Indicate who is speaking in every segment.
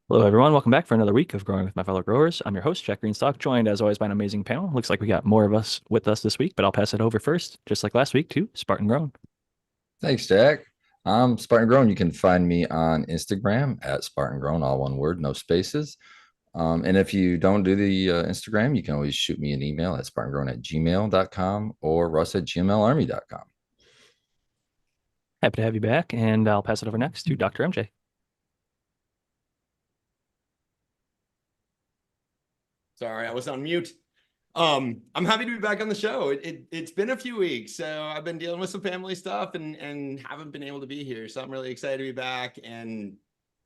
Speaker 1: Hello, everyone. Welcome back for another week of Growing with My Fellow Growers. I'm your host, Jack Greenstock, joined as always by an amazing panel. Looks like we got more of us with us this week, but I'll pass it over first, just like last week, to Spartan Grown.
Speaker 2: Thanks, Jack. I'm Spartan Grown. You can find me on Instagram at Spartan Grown, all one word, no spaces. And if you don't do the Instagram, you can always shoot me an email at spartangrown@gmail.com or russ@gmlarmy.com.
Speaker 1: Happy to have you back, and I'll pass it over next to Dr. MJ.
Speaker 3: Sorry, I was on mute. I'm happy to be back on the show. It's been a few weeks, so I've been dealing with some family stuff and haven't been able to be here. So I'm really excited to be back. And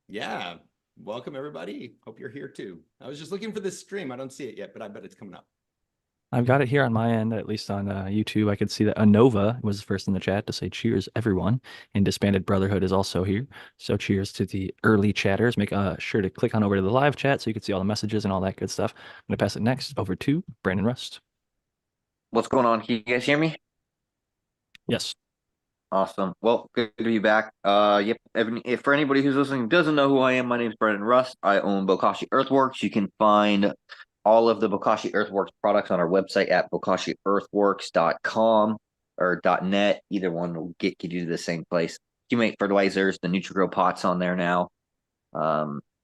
Speaker 3: yeah, welcome everybody. Hope you're here too. I was just looking for this stream. I don't see it yet, but I bet it's coming up.
Speaker 1: I've got it here on my end, at least on YouTube. I could see that Anova was first in the chat to say cheers, everyone. And Disbanded Brotherhood is also here. So cheers to the early chatters. Make sure to click on over to the live chat so you can see all the messages and all that good stuff. I'm going to pass it next over to Brandon Rust.
Speaker 4: What's going on? Can you guys hear me?
Speaker 1: Yes.
Speaker 4: Awesome. Well, good to be back. Yep. If for anybody who's listening who doesn't know who I am, my name is Brendan Rust. I own Bokashi Earthworks. You can find all of the Bokashi Earthworks products on our website at bokashiearthworks.com or .net. Either one will get you to the same place. You make fertilizers, the Nutri-Grow pots on there now,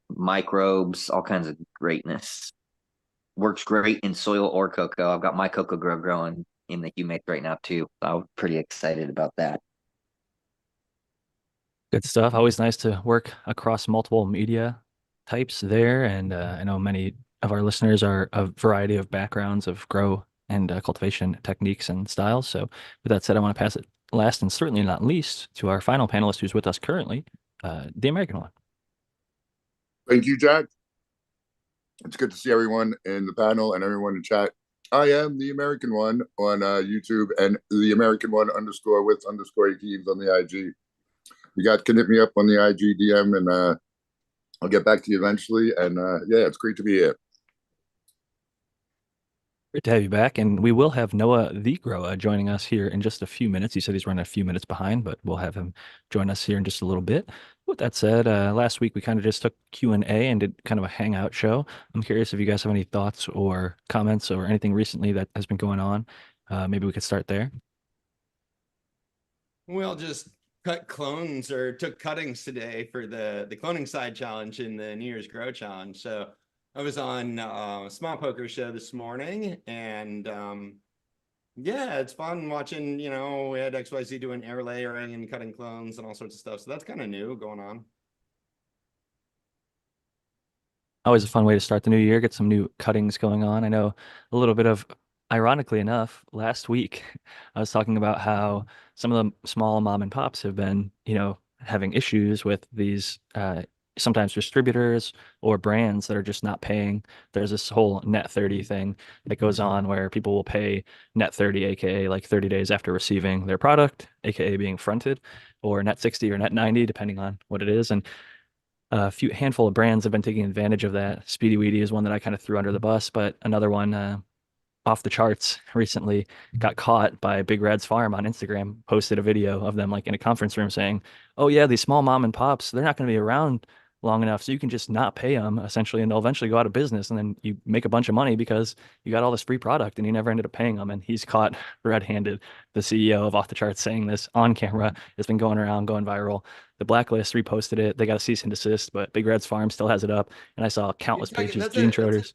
Speaker 4: microbes, all kinds of greatness. Works great in soil or cocoa. I've got my cocoa grow growing in the humate right now too. I'm pretty excited about that.
Speaker 1: Good stuff. Always nice to work across multiple media types there. And I know many of our listeners are a variety of backgrounds of grow and cultivation techniques and styles. So with that said, I want to pass it last and certainly not least to our final panelist who's with us currently, the American one.
Speaker 5: Thank you, Jack. It's good to see everyone in the panel and everyone in chat. I am the American one on YouTube and the American one _ with _ Keeves on the IG. You guys can hit me up on the IG DM and I'll get back to you eventually. And yeah, it's great to be here.
Speaker 1: Great to have you back. And we will have Noah the Grower joining us here in just a few minutes. He said he's running a few minutes behind, but we'll have him join us here in just a little bit. With that said, last week we kind of just took Q&A and did kind of a hangout show. I'm curious if you guys have any thoughts or comments or anything recently that has been going on. Maybe we could start there.
Speaker 3: We'll just cut clones or took cuttings today for the cloning side challenge in the New Year's Grow Challenge. So I was on Small Poker Show this morning, and yeah, it's fun watching, you know, we had XYZ doing air layering and cutting clones and all sorts of stuff. So that's kind of new going on.
Speaker 1: Always a fun way to start the new year, get some new cuttings going on. I know a little bit of, ironically enough, last week I was talking about how some of the small mom and pops have been, having issues with these sometimes distributors or brands that are just not paying. There's this whole net 30 thing that goes on where people will pay net 30, aka like 30 days after receiving their product, aka being fronted, or net 60 or net 90, depending on what it is. And a few handful of brands have been taking advantage of that. Speedy Weedy is one that I kind of threw under the bus, but another one off the charts recently got caught by Big Red's Farm on Instagram, posted a video of them like in a conference room saying, "Oh yeah, these small mom and pops, they're not going to be around long enough, so you can just not pay them essentially, and they'll eventually go out of business, and then you make a bunch of money because you got all this free product and you never ended up paying them." And he's caught red-handed. The CEO of Off the Charts saying this on camera. It's been going around, going viral. The Blacklist reposted it. They got a cease and desist, but Big Red's Farm still has it up. And I saw countless pages, Gene Schroeder's.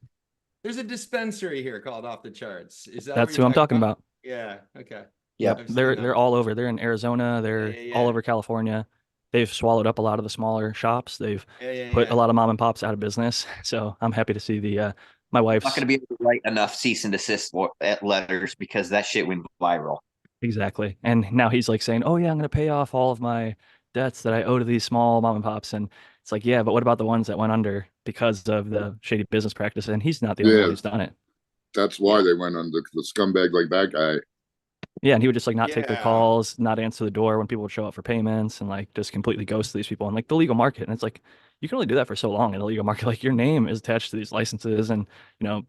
Speaker 3: There's a dispensary here called Off the Charts. Is that
Speaker 1: That's
Speaker 3: what
Speaker 1: who
Speaker 3: you're
Speaker 1: I'm talking about?
Speaker 3: Yeah. Okay.
Speaker 4: Yep.
Speaker 1: They're all over. They're in Arizona. They're all
Speaker 3: Yeah.
Speaker 1: over California. They've swallowed up a lot of the smaller shops. They've put
Speaker 3: Yeah.
Speaker 1: a lot of mom and pops out of business. So I'm happy to see the my
Speaker 4: I'm not
Speaker 1: wife's
Speaker 4: going to be able to write enough cease and desist letters because that shit went viral.
Speaker 1: exactly. And now he's like saying, "Oh yeah, I'm going to pay off all of my debts that I owe to these small mom and pops." And it's like, yeah, but what about the ones that went under because of the shady business practice? And he's not the only one
Speaker 5: Yeah,
Speaker 1: who's done it.
Speaker 5: that's why they went on the scumbag like that guy.
Speaker 1: Yeah, and he would just like not take their
Speaker 3: Yeah.
Speaker 1: calls, not answer the door when people would show up for payments, and like just completely ghost these people in like the legal market. And it's like you can only do that for so long in the legal market. Like your name is attached to these licenses, and you know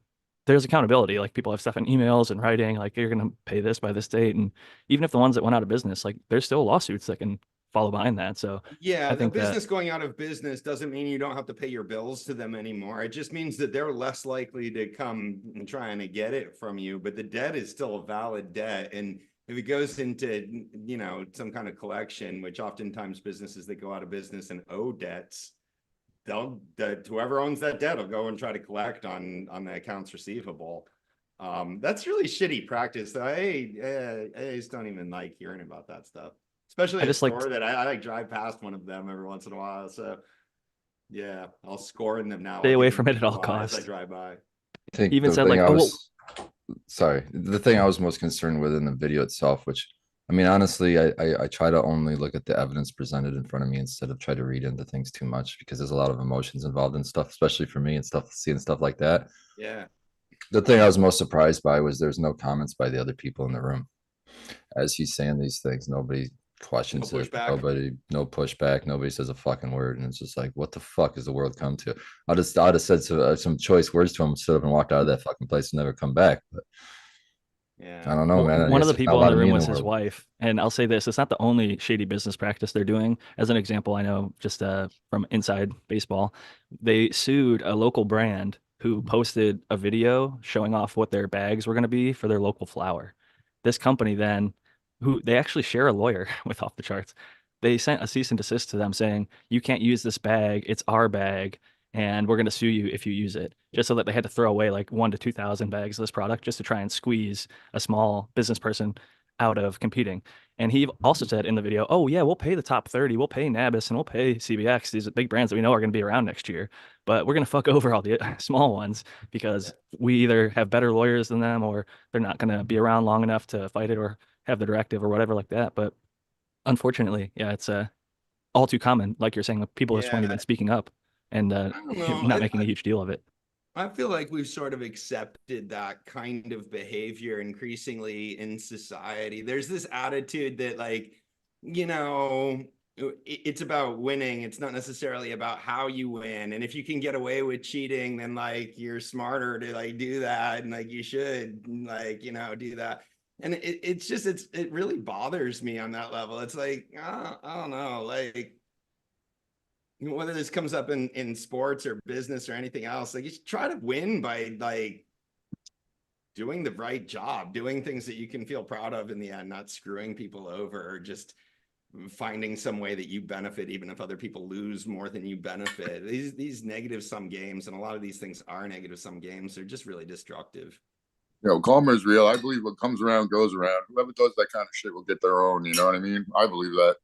Speaker 1: there's accountability. Like people have stuff in emails and writing, like you're gonna pay this by this date. And even if the ones that went out of business, like there's still lawsuits that can follow behind that. So
Speaker 3: Yeah,
Speaker 1: I
Speaker 3: a
Speaker 1: think that
Speaker 3: business going out of business doesn't mean you don't have to pay your bills to them anymore. It just means that they're less likely to come and trying to get it from you, but the debt is still a valid debt. And if it goes into, some kind of collection, which oftentimes businesses that go out of business and owe debts, whoever owns that debt will go and try to collect on the accounts receivable. That's really shitty practice. So I just don't even like hearing about that stuff, especially
Speaker 1: I
Speaker 3: at a
Speaker 1: just like
Speaker 3: store that I like drive past one of them every once in a while. So yeah, I'll score them now.
Speaker 1: stay
Speaker 3: I'll
Speaker 1: away
Speaker 3: give them
Speaker 1: from it at all
Speaker 3: DUI as I
Speaker 1: costs.
Speaker 3: drive by.
Speaker 2: I
Speaker 1: He
Speaker 2: think
Speaker 1: even
Speaker 2: the
Speaker 1: said
Speaker 2: thing
Speaker 1: like,
Speaker 2: I
Speaker 1: oh, well,
Speaker 2: was sorry, the thing I was most concerned with in the video itself, which I mean, honestly, I try to only look at the evidence presented in front of me instead of try to read into things too much because there's a lot of emotions involved in stuff, especially for me and stuff, seeing stuff like that.
Speaker 3: Yeah.
Speaker 2: The thing I was most surprised by was there's no comments by the other people in the room as he's saying these things. Nobody
Speaker 3: No
Speaker 2: questions it.
Speaker 3: pushback.
Speaker 2: Nobody, no pushback. Nobody says a fucking word, and it's just like, what the fuck has the world come to? I'd have said some choice words to him, stood up and walked out of that fucking place and never come back. But
Speaker 3: Yeah.
Speaker 2: I don't know,
Speaker 1: well,
Speaker 2: man. I
Speaker 1: one of
Speaker 2: guess
Speaker 1: the
Speaker 2: there's not a
Speaker 1: people in
Speaker 2: lot
Speaker 1: the
Speaker 2: of me
Speaker 1: room
Speaker 2: in the
Speaker 1: was his
Speaker 2: world.
Speaker 1: wife. And I'll say this, it's not the only shady business practice they're doing. As an example, I know just from inside baseball, they sued a local brand who posted a video showing off what their bags were going to be for their local flower. This company then, who they actually share a lawyer with off the charts, they sent a cease and desist to them saying, you can't use this bag. It's our bag. And we're going to sue you if you use it. Just so that they had to throw away like 1 to 2,000 bags of this product just to try and squeeze a small business person out of competing. And he also said in the video, "Oh yeah, we'll pay the top 30, we'll pay Nabis, and we'll pay CBX. These are big brands that we know are going to be around next year, but we're going to fuck over all the small ones because we either have better lawyers than them, or they're not going to be around long enough to fight it, or have the directive, or whatever like that." But unfortunately, yeah, it's all too common. Like you're saying, people just weren't
Speaker 3: Yeah.
Speaker 1: even speaking up and
Speaker 3: I don't know.
Speaker 1: not making a huge deal of it.
Speaker 3: I feel like we've sort of accepted that kind of behavior increasingly in society. There's this attitude that, like, you know, it's about winning. It's not necessarily about how you win. And if you can get away with cheating, then like you're smarter to like do that. And like you should like, do that. And it really bothers me on that level. It's like, I don't know, like whether this comes up in sports or business or anything else, like you should try to win by like doing the right job, doing things that you can feel proud of in the end, not screwing people over or just finding some way that you benefit, even if other people lose more than you benefit. These negative sum games, and a lot of these things are negative sum games, they're just really destructive.
Speaker 5: Karma is real. I believe what comes around goes around. Whoever does that kind of shit will get their own. You know what I mean? I believe that.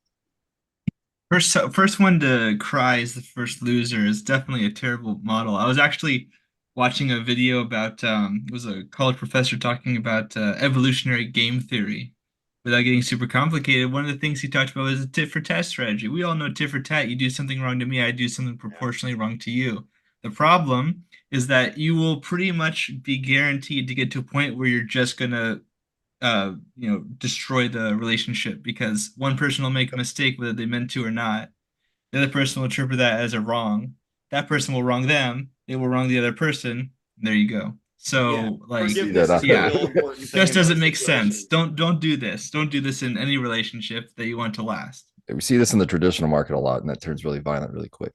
Speaker 6: First one to cry is the first loser is definitely a terrible model. I was actually watching a video about it was a college professor talking about evolutionary game theory. Without getting super complicated, one of the things he talked about was a tit for tat strategy. We all know tit for tat. You do something wrong to me, I do something proportionally wrong to you. The problem is that you will pretty much be guaranteed to get to a point where you're just gonna destroy the relationship because one person will make a mistake whether they meant to or not. The other person will interpret that as a wrong. That person will wrong them. They will wrong the other person. There you go.
Speaker 3: Yeah,
Speaker 6: So like,
Speaker 2: See that
Speaker 3: forgiveness is a
Speaker 6: yeah,
Speaker 3: real important thing
Speaker 6: just
Speaker 3: in
Speaker 6: doesn't
Speaker 3: most
Speaker 6: make sense.
Speaker 3: situations.
Speaker 6: Don't do this. Don't do this in any relationship that you want to last.
Speaker 2: We see this in the traditional market a lot, and that turns really violent really quick.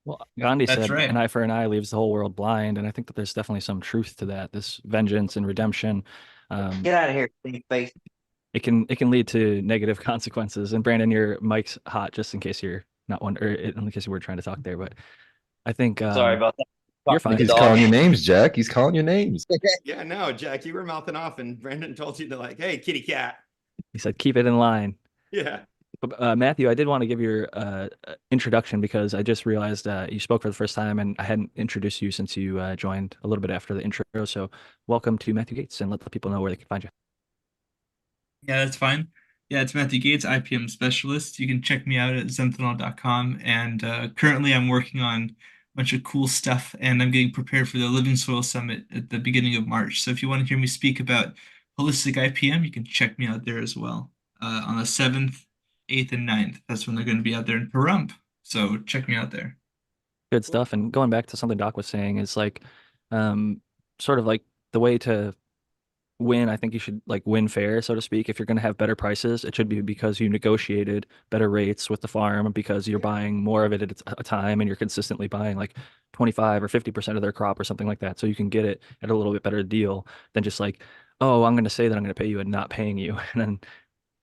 Speaker 1: Well, Gandhi
Speaker 6: That's
Speaker 1: said, "An
Speaker 6: right.
Speaker 1: eye for an eye leaves the whole world blind," and I think that there's definitely some truth to that. This vengeance and redemption, um,
Speaker 4: Get out of here, stink face.
Speaker 1: it can lead to negative consequences. And Brandon, your mic's hot, just in case you're not one, or in case you were trying to talk there. But I think
Speaker 4: Sorry about that.
Speaker 1: you're
Speaker 2: I think
Speaker 1: fine.
Speaker 4: The
Speaker 2: he's
Speaker 4: dog.
Speaker 2: calling you names, Jack. He's calling you names.
Speaker 3: Yeah, no, Jack, you were mouthing off, and Brandon told you to like, hey, kitty cat.
Speaker 1: He said, "Keep it in line."
Speaker 3: Yeah.
Speaker 1: But, Matthew, I did want to give your introduction because I just realized you spoke for the first time, and I hadn't introduced you since you joined a little bit after the intro. So, welcome to Matthew Gates, and let the people know where they can find you.
Speaker 6: Yeah, that's fine. Yeah, it's Matthew Gates, IPM specialist. You can check me out at zenthanol.com. And currently, I'm working on a bunch of cool stuff, and I'm getting prepared for the Living Soil Summit at the beginning of March. So if you want to hear me speak about holistic IPM, you can check me out there as well on the 7th, 8th, and 9th. That's when they're going to be out there in Pahrump. So check me out there.
Speaker 1: Good
Speaker 3: Cool.
Speaker 1: stuff. And going back to something Doc was saying is like, sort of like the way to win, I think you should like win fair, so to speak. If you're going to have better prices, it should be because you negotiated better rates with the farm because you're buying more of it at a time and you're consistently buying like 25 or 50% of their crop or something like that. So you can get it at a little bit better deal than just like, oh, I'm going to say that I'm going to pay you and not paying you. And then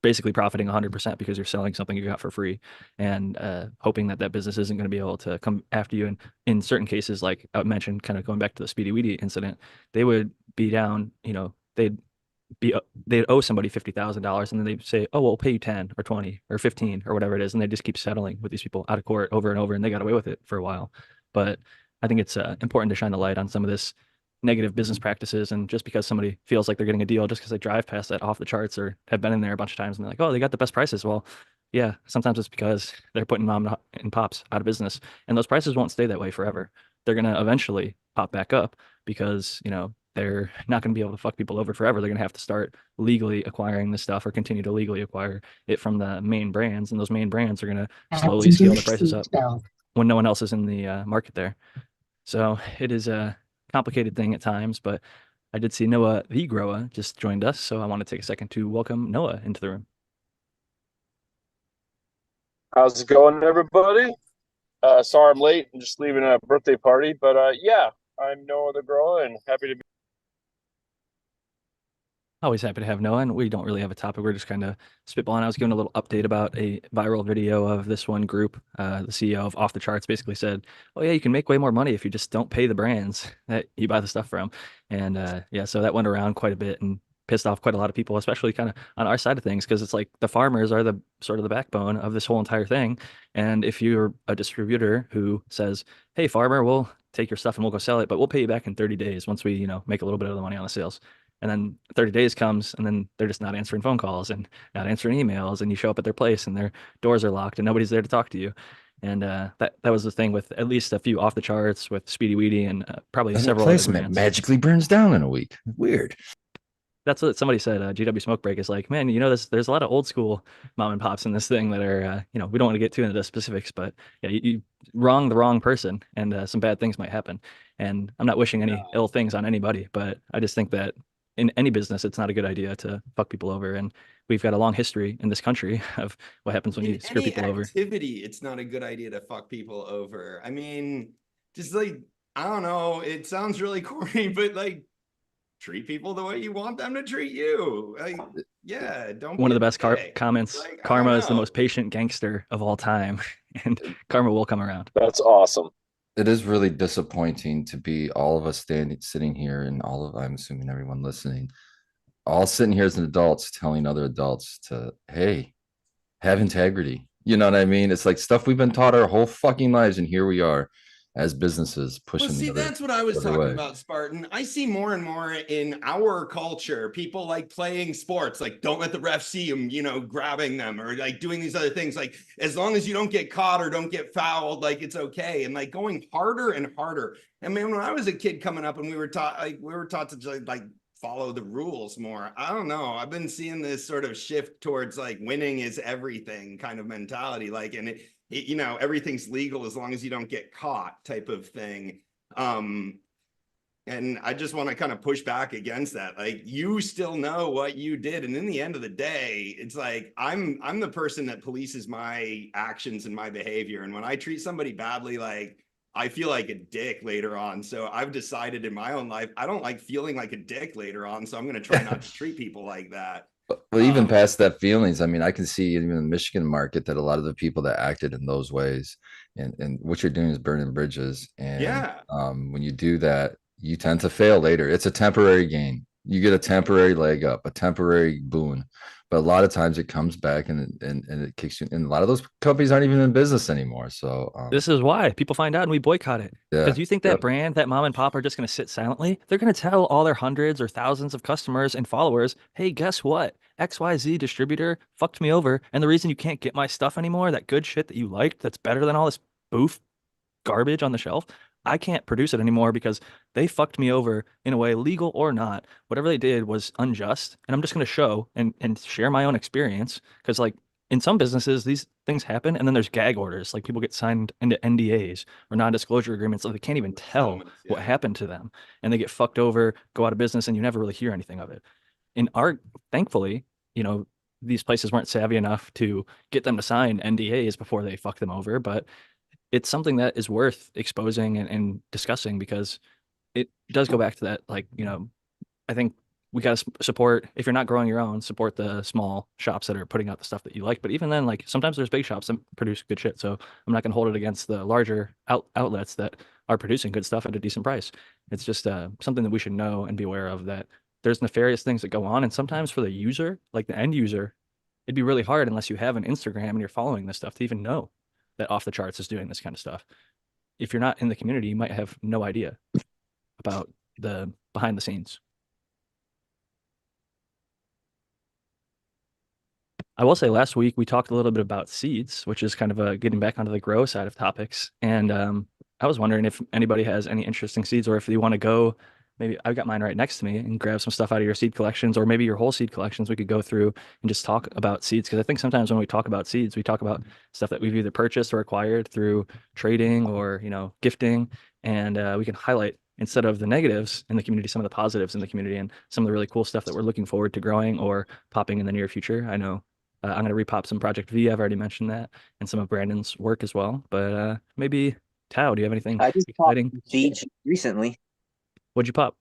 Speaker 1: basically profiting 100% because you're selling something you got for free and hoping that that business isn't going to be able to come after you. And in certain cases, like I mentioned, kind of going back to the Speedy Weedy incident, they would be down, be they'd owe somebody $50,000 and then they'd say, oh, we'll pay you 10 or 20 or 15 or whatever it is. And they just keep settling with these people out of court over and over and they got away with it for a while. But I think it's important to shine the light on some of this negative business practices. And just because somebody feels like they're getting a deal just because they drive past that off the charts or have been in there a bunch of times and they're like, oh, they got the best prices. Well, yeah, sometimes it's because they're putting mom and pops out of business. And those prices won't stay that way forever. They're going to eventually pop back up because, they're not going to be able to fuck people over forever. They're going to have to start legally acquiring this stuff or continue to legally acquire it from the main brands. And those main brands are going to slowly scale the prices up when no one else is in the market there. So it is a complicated thing at times, but I did see Noah the Grower just joined us. So I want to take a second to welcome Noah into the room.
Speaker 7: How's it going, everybody? Sorry I'm late. I'm just leaving a birthday party, but yeah, I'm Noah the Grower and happy to be.
Speaker 1: Always happy to have Noah, and we don't really have a topic. We're just kind of spitballing. I was giving a little update about a viral video of this one group. The CEO of Off the Charts basically said, "Oh yeah, you can make way more money if you just don't pay the brands that you buy the stuff from." And yeah, so that went around quite a bit and pissed off quite a lot of people, especially kind of on our side of things, because it's like the farmers are the sort of the backbone of this whole entire thing. And if you're a distributor who says, "Hey, farmer, we'll take your stuff and we'll go sell it, but we'll pay you back in 30 days once we, make a little bit of the money on the sales." And then 30 days comes and then they're just not answering phone calls and not answering emails and you show up at their place and their doors are locked and nobody's there to talk to you. And that was the thing with at least a few off the charts with Speedy Weedy and probably
Speaker 2: And the
Speaker 1: several other
Speaker 2: placement
Speaker 1: brands.
Speaker 2: magically burns down in a week. Weird.
Speaker 1: That's what somebody said. GW Smoke Break is like, man, there's a lot of old school mom and pops in this thing that are, we don't want to get too into the specifics, but yeah, you wrong the wrong person and some bad things might happen. And I'm not wishing any ill things on anybody, but I just think that in any business, it's not a good idea to fuck people over. And we've got a long history in this country of what happens when you screw people over.
Speaker 3: It's not a good idea to fuck people over. I mean, just like, I don't know, it sounds really corny, but like, treat people the way you want them to treat you. Like, yeah, don't.
Speaker 1: One
Speaker 3: be
Speaker 1: of
Speaker 3: a
Speaker 1: the best
Speaker 3: dick.
Speaker 1: comments.
Speaker 3: Like, I
Speaker 1: Karma
Speaker 3: don't
Speaker 1: is the
Speaker 3: know.
Speaker 1: most patient gangster of all time, and karma will come around.
Speaker 7: That's awesome.
Speaker 2: It is really disappointing to be all of us sitting here and I'm assuming everyone listening, all sitting here as adults telling other adults to, hey, have integrity. You know what I mean? It's like stuff we've been taught our whole fucking lives, and here we are as businesses pushing
Speaker 3: Well, see,
Speaker 2: the
Speaker 3: that's what I was
Speaker 2: other
Speaker 3: talking
Speaker 2: way.
Speaker 3: about, Spartan. I see more and more in our culture, people like playing sports, like don't let the ref see them, grabbing them or like doing these other things. Like as long as you don't get caught or don't get fouled, like it's okay. And like going harder and harder. I mean, when I was a kid coming up and we were taught to just like follow the rules more. I don't know. I've been seeing this sort of shift towards like winning is everything kind of mentality. Like, and everything's legal as long as you don't get caught type of thing. And I just want to kind of push back against that. Like you still know what you did. And in the end of the day, it's like, I'm the person that polices my actions and my behavior. And when I treat somebody badly, like I feel like a dick later on. So I've decided in my own life, I don't like feeling like a dick later on. So I'm going to try not to treat people like that.
Speaker 2: Well, even past that feelings, I mean, I can see even in the Michigan market that a lot of the people that acted in those ways and what you're doing is burning bridges. And
Speaker 3: yeah,
Speaker 2: when you do that, you tend to fail later. It's a temporary gain. You get a temporary leg up, a temporary boon. But a lot of times it comes back and it kicks you. And a lot of those companies aren't even in business anymore. So
Speaker 1: This is why people find out and we boycott it.
Speaker 2: yeah,
Speaker 1: Because you think that brand, that mom and pop are just going to sit silently? They're going to tell all their hundreds or thousands of customers and followers, hey, guess what? XYZ distributor fucked me over. And the reason you can't get my stuff anymore, that good shit that you liked, that's better than all this boof garbage on the shelf, I can't produce it anymore because they fucked me over in a way, legal or not. Whatever they did was unjust. And I'm just going to show and share my own experience. Because, like, in some businesses, these things happen and then there's gag orders. Like, people get signed into NDAs or non disclosure agreements. So they can't even tell what happened to them. And they get fucked over, go out of business, and you never really hear anything of it. in our, thankfully, these places weren't savvy enough to get them to sign NDAs before they fuck them over, but it's something that is worth exposing and discussing because it does go back to that, like, I think we got to support, if you're not growing your own, support the small shops that are putting out the stuff that you like. But even then, like sometimes there's big shops that produce good shit. So I'm not going to hold it against the larger outlets that are producing good stuff at a decent price. It's just something that we should know and be aware of, that there's nefarious things that go on. And sometimes for the user, like the end user, it'd be really hard unless you have an Instagram and you're following this stuff to even know that Off the Charts is doing this kind of stuff. If you're not in the community, you might have no idea about the behind the scenes. I will say last week we talked a little bit about seeds, which is kind of getting back onto the grow side of topics. And I was wondering if anybody has any interesting seeds, or if you want to go, maybe I've got mine right next to me, and grab some stuff out of your seed collections, or maybe your whole seed collections. We could go through and just talk about seeds. Because I think sometimes when we talk about seeds, we talk about stuff that we've either purchased or acquired through trading or, gifting. And we can highlight, instead of the negatives in the community, some of the positives in the community and some of the really cool stuff that we're looking forward to growing or popping in the near future. I know I'm going to repop some Project V. I've already mentioned that, and some of Brandon's work as well. But maybe Tao, do you have anything
Speaker 4: I just popped
Speaker 1: exciting?
Speaker 4: Siege recently.
Speaker 1: What'd you pop?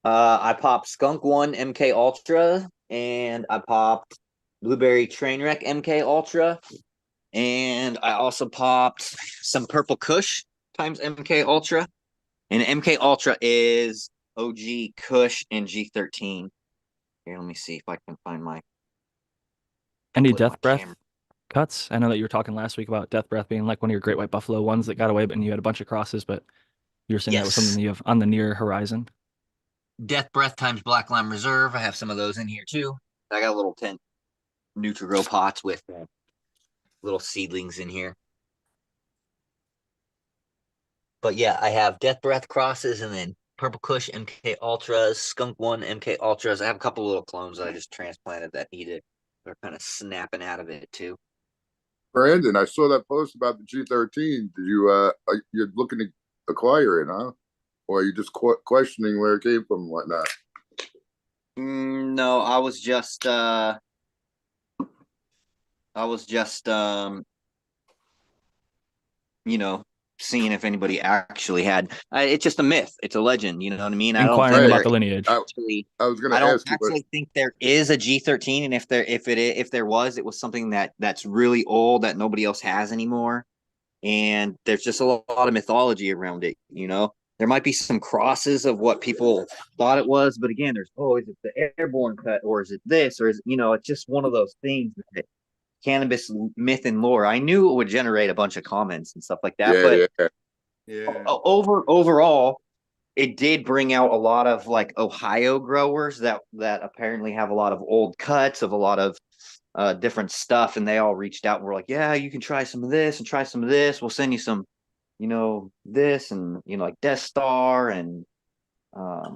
Speaker 4: I popped Skunk One MK Ultra, and I popped Blueberry Trainwreck MK Ultra, and I also popped some Purple Kush times MK Ultra. And MK Ultra is OG Kush and G13. Here, let me see if I can find my.
Speaker 1: Any
Speaker 4: put my
Speaker 1: Death Breath
Speaker 4: camera.
Speaker 1: cuts? I know that you were talking last week about Death Breath being like one of your Great White Buffalo ones that got away, but you had a bunch of crosses, but you were saying that was something
Speaker 4: Yes.
Speaker 1: that you have on the near horizon.
Speaker 4: Death Breath times Black Lime Reserve. I have some of those in here too. I got a little 10 Nutri-Grow pots with little seedlings in here. But yeah, I have Death Breath crosses, and then Purple Kush MK Ultras, Skunk One MK Ultras. I have a couple little clones that I just transplanted that need it. They're kind of snapping out of it too.
Speaker 5: Brandon, I saw that post about the G13. Did you you're looking to acquire it, huh? Or are you just questioning where it came from and whatnot?
Speaker 4: No, I was just seeing if anybody actually had. It's just a myth. It's a legend. You know what I mean? I don't
Speaker 1: Inquiring
Speaker 4: think
Speaker 1: about
Speaker 4: there
Speaker 1: the lineage.
Speaker 4: actually.
Speaker 5: I was going
Speaker 4: I
Speaker 5: to
Speaker 4: don't
Speaker 5: ask you, but
Speaker 4: actually think there is a G13, and if there was, it was something that's really old that nobody else has anymore. And there's just a lot of mythology around it. There might be some crosses of what people thought it was, but again, there's is it the airborne cut, or is it this, or is it's just one of those things that cannabis myth and lore. I knew it would generate a bunch of comments and stuff like that, but
Speaker 3: Yeah.
Speaker 4: overall, it did bring out a lot of like Ohio growers that apparently have a lot of old cuts of a lot of different stuff, and they all reached out and were like, yeah, you can try some of this and try some of this. We'll send you some, this and like Death Star and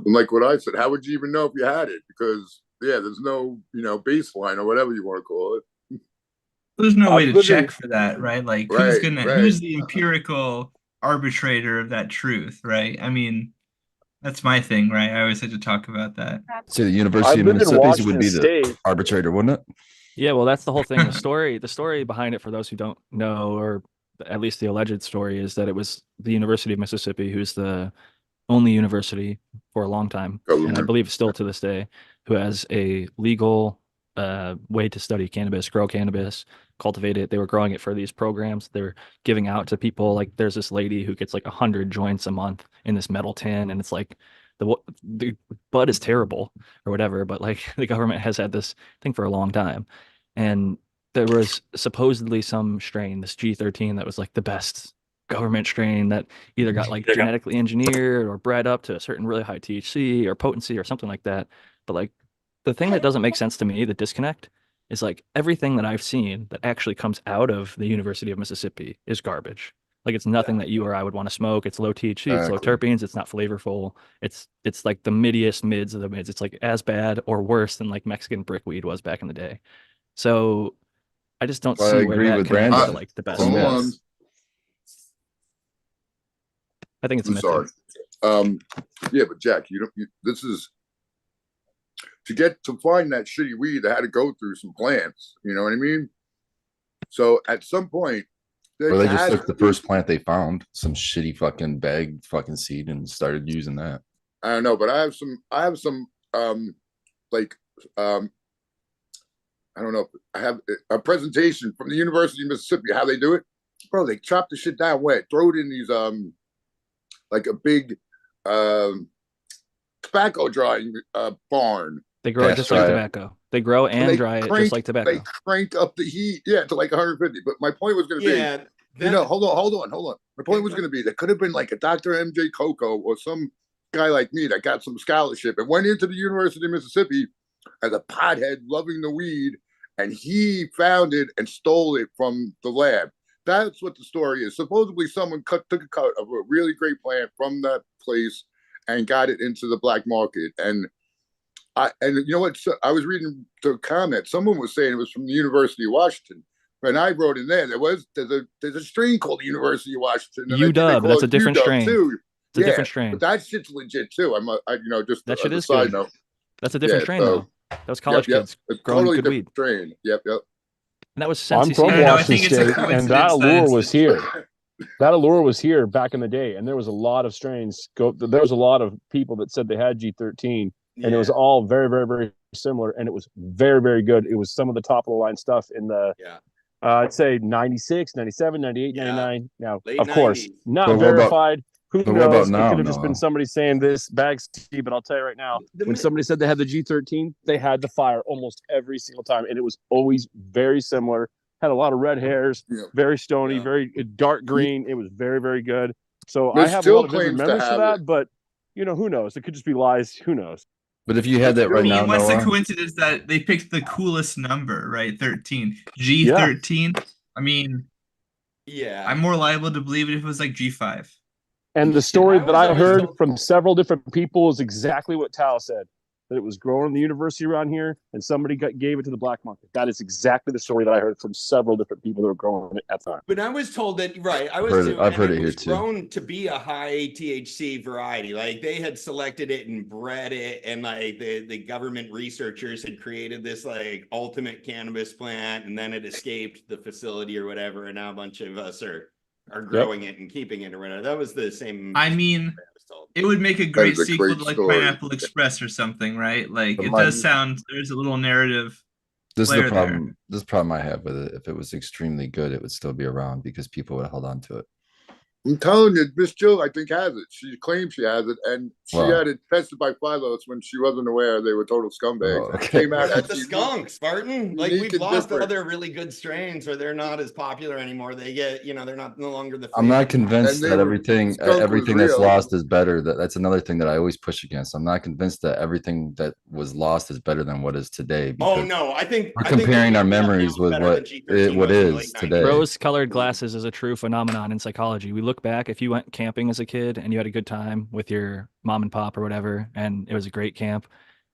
Speaker 5: like what I said, how would you even know if you had it? Because there's no baseline or whatever you want to call it.
Speaker 6: There's no way
Speaker 7: I'm
Speaker 6: to
Speaker 7: good
Speaker 6: check
Speaker 7: to
Speaker 6: for that, right? Like
Speaker 5: Right, right.
Speaker 6: who's the empirical arbitrator of that truth, right? I mean, that's my thing, right? I always had to talk about that.
Speaker 2: So the University
Speaker 7: I
Speaker 2: of
Speaker 7: live in
Speaker 2: Mississippi would
Speaker 7: Washington
Speaker 2: be the
Speaker 7: State.
Speaker 2: arbitrator, wouldn't it?
Speaker 1: Yeah, well, that's the whole thing. The story behind it, for those who don't know, or at least the alleged story, is that it was the University of Mississippi who's the only university for a long time, and I
Speaker 5: Government.
Speaker 1: believe still to this day, who has a legal way to study cannabis, grow cannabis, cultivate it. They were growing it for these programs. They're giving out to people. Like there's this lady who gets like 100 joints a month in this metal tin, and it's like the bud is terrible or whatever. But like the government has had this thing for a long time, and there was supposedly some strain, this G13, that was like the best government strain that either got like genetically engineered or bred up to a certain really high THC or potency or something like that. But like the thing that doesn't make sense to me, the disconnect, is like everything that I've seen that actually comes out of the University of Mississippi is garbage. Like it's nothing that you or I would want to smoke. It's low THC, it's low
Speaker 5: Exactly.
Speaker 1: terpenes, it's not flavorful. It's like the middiest mids of the mids. It's like as bad or worse than like Mexican brickweed was back in the day. So I just don't
Speaker 2: Well, I
Speaker 1: see where
Speaker 2: agree
Speaker 1: that
Speaker 2: with
Speaker 1: connects
Speaker 2: Brandon.
Speaker 1: to like the
Speaker 2: It's a
Speaker 1: best
Speaker 5: Hold
Speaker 2: myth.
Speaker 5: on.
Speaker 1: cannabis. I think it's a
Speaker 5: I'm
Speaker 1: myth too.
Speaker 5: sorry. Yeah, but Jack, you don't. This is to find that shitty weed, they had to go through some plants. You know what I mean? So at some point,
Speaker 2: Or they just took the first plant they found, some shitty fucking bag fucking seed, and started using that.
Speaker 5: I don't know, but I have some like I don't know. I have a presentation from the University of Mississippi. How they do it, bro? They chop the shit down wet, throw it in these like a big tobacco drying barn.
Speaker 1: They grow it just like tobacco. They grow and dry it just like tobacco.
Speaker 5: They crank up the heat, yeah, to like 150. But my point was going to be, hold on. My point was going to be that could have been like a Dr. MJ Coco or some guy like me that got some scholarship and went into the University of Mississippi as a pothead loving the weed, and he found it and stole it from the lab. That's what the story is. Supposedly someone took a cut of a really great plant from that place and got it into the black market. And you know what? So I was reading the comment. Someone was saying it was from the University of Washington. And I wrote in there, there's a strain called the University of Washington.
Speaker 1: UW, that's a different strain.
Speaker 5: Too.
Speaker 1: It's a different strain.
Speaker 5: But that shit's legit too. Just
Speaker 1: that shit is
Speaker 5: side
Speaker 1: good.
Speaker 5: note.
Speaker 1: That's a different strain though. That was college kids growing
Speaker 5: totally
Speaker 1: good weed.
Speaker 5: Strain. Yep.
Speaker 1: And that was
Speaker 8: I'm from Washington State, and that allure was here. That allure was here back in the day, and there was a lot of strains. There was a lot of people that said they had G13, and it was all very, very, very similar, and it was very, very good. It was some of the top of the line stuff in the, I'd say 96, 97, 98, 99. Now,
Speaker 3: late
Speaker 8: of course,
Speaker 3: 90s.
Speaker 8: not verified. Who knows? It could have just been somebody saying this bag's tea, but I'll tell you right now, when somebody said they had the G13, they had the fire almost every single time, and it was always very similar. Had a lot of red hairs, very stony, very dark green. It was very, very good. So I have a lot of vivid memories for that, but who knows? It could just be lies. Who knows?
Speaker 2: But if you had that right now,
Speaker 6: what's
Speaker 2: Noah?
Speaker 6: the coincidence that they picked the coolest number, right? 13. G13. Yeah. I mean, I'm more liable to believe it if it was like G5.
Speaker 8: And the story that I heard from several different people is exactly what Tal said. That it was grown in the university around here, and somebody gave it to the black market. That is exactly the story that I heard from several different people that were growing it at the time.
Speaker 3: But I was told that,
Speaker 2: I've heard it here too.
Speaker 3: Grown to be a high THC variety. Like they had selected it and bred it, and like the government researchers had created this like ultimate cannabis plant, and then it escaped the facility or whatever, and now a bunch of us are growing it and keeping it or whatever. That was the same.
Speaker 6: I mean, it would make a great sequel to like Pineapple Express or something, right? Like it does sound, there's a little narrative.
Speaker 2: This is the problem. There. This problem I have with it. If it was extremely good, it would still be around because people would have held on to it.
Speaker 5: I'm telling you, Miss Jill, I think has it. She claims she has it, and she had it tested by Phylos when she wasn't aware they were total scumbags.
Speaker 2: Oh, okay.
Speaker 3: Came out the skunk, Spartan. Like we've lost other really good strains, or they're not as popular anymore. They get, they're no longer the.
Speaker 2: I'm not convinced that everything that's lost is better. That's another thing that I always push against. I'm not convinced that everything that was lost is better than what is today.
Speaker 3: Oh no, I think
Speaker 2: we're comparing our memories with what is today.
Speaker 1: Rose-colored glasses is a true phenomenon in psychology. We look back, if you went camping as a kid and you had a good time with your mom and pop or whatever, and it was a great camp,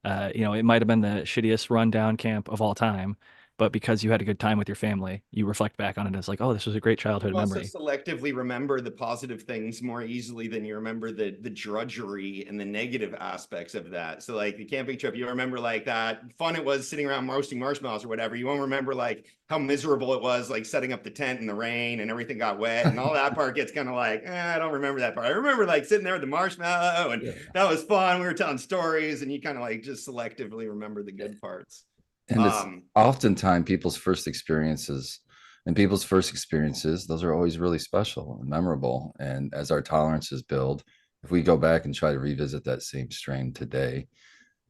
Speaker 1: it might have been the shittiest rundown camp of all time, but because you had a good time with your family, you reflect back on it as like, oh, this was a great childhood memory.
Speaker 3: Also selectively remember the positive things more easily than you remember the drudgery and the negative aspects of that. So like the camping trip, you remember like that fun it was sitting around roasting marshmallows or whatever. You won't remember like how miserable it was, like setting up the tent in the rain and everything got wet and all that part gets kind of like, I don't remember that part. I remember like sitting there with the marshmallow and that was fun. We were telling stories and you kind of like just selectively remember the good parts.
Speaker 2: And it's oftentimes people's first experiences, those are always really special and memorable. And as our tolerances build, if we go back and try to revisit that same strain today,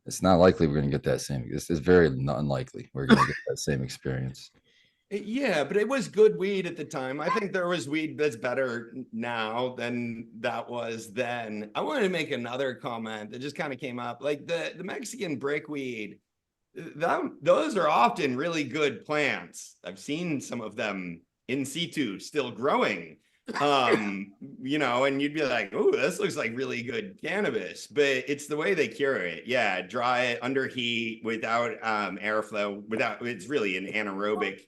Speaker 2: it's not likely we're going to get that same. It's very unlikely we're going to get that same experience.
Speaker 3: Yeah, but it was good weed at the time. I think there was weed that's better now than that was then. I wanted to make another comment that just kind of came up, like the Mexican brickweed. Those are often really good plants. I've seen some of them in situ still growing, and you'd be like, oh, this looks like really good cannabis, but it's the way they cure it. Yeah, dry it under heat without airflow, it's really an anaerobic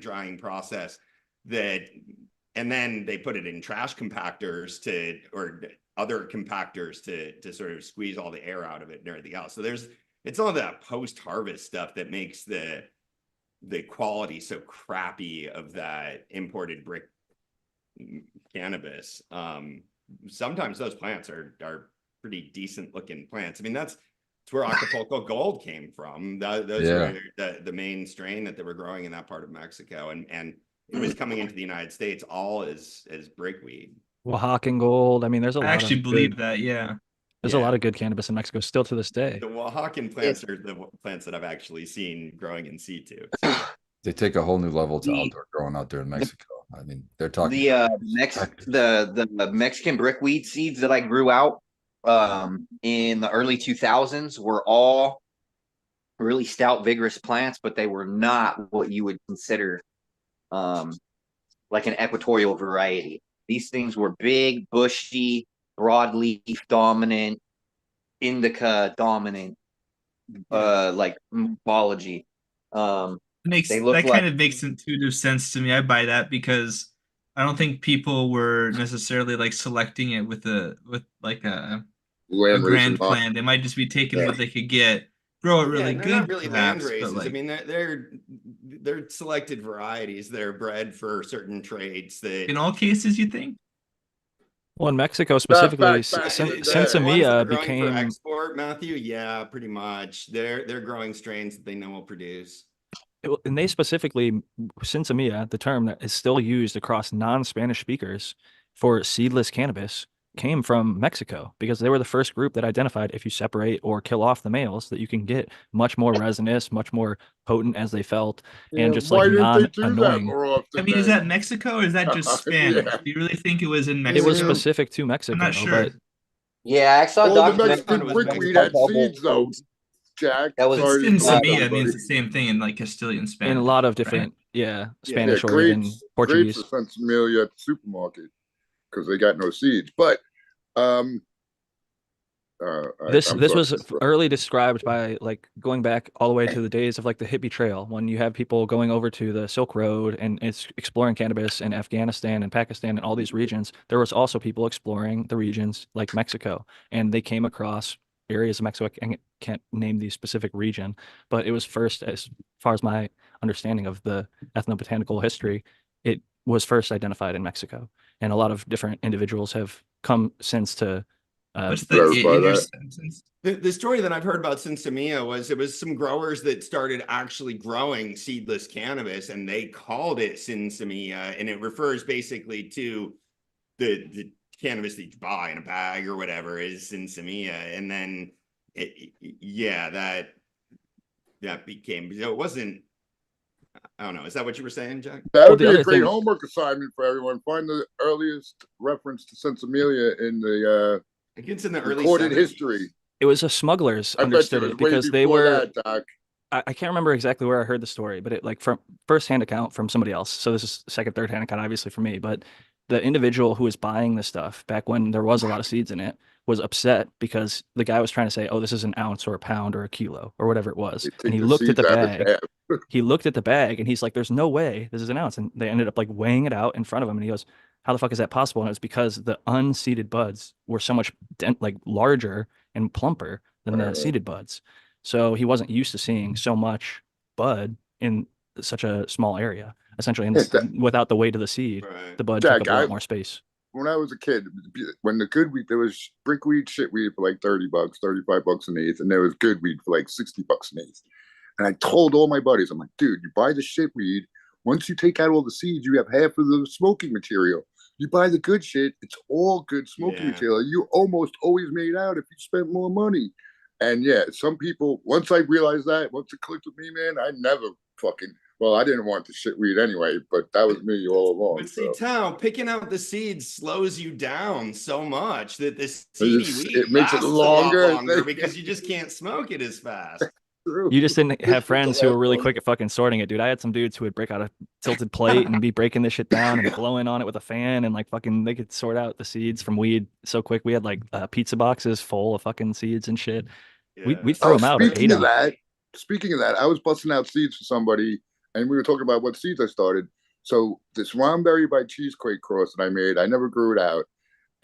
Speaker 3: drying process and then they put it in trash compactors or other compactors to sort of squeeze all the air out of it and everything else. So there's it's all that post-harvest stuff that makes the quality so crappy of that imported brick cannabis. Sometimes those plants are pretty decent looking plants. I mean, that's where Acapulco Gold came from. Those were the main strain that they were growing in that part of Mexico, and it was coming into the United States all as brickweed.
Speaker 1: Oaxacan Gold. I mean, there's a
Speaker 6: I
Speaker 1: lot
Speaker 6: actually
Speaker 1: of
Speaker 6: believe
Speaker 1: good,
Speaker 6: that. Yeah.
Speaker 1: there's a lot of good cannabis in Mexico still to this day.
Speaker 3: The Oaxacan plants are the plants that I've actually seen growing in situ. So.
Speaker 2: They take a whole new level to outdoor growing out there in Mexico. I mean, they're talking
Speaker 4: the Mexican brickweed seeds that I grew out in the early 2000s were all really stout, vigorous plants, but they were not what you would consider like an equatorial variety. These things were big, bushy, broadleaf dominant, indica dominant, like morphology. They look
Speaker 6: That
Speaker 4: like
Speaker 6: kind of makes intuitive sense to me. I buy that because I don't think people were necessarily like selecting it with like a grand plan. They might just be taking what they could get, grow it really
Speaker 3: they're
Speaker 6: good,
Speaker 3: not really land
Speaker 6: perhaps,
Speaker 3: races.
Speaker 6: but like,
Speaker 3: I mean, they're selected varieties. They're bred for certain traits. That
Speaker 6: in all cases, you think?
Speaker 1: Well, in Mexico specifically,
Speaker 3: the ones that are growing for
Speaker 1: became
Speaker 3: export, Matthew. Yeah, pretty much. They're growing strains that they know will produce.
Speaker 1: and they specifically, Sinsemilla, the term that is still used across non-Spanish speakers for seedless cannabis, came from Mexico because they were the first group that identified if you separate or kill off the males, that you can get much more resinous, much more potent as they felt, and just like non-annoying.
Speaker 5: More often,
Speaker 6: I mean, is that Mexico or is that just Spanish? Do you really think it was in Mexico?
Speaker 1: It was specific to Mexico,
Speaker 6: I'm not sure.
Speaker 1: but
Speaker 4: yeah, I saw
Speaker 5: all the
Speaker 4: documentaries
Speaker 5: Mexican brickweed had seeds, though. Jack,
Speaker 4: that was
Speaker 6: Sinsemilla means the same thing in like Castilian Spanish.
Speaker 1: in a lot of
Speaker 6: right?
Speaker 1: different, Spanish or even Portuguese.
Speaker 5: Grapes are Sinsemilla at the supermarket because they got no seeds. But
Speaker 1: this was early described by like going back all the way to the days of like the hippie trail, when you have people going over to the Silk Road and it's exploring cannabis in Afghanistan and Pakistan and all these regions. There was also people exploring the regions like Mexico, and they came across areas of Mexico. I can't name the specific region, but it was first, as far as my understanding of the ethnobotanical history, it was first identified in Mexico, and a lot of different individuals have come since to
Speaker 6: What's the
Speaker 3: The story that I've heard about Sinsemilla was it was some growers that started actually growing seedless cannabis, and they called it Sinsemilla, and it refers basically to the cannabis that you buy in a bag or whatever is Sinsemilla, and then that became, it wasn't. I don't know. Is that what you were saying, Jack?
Speaker 5: That would be a great homework assignment for everyone. Find the earliest reference to Sinsemilla in the
Speaker 3: I think it's in the early
Speaker 5: recorded
Speaker 3: 70s.
Speaker 5: history.
Speaker 1: It was a smugglers understood it because they were. I can't remember exactly where I heard the story, but it like from first-hand account from somebody else. So this is second, third-hand account, obviously for me. But the individual who was buying the stuff back when there was a lot of seeds in it was upset because the guy was trying to say, "Oh, this is an ounce or a pound or a kilo or whatever it was," and he looked at the bag. He looked at the bag and he's like, "There's no way this is an ounce." And they ended up like weighing it out in front of him, and he goes, "How the fuck is that possible?" And it was because the unseeded buds were so much like larger and plumper than the seeded buds. So he wasn't used to seeing so much bud in such a small area, essentially. And without the weight of the seed, the bud took up a lot more space.
Speaker 5: When I was a kid, when the good weed, there was brickweed, shit weed for like $30, $35 an eighth, and there was good weed for like $60 an eighth. And I told all my buddies, I'm like, dude, you buy the shit weed. Once you take out all the seeds, you have half of the smoking material. You buy the good shit, it's all good smoking material. You almost always made out if you spent more money. And some people, once I realized that, once it clicked with me, man, I never I didn't want the shit weed anyway, but that was me all along.
Speaker 3: But see, Tom, picking out the seeds slows you down so much that this seedy weed
Speaker 5: it makes it longer
Speaker 3: because you just can't smoke it as fast.
Speaker 1: You just didn't have friends who were really quick at fucking sorting it, dude. I had some dudes who would break out a tilted plate and be breaking this shit down and blowing on it with a fan, and like fucking they could sort out the seeds from weed so quick. We had like pizza boxes full of fucking seeds and shit. We threw them out or ate them.
Speaker 5: Speaking of that, I was busting out seeds for somebody, and we were talking about what seeds I started. So this Ronberry by Cheesequake cross that I made, I never grew it out.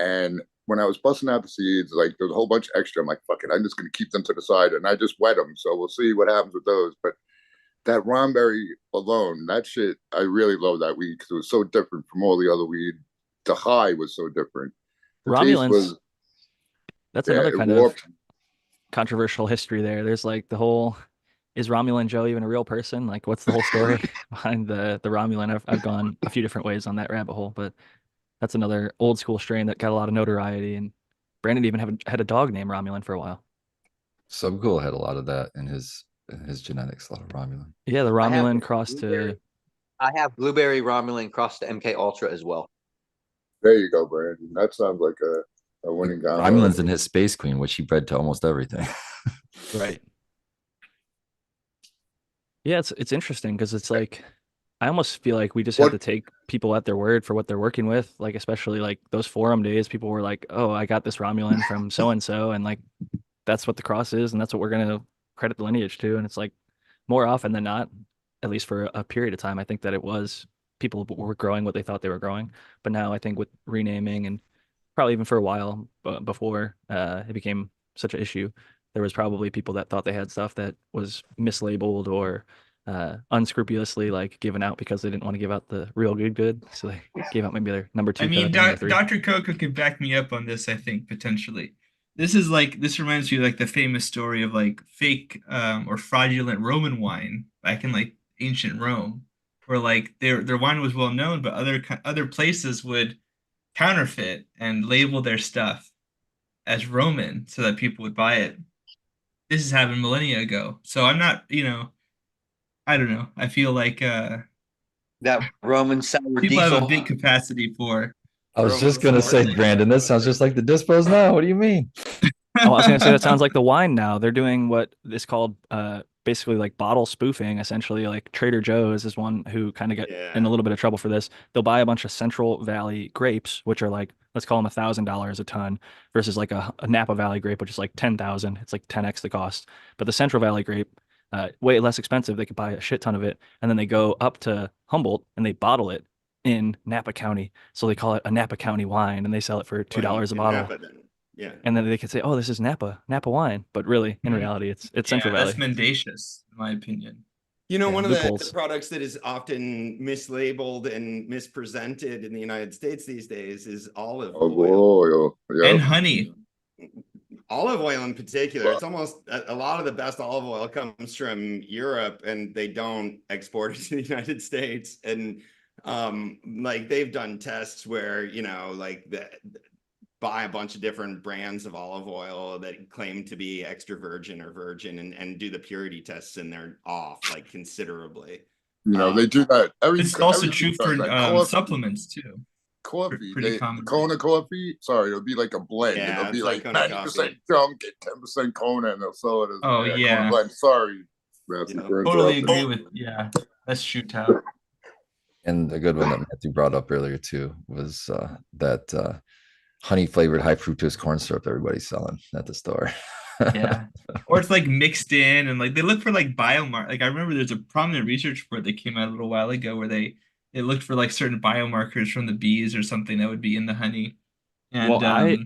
Speaker 5: And when I was busting out the seeds, like there's a whole bunch extra. I'm like, fuck it, I'm just gonna keep them to the side, and I just wet them. So we'll see what happens with those. But that Ronberry alone, that shit, I really love that weed because it was so different from all the other weed. The high was so different. The taste
Speaker 1: Romulans,
Speaker 5: was,
Speaker 1: that's
Speaker 5: yeah,
Speaker 1: another
Speaker 5: it
Speaker 1: kind of
Speaker 5: warped.
Speaker 1: controversial history there. There's like the whole, is Romulan Joe even a real person? Like, what's the whole story behind the Romulan? I've gone a few different ways on that rabbit hole, but that's another old school strain that got a lot of notoriety. And Brandon even had a dog named Romulan for a while.
Speaker 2: Subcool had a lot of that in his genetics, a lot of Romulan.
Speaker 1: Yeah, the
Speaker 4: I have
Speaker 1: Romulan crossed
Speaker 4: blueberry,
Speaker 1: to.
Speaker 4: I have blueberry Romulan cross to MK Ultra as well.
Speaker 5: There you go, Brandon. That sounds like a winning combo.
Speaker 2: Romulan's in his Space Queen, which he bred to almost everything.
Speaker 1: Right. Yeah, it's interesting because it's like I almost feel like we just have
Speaker 5: What?
Speaker 1: to take people at their word for what they're working with. Like especially like those forum days, people were like, "Oh, I got this Romulan from so and so," and like that's what the cross is, and that's what we're gonna credit the lineage to. And it's like more often than not, at least for a period of time, I think that it was people were growing what they thought they were growing. But now I think with renaming and probably even for a while before it became such an issue, there was probably people that thought they had stuff that was mislabeled or unscrupulously like given out because they didn't want to give out the real good. So they gave out maybe their number
Speaker 6: I
Speaker 1: two
Speaker 6: mean,
Speaker 1: cut or number three.
Speaker 6: Dr. Coco could back me up on this, I think, potentially. This reminds me of like the famous story of like fake or fraudulent Roman wine back in like ancient Rome, where like their wine was well known, but other places would counterfeit and label their stuff as Roman so that people would buy it. This has happened millennia ago. So I'm not, I don't know. I feel like
Speaker 4: That Roman sour
Speaker 6: people have a
Speaker 4: diesel.
Speaker 6: big capacity for
Speaker 2: I was just gonna say,
Speaker 6: for
Speaker 2: Brandon, this sounds just like the dispos now. What do you mean?
Speaker 1: Oh, I was gonna say that sounds like the wine now. They're doing what is called basically like bottle spoofing, essentially. Like Trader Joe's is one who kind of get in a little bit of trouble for this. They'll buy a bunch of Central Valley grapes, which are like, let's call them $1,000 a ton, versus like a Napa Valley grape, which is like 10,000. It's like 10x the cost. But the Central Valley grape, way less expensive. They could buy a shit ton of it, and then they go up to Humboldt and they bottle it in Napa County. So they call it a Napa County wine, and they sell it for $2 a bottle.
Speaker 3: Napa, then. Yeah.
Speaker 1: And then they could say, "Oh, this is Napa wine," but really, in reality, it's Central
Speaker 6: that's
Speaker 1: Valley.
Speaker 6: mendacious, in my opinion.
Speaker 3: One of
Speaker 1: loopholes.
Speaker 3: the products that is often mislabeled and mispresented in the United States these days is olive oil.
Speaker 5: Yep.
Speaker 6: And honey.
Speaker 3: Olive oil in particular, it's almost a lot of the best olive oil comes from Europe, and they don't export it to the United States. And like they've done tests where like buy a bunch of different brands of olive oil that claim to be extra virgin or virgin, and do the purity tests, and they're off like considerably.
Speaker 5: They do that.
Speaker 6: It's also true for supplements too.
Speaker 5: Coffee,
Speaker 6: pretty common.
Speaker 5: Kona coffee. Sorry, it'll be like a blend.
Speaker 3: Yeah,
Speaker 5: it'll be like
Speaker 3: Kona
Speaker 5: 90% junk and 10% Kona, and they'll sell it as
Speaker 6: Kona
Speaker 5: blend. Sorry, Matthew, for
Speaker 6: totally
Speaker 5: interrupting.
Speaker 6: agree with that's shoot out.
Speaker 2: And a good one that Matthew brought up earlier too was that honey flavored high fructose corn syrup everybody's selling at the store.
Speaker 6: Yeah, or it's like mixed in, and like they look for like biomark. Like I remember there's a prominent research report that came out a little while ago where they looked for like certain biomarkers from the bees or something that would be in the honey. And
Speaker 1: Well,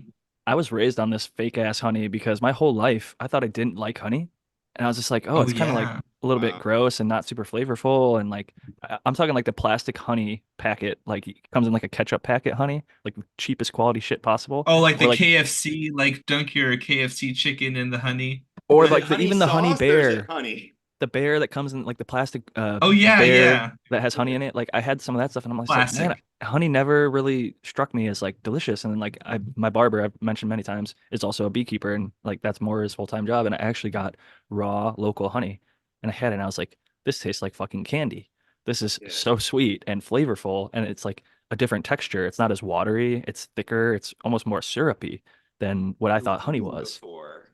Speaker 1: I was raised on this fake ass honey because my whole life I thought I didn't like honey, and I was just like, oh, it's kind of like a little bit gross and not super flavorful, and like I'm talking like the plastic honey packet, like it comes in like a ketchup packet honey, like cheapest quality shit possible.
Speaker 6: Oh, like the KFC, like dunk your KFC chicken in the honey,
Speaker 1: or like even the honey bear.
Speaker 3: Honey.
Speaker 1: The bear that comes in like the plastic bear that has honey in it. Like I had some of that stuff, and I'm like, man, honey never really struck me as like delicious. And then like my barber, I've mentioned many times, is also a beekeeper, and like that's more his full-time job. And I actually got raw local honey, and I had it, and I was like, this tastes like fucking candy. This is so sweet and flavorful, and it's like a different texture. It's not as watery. It's thicker. It's almost more syrupy than what I thought honey was.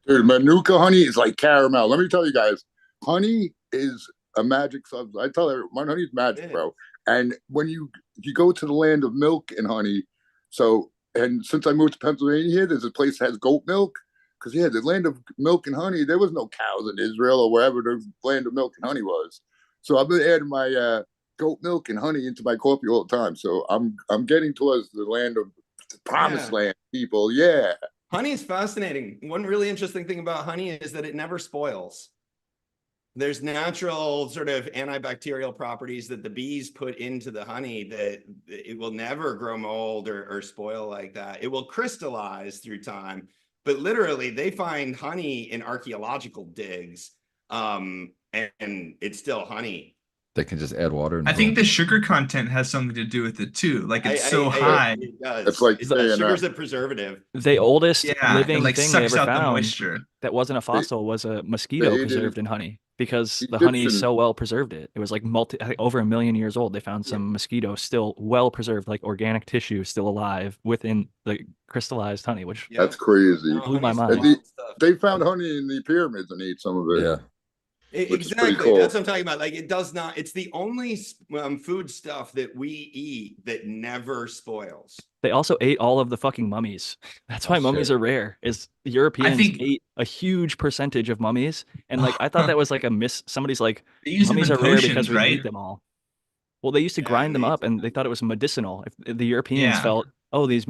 Speaker 5: Dude, Manuka honey is like caramel. Let me tell you guys. Honey is a magic substance. I tell everyone, honey is magic, bro. And when you go to the land of milk and honey, and since I moved to Pennsylvania here, there's a place that has goat milk. Because the land of milk and honey, there was no cows in Israel or wherever the land of milk and honey was. So I've been adding my goat milk and honey into my coffee all the time. So I'm getting towards the land of the promised land, people. Yeah.
Speaker 3: Honey is fascinating. One really interesting thing about honey is that it never spoils. There's natural sort of antibacterial properties that the bees put into the honey that it will never grow mold or spoil like that. It will crystallize through time, but literally they find honey in archaeological digs, and it's still honey.
Speaker 2: They can just add water. And
Speaker 6: I think the sugar content has something to do with it too. Like it's so high.
Speaker 3: It does.
Speaker 5: It's like
Speaker 3: sugar's a preservative.
Speaker 1: The oldest living
Speaker 6: like
Speaker 1: thing they
Speaker 6: sucks
Speaker 1: ever
Speaker 6: out the
Speaker 1: found
Speaker 6: moisture.
Speaker 1: that wasn't a fossil was a mosquito preserved in honey, because the honey so well preserved it. It was like I think over 1 million years old. They found some mosquito still well preserved, like organic tissue still alive within the crystallized honey, which
Speaker 5: that's crazy.
Speaker 1: Blew my mind.
Speaker 5: They found honey in the pyramids and ate some of it.
Speaker 2: Yeah.
Speaker 3: Exactly. Cool. That's what I'm talking about. Like it does not, it's the only food stuff that we eat that never spoils.
Speaker 1: They also ate all of the fucking mummies. That's why mummies are rare. Is Europeans ate a huge percentage of mummies, and like I thought that was like a miss. Somebody's like, mummies are rare because we eat them all. Well, they used to grind them up, and they thought it was medicinal. If the Europeans felt, oh, these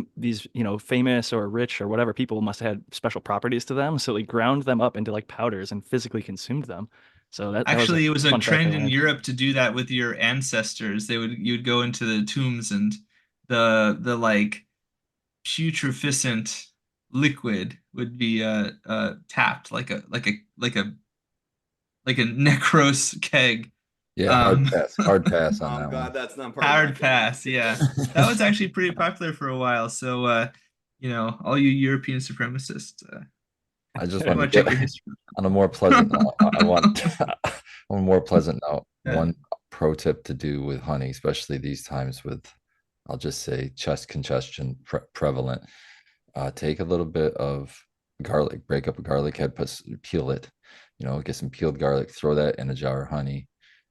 Speaker 1: famous or rich or whatever people must have had special properties to them, so they ground them up into like powders and physically consumed them. So that
Speaker 6: actually, it was a trend in Europe to do that with your ancestors. You'd go into the tombs, and the like putrescent liquid would be tapped like a necros keg.
Speaker 2: Yeah, hard pass on that
Speaker 3: God,
Speaker 2: one.
Speaker 3: that's not part
Speaker 6: hard pass. Yeah, that was actually pretty popular for a while. So all you European supremacists.
Speaker 2: I just want to get on a more pleasant note. I want on a more pleasant note. One pro tip to do with honey, especially these times with, I'll just say, chest congestion prevalent. Take a little bit of garlic, break up a garlic head, peel it. Get some peeled garlic, throw that in a jar of honey,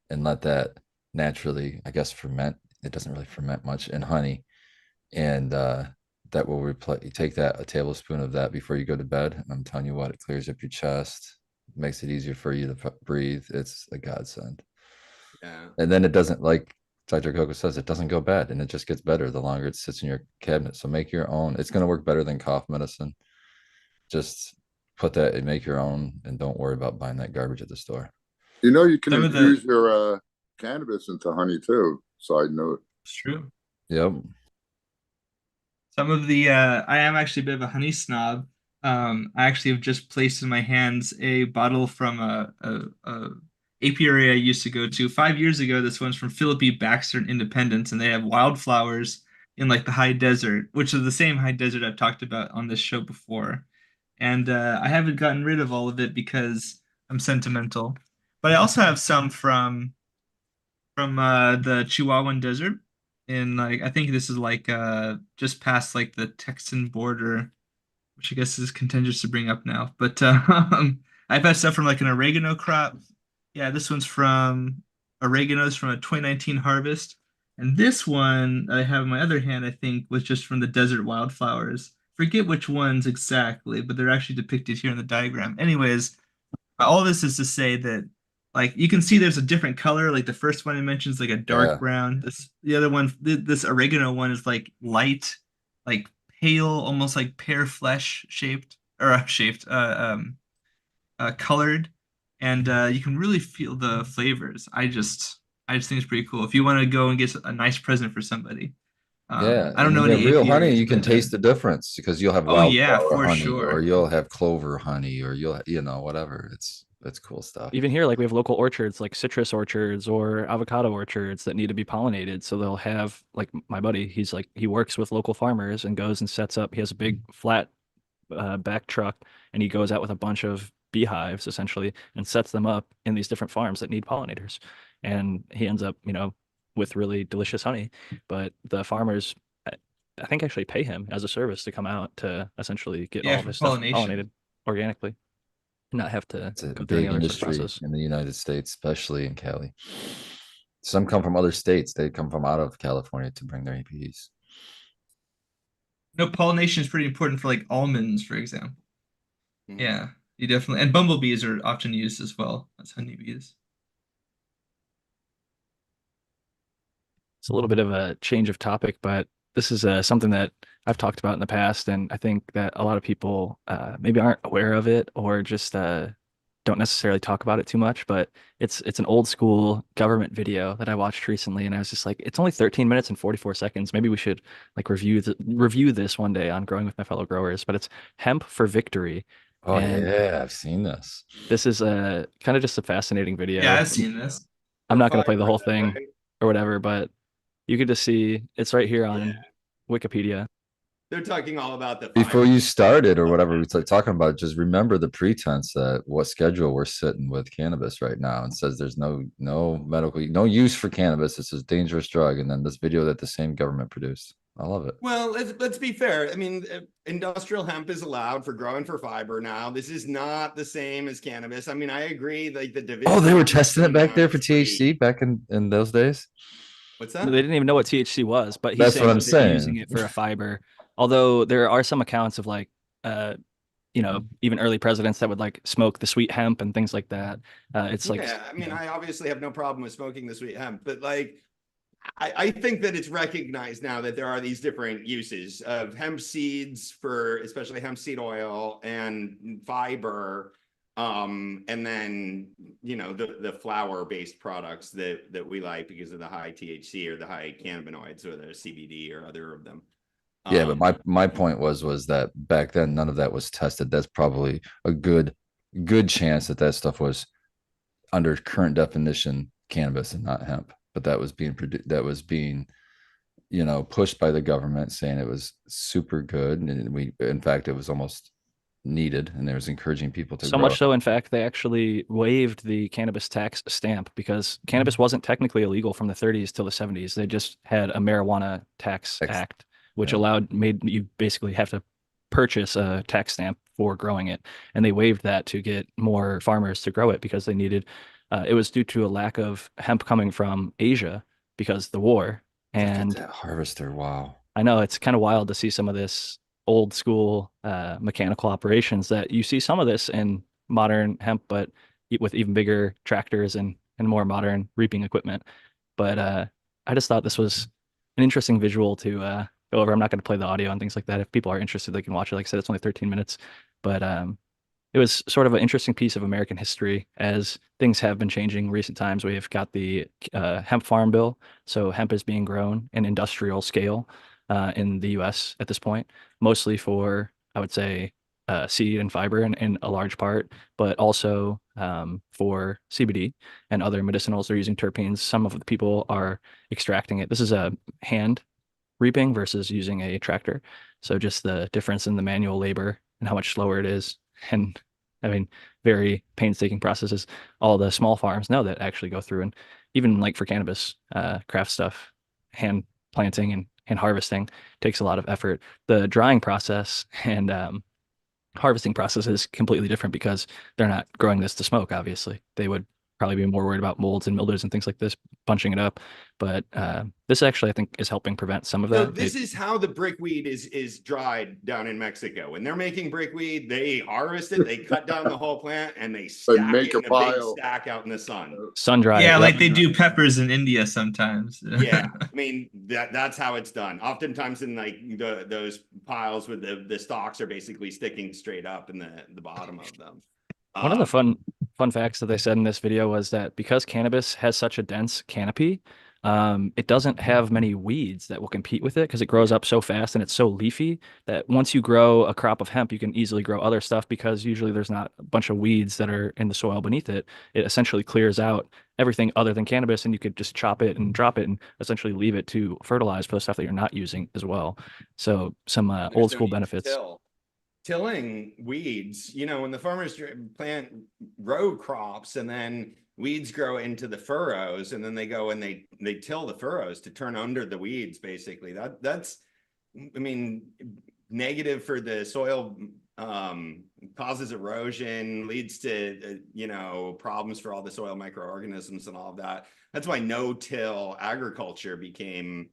Speaker 2: and let that naturally, I guess, ferment. It doesn't really ferment much in honey, and that will replace. You take a tablespoon of that before you go to bed, and I'm telling you what, it clears up your chest, makes it easier for you to breathe. It's a godsend.
Speaker 3: Yeah.
Speaker 2: And then it doesn't, like Dr. Coco says, it doesn't go bad, and it just gets better the longer it sits in your cabinet. So make your own. It's going to work better than cough medicine. Just put that and make your own, and don't worry about buying that garbage at the store.
Speaker 5: You can infuse your cannabis into honey too. Side note.
Speaker 6: It's true.
Speaker 2: Yep.
Speaker 6: Some of the I am actually a bit of a honey snob. I actually have just placed in my hands a bottle from a apiary I used to go to 5 years ago. This one's from Philip E. Baxter in Independence, and they have wildflowers in like the high desert, which is the same high desert I've talked about on this show before. And I haven't gotten rid of all of it because I'm sentimental. But I also have some from the Chihuahuan Desert. In like, I think this is like just past like the Texan border, which I guess is contentious to bring up now. But I've had stuff from like an oregano crop. Yeah, this one's from oregano's from a 2019 harvest. And this one I have in my other hand, I think, was just from the desert wildflowers. Forget which ones exactly, but they're actually depicted here in the diagram. Anyways, all this is to say that like you can see there's a different color. Like the first one I mentioned is like a dark brown. The other one, this oregano one is like light, like pale, almost like pear flesh shaped or colored, and you can really feel the flavors. I just think it's pretty cool. If you want to go and get a nice present for somebody.
Speaker 2: Yeah,
Speaker 6: I don't know any
Speaker 2: real honey. You can taste the difference because you'll have
Speaker 6: for
Speaker 2: honey,
Speaker 6: sure,
Speaker 2: or you'll have clover honey, or you'll whatever. It's cool stuff.
Speaker 1: Even here, like we have local orchards, like citrus orchards or avocado orchards that need to be pollinated. So they'll have, like my buddy, he works with local farmers and goes and sets up. He has a big flat back truck, and he goes out with a bunch of beehives essentially and sets them up in these different farms that need pollinators. And he ends up, with really delicious honey. But the farmers, I think, actually pay him as a service to come out to essentially get all of his stuff pollinated organically. Not have to
Speaker 2: it's a
Speaker 1: go through
Speaker 2: big
Speaker 1: any other
Speaker 2: industry
Speaker 1: process.
Speaker 2: in the United States, especially in Cali. Some come from other states. They come from out of California to bring their APs.
Speaker 6: Pollination is pretty important for like almonds, for example. Yeah, you definitely, and bumblebees are often used as well as honeybees.
Speaker 1: It's a little bit of a change of topic, but this is something that I've talked about in the past, and I think that a lot of people maybe aren't aware of it or just don't necessarily talk about it too much. But it's an old school government video that I watched recently, and I was just like, it's only 13 minutes and 44 seconds. Maybe we should like review this one day on Growing with My Fellow Growers. But it's Hemp for Victory,
Speaker 2: Oh
Speaker 1: and
Speaker 2: yeah, I've seen this.
Speaker 1: this is a kind of just a fascinating
Speaker 6: Yeah,
Speaker 1: video.
Speaker 6: I've seen this.
Speaker 1: I'm
Speaker 3: For
Speaker 1: not going to play the
Speaker 3: fiber,
Speaker 1: whole
Speaker 3: though,
Speaker 1: thing
Speaker 3: right?
Speaker 1: or whatever, but you could just see it's right here
Speaker 3: Yeah.
Speaker 1: on Wikipedia.
Speaker 3: They're talking all about the
Speaker 2: Before
Speaker 3: fiber.
Speaker 2: you started or whatever we started talking about, just remember the pretense that what schedule we're sitting with cannabis right now and says there's no medical no use for cannabis. It's a dangerous drug. And then this video that the same government produced. I love it.
Speaker 3: Well, let's be fair. I mean, industrial hemp is allowed for growing for fiber now. This is not the same as cannabis. I mean, I agree. Like the division.
Speaker 2: Oh, they were testing it back
Speaker 3: now
Speaker 2: there for
Speaker 3: is pretty-
Speaker 2: THC back in those days.
Speaker 3: What's
Speaker 1: They
Speaker 3: that?
Speaker 1: didn't even know what THC was, but he's
Speaker 2: That's what
Speaker 1: saying
Speaker 2: I'm
Speaker 1: that they're using
Speaker 2: saying.
Speaker 1: it for a fiber. Although there are some accounts of like, even early presidents that would like smoke the sweet hemp and things like that. It's like,
Speaker 3: Yeah, I mean, I obviously have no problem with smoking the sweet hemp, but like, I think that it's recognized now that there are these different uses of hemp seeds for especially hemp seed oil and fiber. And then the flower based products that we like because of the high THC or the high cannabinoids or the CBD or other of them.
Speaker 2: Yeah, but my point was that back then none of that was tested. That's probably a good chance that that stuff was under current definition cannabis and not hemp. But that was being pushed by the government saying it was super good, and in fact it was almost needed, and it was encouraging people to
Speaker 1: so
Speaker 2: grow.
Speaker 1: much so, in fact, they actually waived the cannabis tax stamp because cannabis wasn't technically illegal from the 30s till the 70s. They just had a marijuana tax act, which
Speaker 2: Yeah.
Speaker 1: made you basically have to purchase a tax stamp for growing it. And they waived that to get more farmers to grow it because they needed, it was due to a lack of hemp coming from Asia because of the war.
Speaker 2: Look at
Speaker 1: And
Speaker 2: that harvester! Wow.
Speaker 1: I know it's kind of wild to see some of this old school mechanical operations that you see some of this in modern hemp, but with even bigger tractors and more modern reaping equipment. But I just thought this was an interesting visual to go over. I'm not going to play the audio and things like that. If people are interested, they can watch it. Like I said, it's only 13 minutes, but it was sort of an interesting piece of American history as things have been changing in recent times. We've got the hemp farm bill. So hemp is being grown in industrial scale in the US at this point, mostly for, I would say, seed and fiber in a large part, but also for CBD and other medicinals. They're using terpenes. Some of the people are extracting it. This is a hand reaping versus using a tractor. So just the difference in the manual labor and how much slower it is. And I mean, very painstaking processes. All the small farms know that actually go through and even like for cannabis, craft stuff, hand planting and harvesting takes a lot of effort. The drying process and harvesting process is completely different because they're not growing this to smoke, obviously. They would probably be more worried about molds and mildews and things like this, bunching it up. But this actually, I think, is helping prevent some of
Speaker 3: So
Speaker 1: that.
Speaker 3: this is how the brickweed is dried down in Mexico. When they're making brickweed, they harvest it, they cut down the whole plant, and they stack
Speaker 5: make
Speaker 3: it in
Speaker 5: a
Speaker 3: a big
Speaker 5: pile.
Speaker 3: stack out in the sun.
Speaker 1: Sun dry
Speaker 6: Yeah,
Speaker 1: it.
Speaker 6: like
Speaker 1: Yep.
Speaker 6: they do peppers in India sometimes.
Speaker 3: Yeah, I mean that's how it's done. Oftentimes in like those piles with the stalks are basically sticking straight up in the bottom of them.
Speaker 1: One of the fun facts that they said in this video was that because cannabis has such a dense canopy, it doesn't have many weeds that will compete with it because it grows up so fast and it's so leafy that once you grow a crop of hemp, you can easily grow other stuff because usually there's not a bunch of weeds that are in the soil beneath it. It essentially clears out everything other than cannabis, and you could just chop it and drop it and essentially leave it to fertilize for the stuff that you're not using as well. So some old school benefits.
Speaker 3: Tilling weeds, when the farmers plant row crops and then weeds grow into the furrows and then they go and they till the furrows to turn under the weeds, basically. That's I mean, negative for the soil, causes erosion, leads to problems for all the soil microorganisms and all of that. That's why no-till agriculture became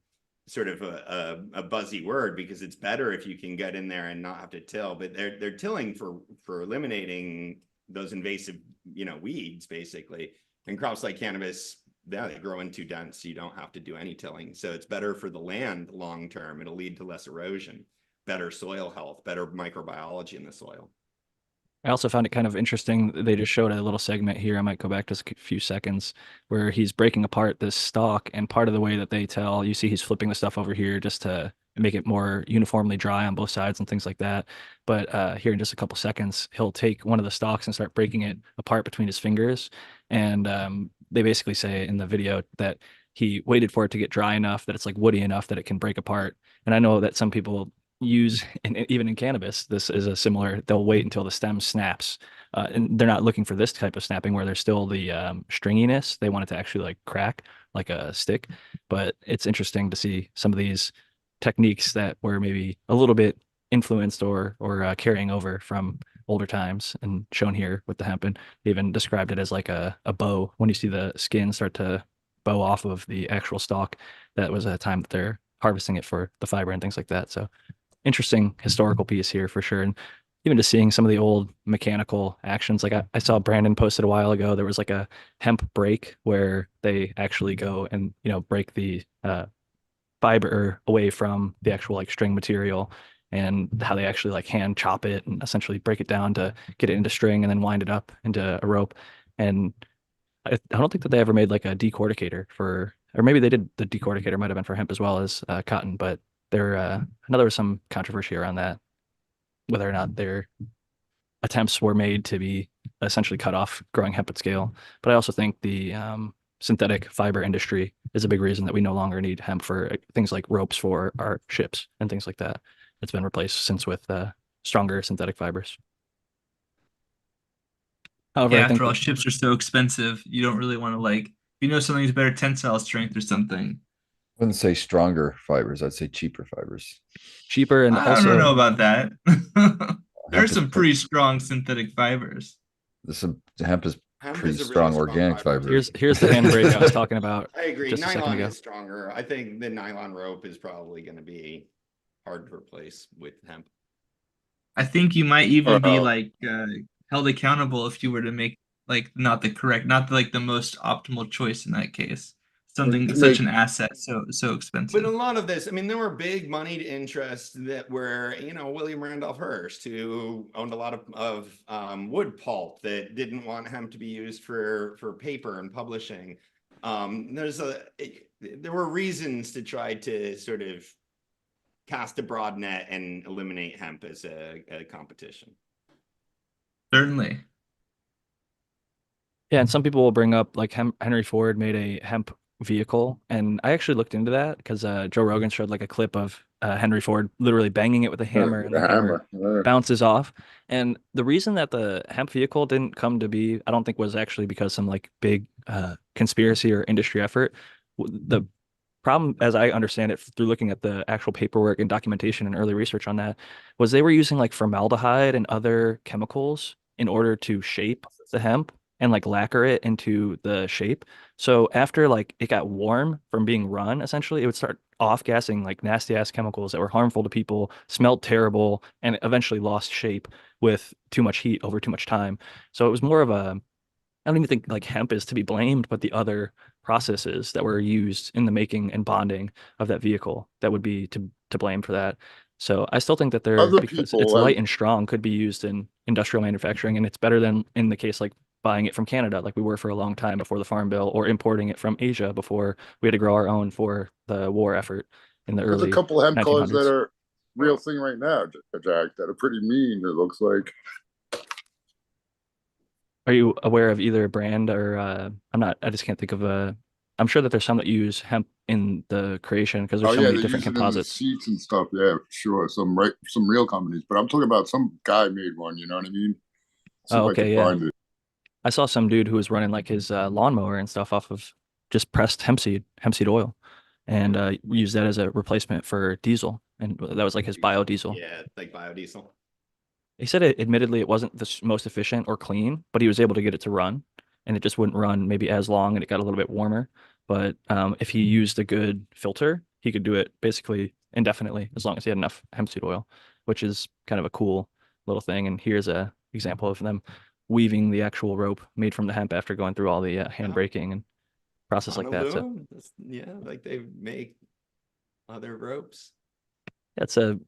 Speaker 3: sort of a buzzy word, because it's better if you can get in there and not have to till. But they're tilling for eliminating those invasive weeds, basically. And crops like cannabis they grow in too dense, so you don't have to do any tilling. So it's better for the land long term. It'll lead to less erosion, better soil health, better microbiology in the soil.
Speaker 1: I also found it kind of interesting. They just showed a little segment here. I might go back just a few seconds where he's breaking apart this stalk. And part of the way that they tell, you see he's flipping the stuff over here just to make it more uniformly dry on both sides and things like that. But here in just a couple seconds, he'll take one of the stalks and start breaking it apart between his fingers. And they basically say in the video that he waited for it to get dry enough that it's like woody enough that it can break apart. And I know that some people use, and even in cannabis, this is a similar, they'll wait until the stem snaps. And they're not looking for this type of snapping where there's still the stringiness. They want it to actually like crack like a stick. But it's interesting to see some of these techniques that were maybe a little bit influenced or carrying over from older times and shown here with the hemp. And they even described it as like a bow. When you see the skin start to bow off of the actual stalk, that was a time that they're harvesting it for the fiber and things like that. So interesting historical piece here for sure. And even just seeing some of the old mechanical actions, like I saw Brandon posted a while ago, there was like a hemp break where they actually go and, break the fiber away from the actual like string material, and how they actually like hand chop it and essentially break it down to get it into string and then wind it up into a rope. And I don't think that they ever made like a decorticator for, or maybe they did. The decorticator might have been for hemp as well as cotton, but I know there was some controversy around that, whether or not their attempts were made to be essentially cut off growing hemp at scale. But I also think the synthetic fiber industry is a big reason that we no longer need hemp for things like ropes for our ships and things like that. It's been replaced since with stronger synthetic fibers. However,
Speaker 6: Yeah,
Speaker 1: I think
Speaker 6: after all, ships are so expensive. You don't really want to like, if you know something's better tensile strength or something.
Speaker 2: I wouldn't say stronger fibers. I'd say cheaper fibers.
Speaker 1: cheaper and
Speaker 6: I don't know
Speaker 1: also
Speaker 6: about that. There are
Speaker 2: Hemp is
Speaker 6: some pretty strong synthetic fibers.
Speaker 2: this is hemp is
Speaker 3: Hemp
Speaker 2: pretty
Speaker 3: is a really
Speaker 2: strong
Speaker 3: strong
Speaker 2: organic
Speaker 3: fiber.
Speaker 2: fiber.
Speaker 1: here's the handbrake I was talking about
Speaker 3: I agree.
Speaker 1: just a second
Speaker 3: Nylon
Speaker 1: ago.
Speaker 3: is stronger. I think the nylon rope is probably going to be hard to replace with hemp.
Speaker 6: I think you might even be
Speaker 5: Uh,
Speaker 6: like held accountable if you were to make like not like the most optimal choice in that case. Something
Speaker 5: to
Speaker 6: such
Speaker 5: make
Speaker 6: an asset so
Speaker 3: But
Speaker 6: expensive.
Speaker 3: a lot of this, I mean, there were big moneyed interests that were, William Randolph Hearst, who owned a lot of wood pulp that didn't want hemp to be used for paper and publishing. There were reasons to try to sort of cast a broad net and eliminate hemp as a competition.
Speaker 6: Certainly.
Speaker 1: Yeah, and some people will bring up like Henry Ford made a hemp vehicle, and I actually looked into that because Joe Rogan showed like a clip of Henry Ford literally banging it with a hammer, and
Speaker 5: the
Speaker 1: the hammer
Speaker 5: hammer.
Speaker 1: bounces off. And the reason that the hemp vehicle didn't come to be, I don't think was actually because some like big conspiracy or industry effort. The problem, as I understand it through looking at the actual paperwork and documentation and early research on that, was they were using like formaldehyde and other chemicals in order to shape the hemp and like lacquer it into the shape. So after like it got warm from being run, essentially, it would start off gassing like nasty ass chemicals that were harmful to people, smelled terrible, and eventually lost shape with too much heat over too much time. So it was more of a, I don't even think like hemp is to be blamed, but the other processes that were used in the making and bonding of that vehicle that would be to blame for that. So I still think that they're,
Speaker 5: Other
Speaker 1: because it's
Speaker 5: people have
Speaker 1: light and strong, could be used in industrial manufacturing, and it's better than in the case like buying it from Canada, like we were for a long time before the Farm Bill, or importing it from Asia before we had to grow our own for the war effort in the
Speaker 5: there's a
Speaker 1: early
Speaker 5: couple hemp colors that
Speaker 1: 1900s.
Speaker 5: are real thing right now, Jack, that are pretty mean. It looks like.
Speaker 1: Are you aware of either brand or I just can't think of I'm sure that there's some that use hemp in the creation because
Speaker 5: Oh
Speaker 1: there's so
Speaker 5: yeah,
Speaker 1: many
Speaker 5: they
Speaker 1: different
Speaker 5: use it in the
Speaker 1: composites.
Speaker 5: seats and stuff. Yeah, for sure. Some real companies, but I'm talking about some guy made one. You know what I mean? See
Speaker 1: Oh,
Speaker 5: if I
Speaker 1: okay,
Speaker 5: can
Speaker 1: yeah.
Speaker 5: find it.
Speaker 1: I saw some dude who was running like his lawnmower and stuff off of just pressed hemp seed oil, and used that as a replacement for diesel, and that was like his biodiesel.
Speaker 3: Yeah, like biodiesel.
Speaker 1: He said admittedly it wasn't the most efficient or clean, but he was able to get it to run, and it just wouldn't run maybe as long, and it got a little bit warmer. But if he used a good filter, he could do it basically indefinitely as long as he had enough hemp seed oil, which is kind of a cool little thing. And here's a example of them weaving the actual rope made from the hemp after going through all the hand breaking and process like that. So
Speaker 3: Honolulu, yeah, like they make other ropes.
Speaker 1: that's a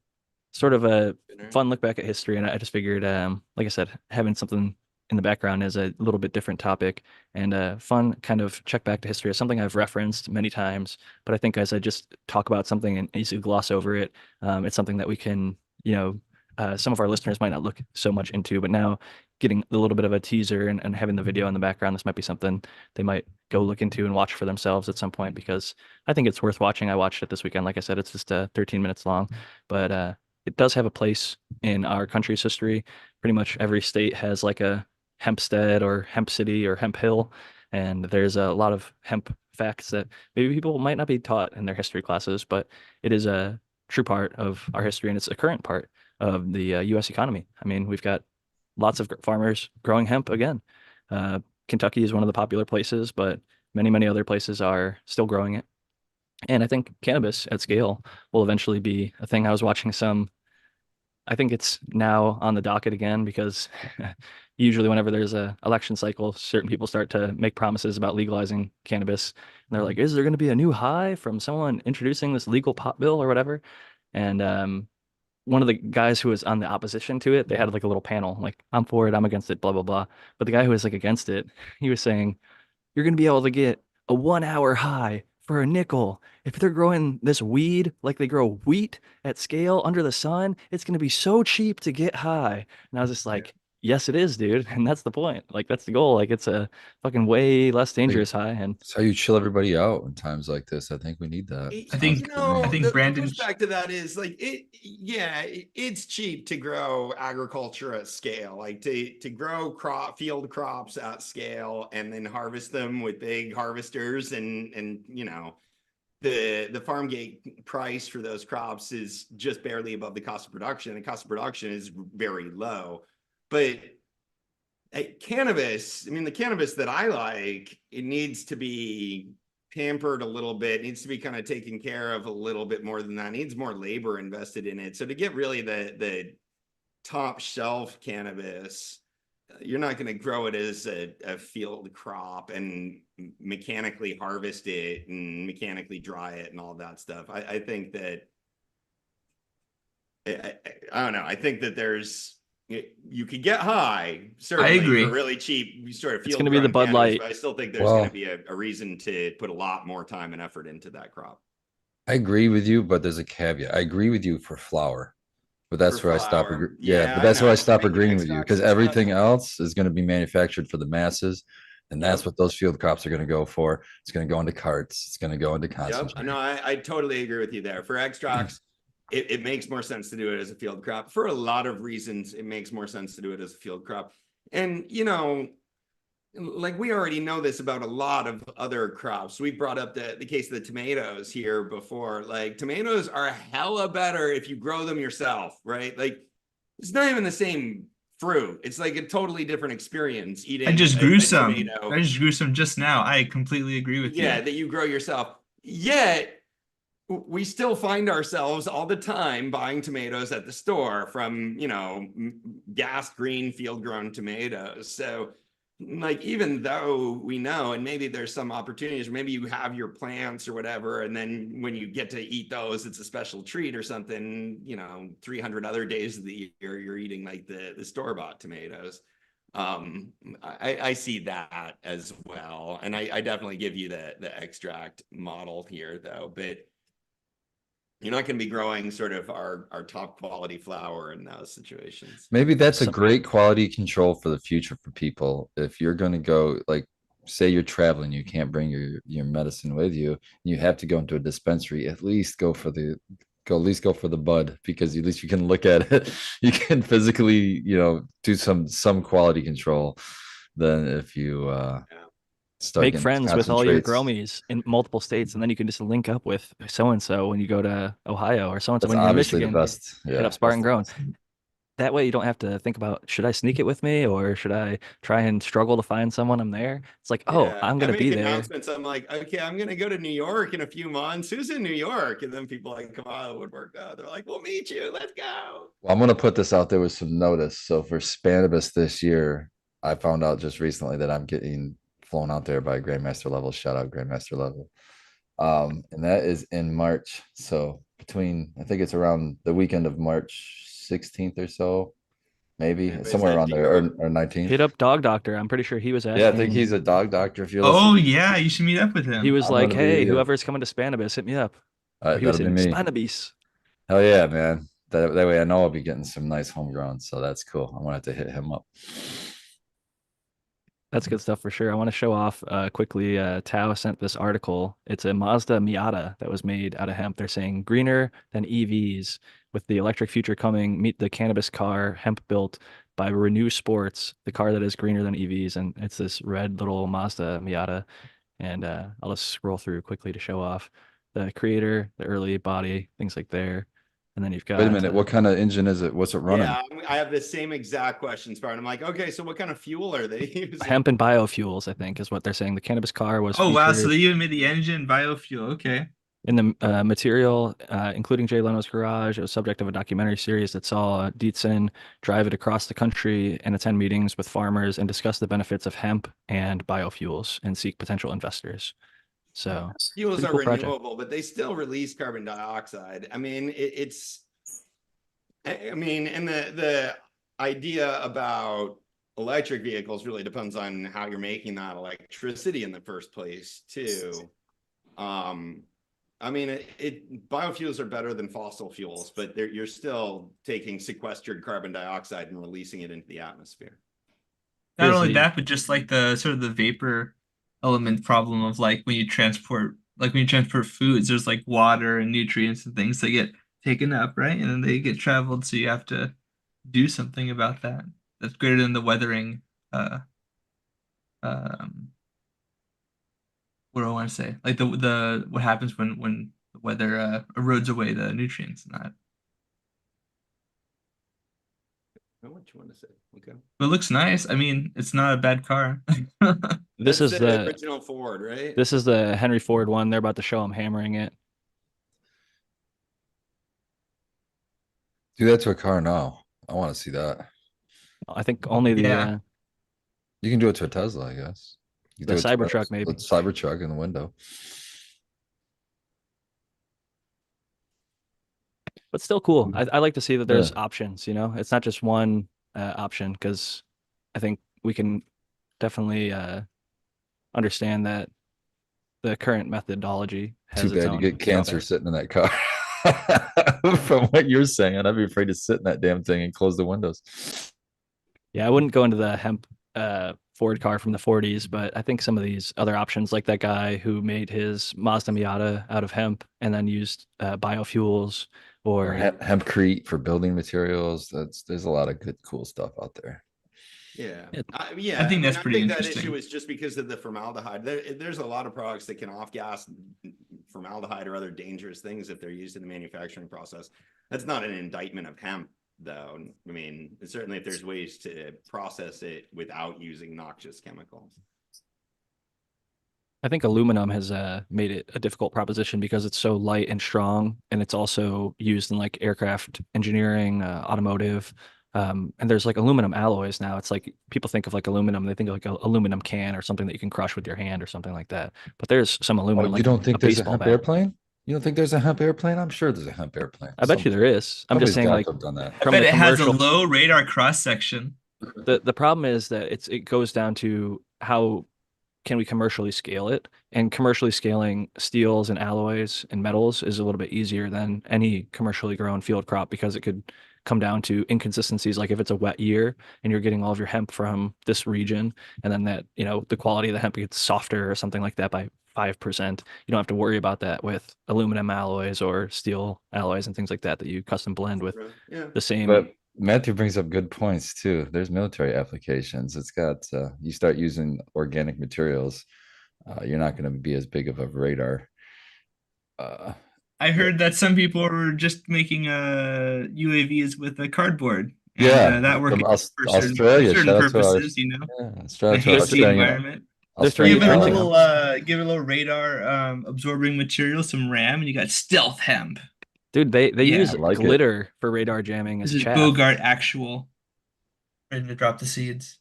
Speaker 1: sort of a fun look back at history. And I just figured, like I said, having something in the background is a little bit different topic and a fun kind of check back to history is something I've referenced many times. But I think as I just talk about something and easily gloss over it, it's something that we can, some of our listeners might not look so much into, but now getting a little bit of a teaser and having the video in the background, this might be something they might go look into and watch for themselves at some point because I think it's worth watching. I watched it this weekend. Like I said, it's just 13 minutes long, but it does have a place in our country's history. Pretty much every state has like a Hempstead or Hemp City or Hemp Hill, and there's a lot of hemp facts that maybe people might not be taught in their history classes, but it is a true part of our history and it's a current part of the U.S. economy. I mean, we've got lots of farmers growing hemp again. Kentucky is one of the popular places, but many other places are still growing it. And I think cannabis at scale will eventually be a thing. I was watching I think it's now on the docket again because usually whenever there's a election cycle, certain people start to make promises about legalizing cannabis. And they're like, is there going to be a new high from someone introducing this legal pot bill or whatever? And one of the guys who was on the opposition to it, they had like a little panel, like, I'm for it, I'm against it, blah, blah, blah. But the guy who was like against it, he was saying, you're going to be able to get a 1 hour high for a nickel. If they're growing this weed like they grow wheat at scale under the sun, it's going to be so cheap to get high. And I was just like, yes, it is, dude. And that's the point. Like, that's the goal. Like, it's a fucking way less dangerous high. And
Speaker 2: it's how you chill everybody out in times like this. I think we need that.
Speaker 6: I think, I think
Speaker 3: the
Speaker 6: Brandon.
Speaker 3: pushback to that is like it's cheap to grow agriculture at scale, like to grow field crops at scale and then harvest them with big harvesters and the farm gate price for those crops is just barely above the cost of production. The cost of production is very low, but cannabis, I mean, the cannabis that I like, it needs to be pampered a little bit, needs to be kind of taken care of a little bit more than that, it needs more labor invested in it. So to get really the top shelf cannabis, you're not going to grow it as a field crop and mechanically harvest it and mechanically dry it and all that stuff. I think that, I don't know, I think that you could get high, certainly,
Speaker 6: I agree.
Speaker 3: for really cheap sort of field.
Speaker 1: It's going to be the Bud Light.
Speaker 3: But I still think there's going to be a reason to put a lot more time and effort into that crop.
Speaker 2: I agree with you, but there's a caveat. I agree with you for flour, but that's where I stop. Yeah, but that's where I stop agreeing with you because everything else is going to be manufactured for the masses. And that's what those field crops are going to go for. It's going to go into carts. It's going to go into concentrate.
Speaker 3: Yep. No, I totally agree with you there. For extracts, it makes more sense to do it as a field crop. For a lot of reasons, it makes more sense to do it as a field crop. And, like we already know this about a lot of other crops. We brought up the case of the tomatoes here before. Like, tomatoes are hella better if you grow them yourself, right? Like, it's not even the same fruit. It's like a totally different experience eating.
Speaker 6: I just grew some. I just grew some just now. I completely agree with you.
Speaker 3: Yeah, that you grow yourself. Yet we still find ourselves all the time buying tomatoes at the store from, gas green field grown tomatoes. So like, even though we know, and maybe there's some opportunities, or maybe you have your plants or whatever, and then when you get to eat those, it's a special treat or something, 300 other days of the year, you're eating like the store-bought tomatoes. I see that as well. And I definitely give you the extract model here though, but you're not going to be growing sort of our top quality flour in those situations.
Speaker 2: Maybe that's a great quality control for the future for people. If you're going to go, like, say you're traveling, you can't bring your medicine with you, you have to go into a dispensary, at least go for the bud, because at least you can look at it. You can physically, do some quality control than if you
Speaker 1: make friends with all your gromies in multiple states, and then you can just link up with so and so when you go to Ohio, or so and so when you're in Michigan.
Speaker 2: The best.
Speaker 1: Hit up Spartan Grown. That way you don't have to think about, should I sneak it with me or should I try and struggle to find someone? I'm there. It's like, I'm going to be there.
Speaker 3: Announcements. I'm like, okay, I'm going to go to New York in a few months. Who's in New York? And then people like come out of the woodwork. They're like, we'll meet you. Let's go.
Speaker 2: Well, I'm going to put this out there with some notice. So for Spanibus this year, I found out just recently that I'm getting flown out there by Grandmaster Level. Shout out Grandmaster Level. And that is in March. So between, I think it's around the weekend of March 16th or so, maybe
Speaker 3: But is
Speaker 2: somewhere
Speaker 3: that
Speaker 2: around there,
Speaker 3: Dior?
Speaker 2: or 19th.
Speaker 1: Hit up Dog Doctor. I'm pretty sure he was
Speaker 2: Yeah, I think
Speaker 1: asking.
Speaker 2: he's a dog doctor. If you're
Speaker 6: Oh
Speaker 2: listening,
Speaker 6: yeah, you should meet up with
Speaker 1: He
Speaker 6: him.
Speaker 1: was
Speaker 2: I'm
Speaker 1: like,
Speaker 2: gonna
Speaker 1: "Hey,
Speaker 2: be.
Speaker 1: whoever's coming to Spanibus, hit me up." Or he was
Speaker 2: That'll be
Speaker 1: saying
Speaker 2: me.
Speaker 1: Spanibus.
Speaker 2: Hell yeah, man. That way I know I'll be getting some nice homegrown. So that's cool. I'm gonna have to hit him up.
Speaker 1: That's good stuff for sure. I want to show off quickly. Tao sent this article. It's a Mazda Miata that was made out of hemp. They're saying greener than EVs with the electric future coming. Meet the cannabis car, hemp built by Renew Sports, the car that is greener than EVs. And it's this red little Mazda Miata. And I'll just scroll through quickly to show off the creator, the early body, things like there. And then you've
Speaker 2: Wait a
Speaker 1: got
Speaker 2: minute. What kind of engine is it? What's it running?
Speaker 3: Yeah, I have the same exact question, Spartan. I'm like, okay, so what kind of fuel are they using?
Speaker 1: hemp and biofuels, I think, is what they're saying. The cannabis car was
Speaker 6: Oh wow, so
Speaker 1: featured
Speaker 6: they even made the engine biofuel. Okay.
Speaker 1: in the material, including Jay Leno's Garage. It was subject of a documentary series that saw Dietzen drive it across the country and attend meetings with farmers and discuss the benefits of hemp and biofuels and seek potential investors. So
Speaker 3: Fuels are
Speaker 1: cool
Speaker 3: renewable,
Speaker 1: project.
Speaker 3: but they still release carbon dioxide. I mean, I mean, and the idea about electric vehicles really depends on how you're making that electricity in the first place, too. I mean, biofuels are better than fossil fuels, but you're still taking sequestered carbon dioxide and releasing it into the atmosphere.
Speaker 6: Not only that, but just like the sort of the vapor element problem of like when you transport foods, there's like water and nutrients and things that get taken up, right? And then they get traveled, so you have to do something about that. That's greater than the weathering um what do I want to say? Like the what happens when the weather erodes away the nutrients and that.
Speaker 3: What you want to say? Okay.
Speaker 6: But it looks nice. I mean, it's not a bad car.
Speaker 1: This is
Speaker 3: the original Ford, right?
Speaker 1: This is the Henry Ford one. They're about to show him hammering it.
Speaker 2: Do that to a car now. I want to see that.
Speaker 1: I think only
Speaker 6: Yeah.
Speaker 2: You can do it to a Tesla, I guess. You
Speaker 1: the
Speaker 2: do it to
Speaker 1: Cybertruck maybe.
Speaker 2: the Cybertruck in the window.
Speaker 1: But still cool. I like to see that there's
Speaker 2: Yeah.
Speaker 1: options, you know? It's not just one option because I think we can definitely understand that the current methodology
Speaker 2: Too
Speaker 1: has its
Speaker 2: bad you
Speaker 1: own
Speaker 2: get cancer
Speaker 1: drawbacks.
Speaker 2: sitting in that car. From what you're saying, I'd be afraid to sit in that damn thing and close the windows.
Speaker 1: Yeah, I wouldn't go into the hemp Ford car from the 40s, but I think some of these other options, like that guy who made his Mazda Miata out of hemp and then used biofuels
Speaker 2: Or
Speaker 1: or
Speaker 2: hempcrete for building materials. There's a lot of good, cool stuff out there.
Speaker 3: Yeah.
Speaker 1: Yeah.
Speaker 3: Yeah.
Speaker 6: I think that's
Speaker 3: I
Speaker 6: pretty
Speaker 3: think that
Speaker 6: interesting.
Speaker 3: issue is just because of the formaldehyde. There's a lot of products that can off gas formaldehyde or other dangerous things if they're used in the manufacturing process. That's not an indictment of hemp, though. I mean, certainly if there's ways to process it without using noxious chemicals.
Speaker 1: I think aluminum has made it a difficult proposition because it's so light and strong, and it's also used in like aircraft engineering, automotive, and there's like aluminum alloys now. It's like people think of like aluminum, they think of like a aluminum can or something that you can crush with your hand or something like that. But there's some
Speaker 2: Oh,
Speaker 1: aluminum,
Speaker 2: you
Speaker 1: like
Speaker 2: don't
Speaker 1: a
Speaker 2: think there's a
Speaker 1: baseball
Speaker 2: hemp
Speaker 1: bat.
Speaker 2: airplane? You don't think there's a hemp airplane? I'm sure there's a hemp airplane.
Speaker 1: I bet you there is. I'm just
Speaker 2: Somebody's
Speaker 1: saying,
Speaker 2: got
Speaker 1: like
Speaker 2: to have done that.
Speaker 6: I
Speaker 1: from
Speaker 6: bet
Speaker 1: the
Speaker 6: it has a
Speaker 1: commercial,
Speaker 6: low radar cross section.
Speaker 1: the problem is that it goes down to how can we commercially scale it? And commercially scaling steels and alloys and metals is a little bit easier than any commercially grown field crop because it could come down to inconsistencies. Like if it's a wet year and you're getting all of your hemp from this region, and then that, you know, the quality of the hemp gets softer or something like that by 5%, you don't have to worry about that with aluminum alloys or steel alloys and things like that that you custom blend with
Speaker 3: Yeah.
Speaker 1: the same.
Speaker 2: But Matthew brings up good points too. There's military applications. It's got you start using organic materials, you're not going to be as big of a radar.
Speaker 6: I heard that some people were just making UAVs with a cardboard, and
Speaker 2: Yeah,
Speaker 6: that worked
Speaker 2: from
Speaker 6: for
Speaker 2: Australia.
Speaker 6: certain
Speaker 2: Shout out to our
Speaker 6: purposes, you know,
Speaker 2: shout
Speaker 6: the
Speaker 2: out to our
Speaker 6: hasty
Speaker 2: Australian
Speaker 6: environment.
Speaker 1: They're throwing
Speaker 6: Give it a
Speaker 1: printing
Speaker 6: little
Speaker 1: up.
Speaker 6: give it a little radar absorbing material, some RAM, and you got stealth hemp.
Speaker 1: Dude, they
Speaker 6: Yeah.
Speaker 1: use
Speaker 2: I like it.
Speaker 1: glitter for radar jamming as
Speaker 6: This is
Speaker 1: chaff.
Speaker 6: Bogart actual. Ready to drop the seeds.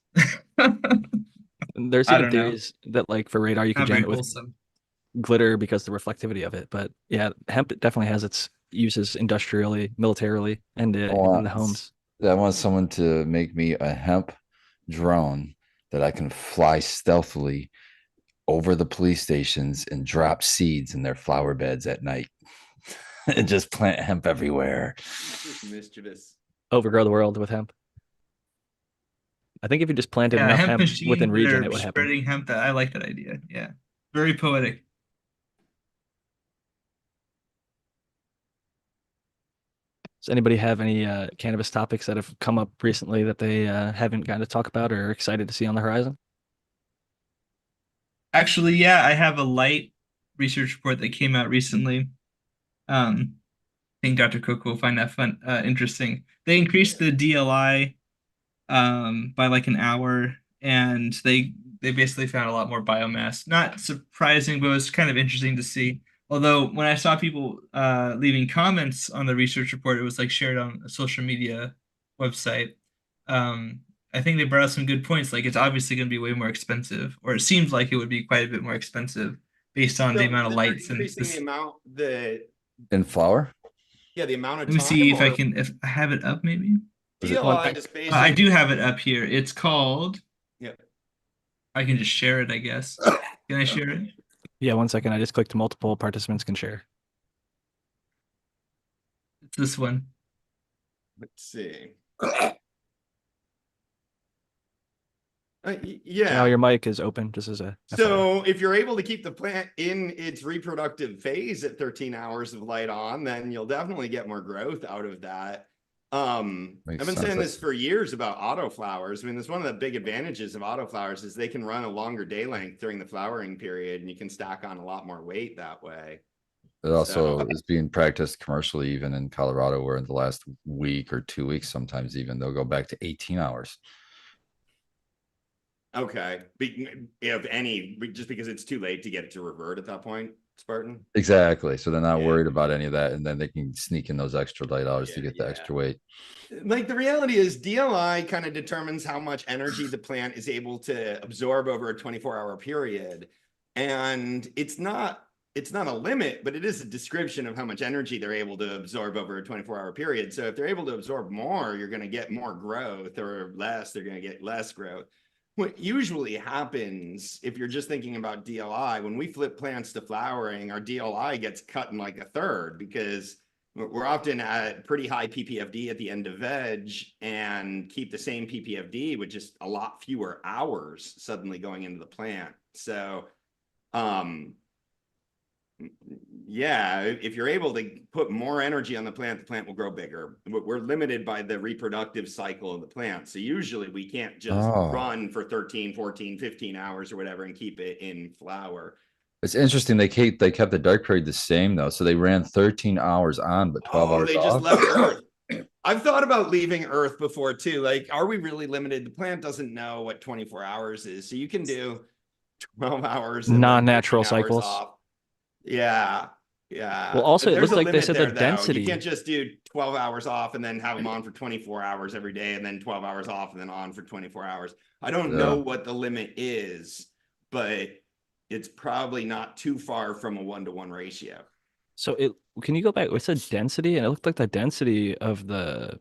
Speaker 1: There's
Speaker 6: I
Speaker 1: even
Speaker 6: don't know.
Speaker 1: theories that like for radar you could
Speaker 6: Not
Speaker 1: jam
Speaker 6: very
Speaker 1: it with
Speaker 6: wholesome.
Speaker 1: glitter because the reflectivity of it. But yeah, hemp definitely has its uses industrially, militarily, and
Speaker 2: I
Speaker 1: in the
Speaker 2: want
Speaker 1: homes.
Speaker 2: I want someone to make me a hemp drone that I can fly stealthily over the police stations and drop seeds in their flower beds at night and just plant hemp everywhere.
Speaker 3: This is mischievous.
Speaker 1: Overgrow the world with hemp. I think if you just planted
Speaker 6: Yeah,
Speaker 1: enough
Speaker 6: hemp
Speaker 1: hemp
Speaker 6: machines
Speaker 1: within
Speaker 6: that
Speaker 1: region, it
Speaker 6: are
Speaker 1: would happen.
Speaker 6: spreading hemp. That I like that idea. Yeah, very poetic.
Speaker 1: Does anybody have any cannabis topics that have come up recently that they haven't gotten to talk about or are excited to see on the horizon?
Speaker 6: Actually, yeah, I have a light research report that came out recently. I think Dr. Cook will find that interesting. They increased the DLI by like an hour, and they basically found a lot more biomass. Not surprising, but it was kind of interesting to see. Although when I saw people leaving comments on the research report, it was like shared on a social media website. Um, I think they brought up some good points. Like it's obviously going to be way more expensive, or it seems like it would be quite a bit more expensive based on the
Speaker 3: So
Speaker 6: amount of
Speaker 3: they're
Speaker 6: lights and
Speaker 3: increasing the
Speaker 6: this.
Speaker 3: amount
Speaker 2: In flower?
Speaker 3: the amount of
Speaker 6: Let me see
Speaker 3: time
Speaker 6: if I
Speaker 3: or
Speaker 6: can if I have it up maybe.
Speaker 2: Is it
Speaker 1: One,
Speaker 3: DLI is
Speaker 6: I
Speaker 3: basically
Speaker 6: do have it up here. It's called.
Speaker 3: yeah.
Speaker 6: I can just share it, I guess. Can I share it?
Speaker 1: yeah, 1 second. I just clicked multiple participants can share.
Speaker 6: It's this one.
Speaker 3: Let's see.
Speaker 1: Now
Speaker 3: Yeah.
Speaker 1: your mic is open. Just as a FYI.
Speaker 3: So if you're able to keep the plant in its reproductive phase at 13 hours of light on, then you'll definitely get more growth out of that. I've
Speaker 2: Makes
Speaker 3: been
Speaker 2: sense.
Speaker 3: saying this for years about autoflowers. I mean, that's one of the big advantages of autoflowers is they can run a longer day length during the flowering period, and you can stack on a lot more weight that way.
Speaker 2: It also
Speaker 3: So
Speaker 2: is being practiced commercially, even in Colorado, where in the last week or 2 weeks, sometimes even they'll go back to 18 hours.
Speaker 3: okay, if any, just because it's too late to get it to revert at that point, Spartan.
Speaker 2: Exactly. So they're not
Speaker 3: Yeah.
Speaker 2: worried about any of that. And then they can sneak in those extra light hours to
Speaker 3: Yeah,
Speaker 2: get the
Speaker 3: yeah.
Speaker 2: extra weight.
Speaker 3: Like the reality is DLI kind of determines how much energy the plant is able to absorb over a 24-hour period. And it's not a limit, but it is a description of how much energy they're able to absorb over a 24-hour period. So if they're able to absorb more, you're going to get more growth, or less, they're going to get less growth. What usually happens if you're just thinking about DLI, when we flip plants to flowering, our DLI gets cut in like a third because we're often at pretty high PPFD at the end of veg and keep the same PPFD with just a lot fewer hours suddenly going into the plant. So, yeah, if you're able to put more energy on the plant will grow bigger. We're limited by the reproductive cycle of the plant. So usually we can't just run for 13, 14, 15 hours or whatever and keep it in flower.
Speaker 2: It's interesting. They kept the dark period the same though. So they ran 13 hours on, but 12 hours
Speaker 3: they
Speaker 2: off.
Speaker 3: just left Earth. I've thought about leaving Earth before too. Like, are we really limited? The plant doesn't know what 24 hours is. So you can do 12 hours and
Speaker 1: non-natural
Speaker 3: then 13 hours
Speaker 1: cycles.
Speaker 3: off. Yeah. Yeah.
Speaker 1: Well, also, it
Speaker 3: there's
Speaker 1: looks
Speaker 3: a
Speaker 1: like they
Speaker 3: limit
Speaker 1: said
Speaker 3: there,
Speaker 1: the
Speaker 3: though.
Speaker 1: density.
Speaker 3: You can't just do 12 hours off and then have them on for 24 hours every day and then 12 hours off and then on for 24 hours. I don't know what the limit is, but it's probably not too far from a 1-to-1 ratio.
Speaker 1: So can you go back? It said density, and it looked like the density of the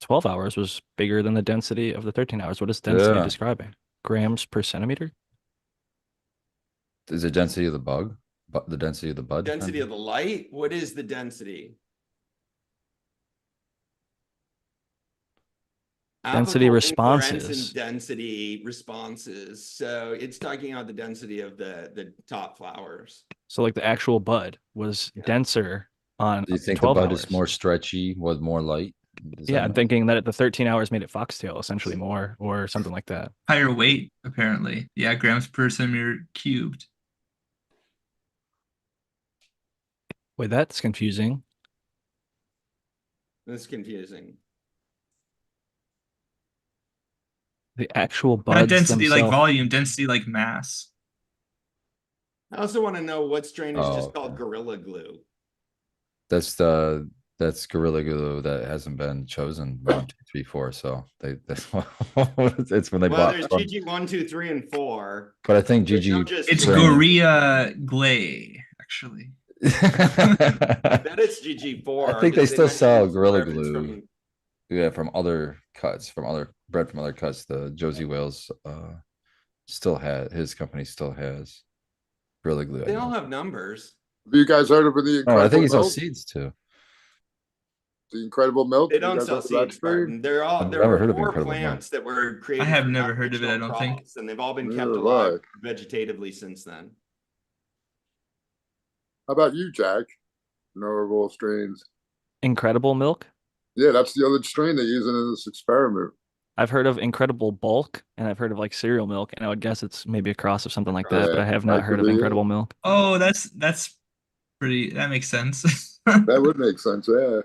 Speaker 1: 12 hours was bigger than the density of the 13 hours. What is density describing? Grams per centimeter?
Speaker 2: Is it density of the bug? But the density of the bud?
Speaker 3: Density of the light? What is the density?
Speaker 1: Density responses.
Speaker 3: And density responses. So it's talking about the density of the top flowers.
Speaker 1: So like the actual bud was denser on
Speaker 2: Do you think
Speaker 1: 12
Speaker 2: the bud
Speaker 1: hours.
Speaker 2: is more stretchy with more light?
Speaker 1: Yeah, I'm thinking that the 13 hours made it foxtail essentially more or something like that.
Speaker 6: Higher weight, apparently. Yeah, grams per centimeter cubed.
Speaker 1: Wait, that's confusing.
Speaker 3: That's confusing.
Speaker 1: The actual buds
Speaker 6: Not density
Speaker 1: themselves.
Speaker 6: like volume, density like mass.
Speaker 3: I also want to know what strain is just called Gorilla Glue.
Speaker 2: That's the that's Gorilla Glue that hasn't been chosen 1, 2, 3, 4. So that's it's when they
Speaker 3: Well,
Speaker 2: bought
Speaker 3: there's
Speaker 2: from,
Speaker 3: GG 1, 2, 3, and 4.
Speaker 2: but I think
Speaker 3: They're
Speaker 2: GG
Speaker 3: just
Speaker 6: It's
Speaker 3: brand.
Speaker 6: Gorilla Glay, actually.
Speaker 3: I bet it's GG 4.
Speaker 2: I think they
Speaker 3: because
Speaker 2: still
Speaker 3: mentioned
Speaker 2: sell
Speaker 3: before
Speaker 2: Gorilla
Speaker 3: if it's
Speaker 2: Glue.
Speaker 3: from-
Speaker 2: Yeah, from other cuts, from other bread from other cuts. The Josie Wales still has, his company still has Gorilla Glue. I
Speaker 3: They all
Speaker 2: know.
Speaker 3: have numbers.
Speaker 5: Have you guys heard of the
Speaker 2: No, I think
Speaker 5: Incredible
Speaker 2: he sells
Speaker 5: Milk?
Speaker 2: seeds too.
Speaker 5: The Incredible Milk?
Speaker 3: They
Speaker 5: You
Speaker 3: don't
Speaker 5: guys
Speaker 3: sell
Speaker 5: heard of that
Speaker 3: seeds,
Speaker 5: strain?
Speaker 3: Martin. There
Speaker 2: I've
Speaker 3: were
Speaker 2: never heard of
Speaker 3: 4
Speaker 2: Incredible Milk.
Speaker 3: plants that were created.
Speaker 6: I have
Speaker 3: for
Speaker 6: never heard of it, I
Speaker 3: original
Speaker 6: don't think.
Speaker 3: crops, and they've all been
Speaker 5: Neither
Speaker 3: kept
Speaker 5: have
Speaker 3: alive
Speaker 5: I.
Speaker 3: vegetatively since then.
Speaker 5: How about you, Jack? Knowable strains.
Speaker 1: Incredible milk.
Speaker 5: Yeah, that's the other strain they're using in this experiment.
Speaker 1: I've heard of Incredible Bulk, and I've heard of like cereal milk, and I would guess it's maybe a cross of something like that, but
Speaker 5: Yeah,
Speaker 1: I have
Speaker 5: that
Speaker 1: not heard
Speaker 5: could
Speaker 1: of
Speaker 5: be it.
Speaker 1: Incredible Milk.
Speaker 6: Oh, that's pretty. That makes sense.
Speaker 5: That would make sense, yeah.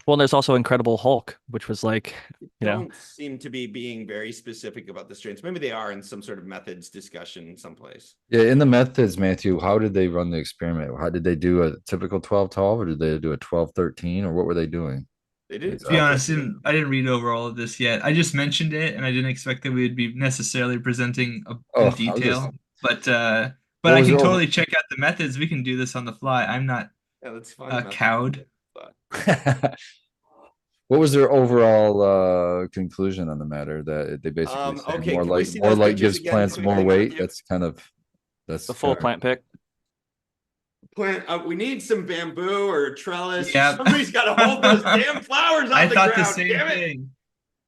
Speaker 1: Well, and there's also Incredible Hulk, which was like, you know,
Speaker 3: Don't seem to be being very specific about the strains. Maybe they are in some sort of methods discussion someplace.
Speaker 2: Yeah, in the methods, Matthew, how did they run the experiment? How did they do a typical 12-12, or did they do a 12-13, or what were they doing?
Speaker 3: They did.
Speaker 6: To be honest, I didn't read over all of this yet. I just mentioned it, and I didn't expect that we would be necessarily presenting
Speaker 2: Oh,
Speaker 6: in detail. But I
Speaker 2: What was
Speaker 6: can
Speaker 2: your
Speaker 6: totally check out the methods. We can do this on the fly. I'm not
Speaker 3: Yeah, that's fine.
Speaker 6: cowed.
Speaker 2: What was their overall conclusion on the matter? That they basically say
Speaker 3: Okay,
Speaker 2: more
Speaker 3: can we
Speaker 2: light,
Speaker 3: see
Speaker 2: more
Speaker 3: those
Speaker 2: light
Speaker 3: pictures
Speaker 2: gives
Speaker 3: again
Speaker 2: plants more
Speaker 3: quickly,
Speaker 2: weight.
Speaker 3: Matthew?
Speaker 2: That's kind of
Speaker 1: the full plant pick.
Speaker 3: Plant. We need some bamboo or trellis.
Speaker 6: Yeah.
Speaker 3: Somebody's got to hold those damn flowers
Speaker 6: I
Speaker 3: off the
Speaker 6: thought
Speaker 3: ground.
Speaker 6: the same
Speaker 3: Damn it.
Speaker 6: thing.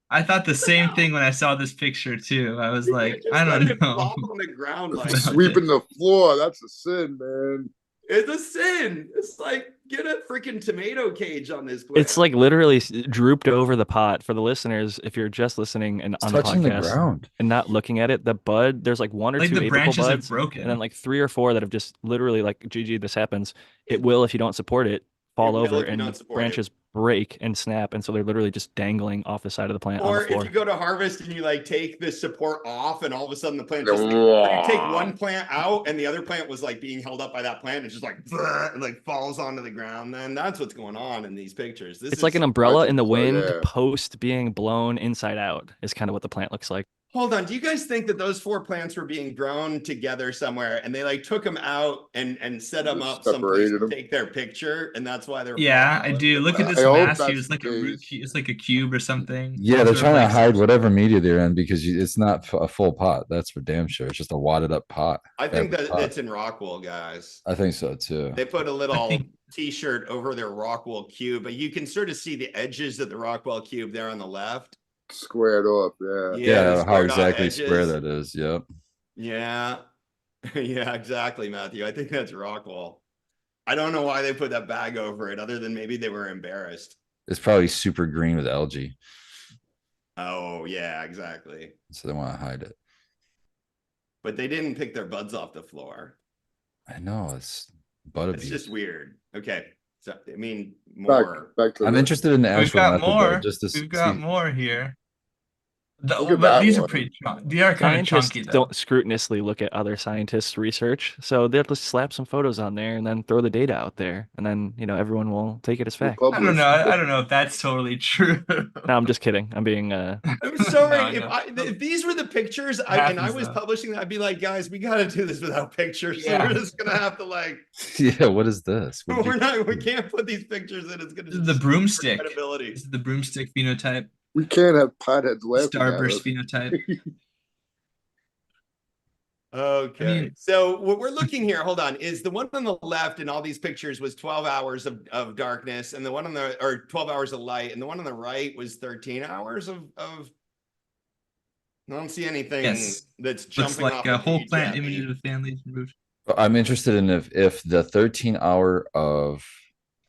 Speaker 6: I thought the same thing when I saw this picture too. I was
Speaker 3: You
Speaker 6: like,
Speaker 3: can't just
Speaker 6: I
Speaker 3: let
Speaker 6: don't
Speaker 3: it
Speaker 6: know.
Speaker 3: flop on the ground like
Speaker 6: About
Speaker 5: Sweeping the floor, that's a sin, man.
Speaker 3: it's a sin. It's like get a freaking tomato cage on this plant.
Speaker 1: It's like literally drooped over the pot. For the listeners, if you're just listening and on the
Speaker 2: touching the
Speaker 1: podcast
Speaker 2: ground.
Speaker 1: and not looking at it, the bud, there's like 1 or
Speaker 6: Like
Speaker 1: 2
Speaker 6: the
Speaker 1: apical
Speaker 6: branches have
Speaker 1: buds,
Speaker 6: broken.
Speaker 1: and then like 3 or 4 that have just literally like, GG, this happens. It will, if you don't support it, fall
Speaker 3: will
Speaker 1: over,
Speaker 3: if you
Speaker 1: and
Speaker 3: don't
Speaker 1: the
Speaker 3: support it.
Speaker 1: branches break and snap, and so they're literally just dangling off the side of the plant on
Speaker 3: Or
Speaker 1: the
Speaker 3: if
Speaker 1: floor.
Speaker 3: you go to harvest and you like take the support off, and all of a sudden the plant just like, or you take one plant out and the other plant was like being held up by that plant, and just like and like falls onto the ground. Then that's what's going on in these pictures. This
Speaker 1: It's
Speaker 3: is
Speaker 1: like an umbrella in the
Speaker 5: so,
Speaker 1: wind
Speaker 5: yeah.
Speaker 1: post being blown inside out is kind of what the plant looks like.
Speaker 3: Hold on. Do you guys think that those 4 plants were being grown together somewhere and they like took them out and set them
Speaker 5: Just
Speaker 3: up someplace
Speaker 5: separated
Speaker 3: to
Speaker 5: 'em.
Speaker 3: take their picture, and that's why they're
Speaker 6: Yeah,
Speaker 3: falling
Speaker 6: I
Speaker 3: all
Speaker 6: do.
Speaker 3: over the
Speaker 6: Look at
Speaker 3: place?
Speaker 6: this
Speaker 5: I hope
Speaker 6: mass here.
Speaker 5: that's
Speaker 6: It's like
Speaker 5: the
Speaker 6: a root.
Speaker 5: case.
Speaker 6: It's like a cube or something.
Speaker 2: Yeah,
Speaker 6: Some
Speaker 2: they're
Speaker 6: sort of,
Speaker 2: trying
Speaker 6: like,
Speaker 2: to hide whatever media they're in because it's not a full pot. That's for damn sure. It's just a wadded up pot.
Speaker 3: I think that
Speaker 2: pot.
Speaker 3: it's in Rockwool, guys.
Speaker 2: I think so too.
Speaker 3: They put a little
Speaker 6: think-
Speaker 3: t-shirt over their Rockwell cube, but you can sort of see the edges of the Rockwell cube there on the left.
Speaker 5: Squared off, yeah.
Speaker 3: the
Speaker 2: Yeah, how
Speaker 3: squared off
Speaker 2: exactly square
Speaker 3: edges.
Speaker 2: that is. Yep.
Speaker 3: Yeah. Yeah, exactly, Matthew. I think that's Rockwell. I don't know why they put that bag over it, other than maybe they were embarrassed.
Speaker 2: It's probably super green with algae,
Speaker 3: Oh, yeah, exactly.
Speaker 2: so they want to hide it.
Speaker 3: But they didn't pick their buds off the floor.
Speaker 2: I know it's bud
Speaker 3: It's
Speaker 2: abuse.
Speaker 3: just weird. Okay. So, I mean,
Speaker 5: Back,
Speaker 3: more.
Speaker 5: back to
Speaker 2: I'm
Speaker 5: the-
Speaker 2: interested in the
Speaker 6: We've
Speaker 2: actual
Speaker 6: got
Speaker 2: method, though,
Speaker 6: more.
Speaker 2: just to
Speaker 6: We've got
Speaker 2: see.
Speaker 6: more here.
Speaker 5: Look at
Speaker 6: But
Speaker 5: that
Speaker 6: these are
Speaker 5: one.
Speaker 6: pretty chunky. They are kind of
Speaker 1: Scientists
Speaker 6: chunky though.
Speaker 1: don't scrupulously look at other scientists' research, so they'll just slap some photos on there and then throw the data out there, and then everyone will take it as fact.
Speaker 6: I don't know. I don't know if that's totally true.
Speaker 1: No, I'm just kidding. I'm being
Speaker 3: I'm sorry.
Speaker 6: No, no.
Speaker 3: If these were the pictures and I
Speaker 6: Happens,
Speaker 3: was
Speaker 6: though.
Speaker 3: publishing that, I'd be like, guys, we got to do this without pictures. So
Speaker 6: Yeah.
Speaker 3: we're just going to have to like,
Speaker 2: Yeah, what is this? What did you-
Speaker 3: we can't put these pictures in. It's going to
Speaker 6: This is the broomstick.
Speaker 3: credibility.
Speaker 6: This is the broomstick phenotype.
Speaker 5: We can't have potheads laughing at
Speaker 6: Starburst
Speaker 5: us.
Speaker 6: phenotype.
Speaker 3: Okay.
Speaker 6: I mean-
Speaker 3: So what we're looking here, hold on, is the one on the left in all these pictures was 12 hours of darkness, and the one on the, or 12 hours of light, and the one on the right was 13 hours of I don't see anything
Speaker 6: Yes.
Speaker 3: that's
Speaker 6: Looks
Speaker 3: jumping
Speaker 6: like
Speaker 3: off
Speaker 6: a
Speaker 3: the
Speaker 6: whole
Speaker 3: page
Speaker 6: plant
Speaker 3: at me.
Speaker 6: image of families removed.
Speaker 2: I'm interested in if the 13-hour of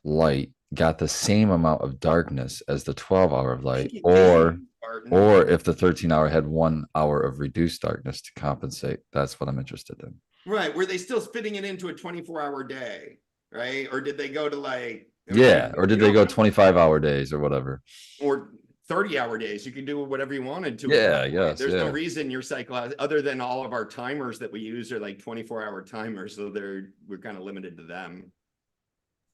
Speaker 2: light got the same amount of darkness as the 12-hour of light, or if the 13-hour had 1 hour of reduced darkness to compensate. That's what I'm interested in.
Speaker 3: Right. Were they still fitting it into a 24-hour day? Right. Or did they go to like,
Speaker 2: Yeah, or did
Speaker 3: you
Speaker 2: they go
Speaker 3: don't-
Speaker 2: 25-hour days or whatever?
Speaker 3: or 30-hour days? You can do whatever you wanted to. at
Speaker 2: Yeah,
Speaker 3: that point.
Speaker 2: yes,
Speaker 3: There's no
Speaker 2: yeah.
Speaker 3: reason your cycle has, other than all of our timers that we use are like 24-hour timers. So we're kind of limited to them.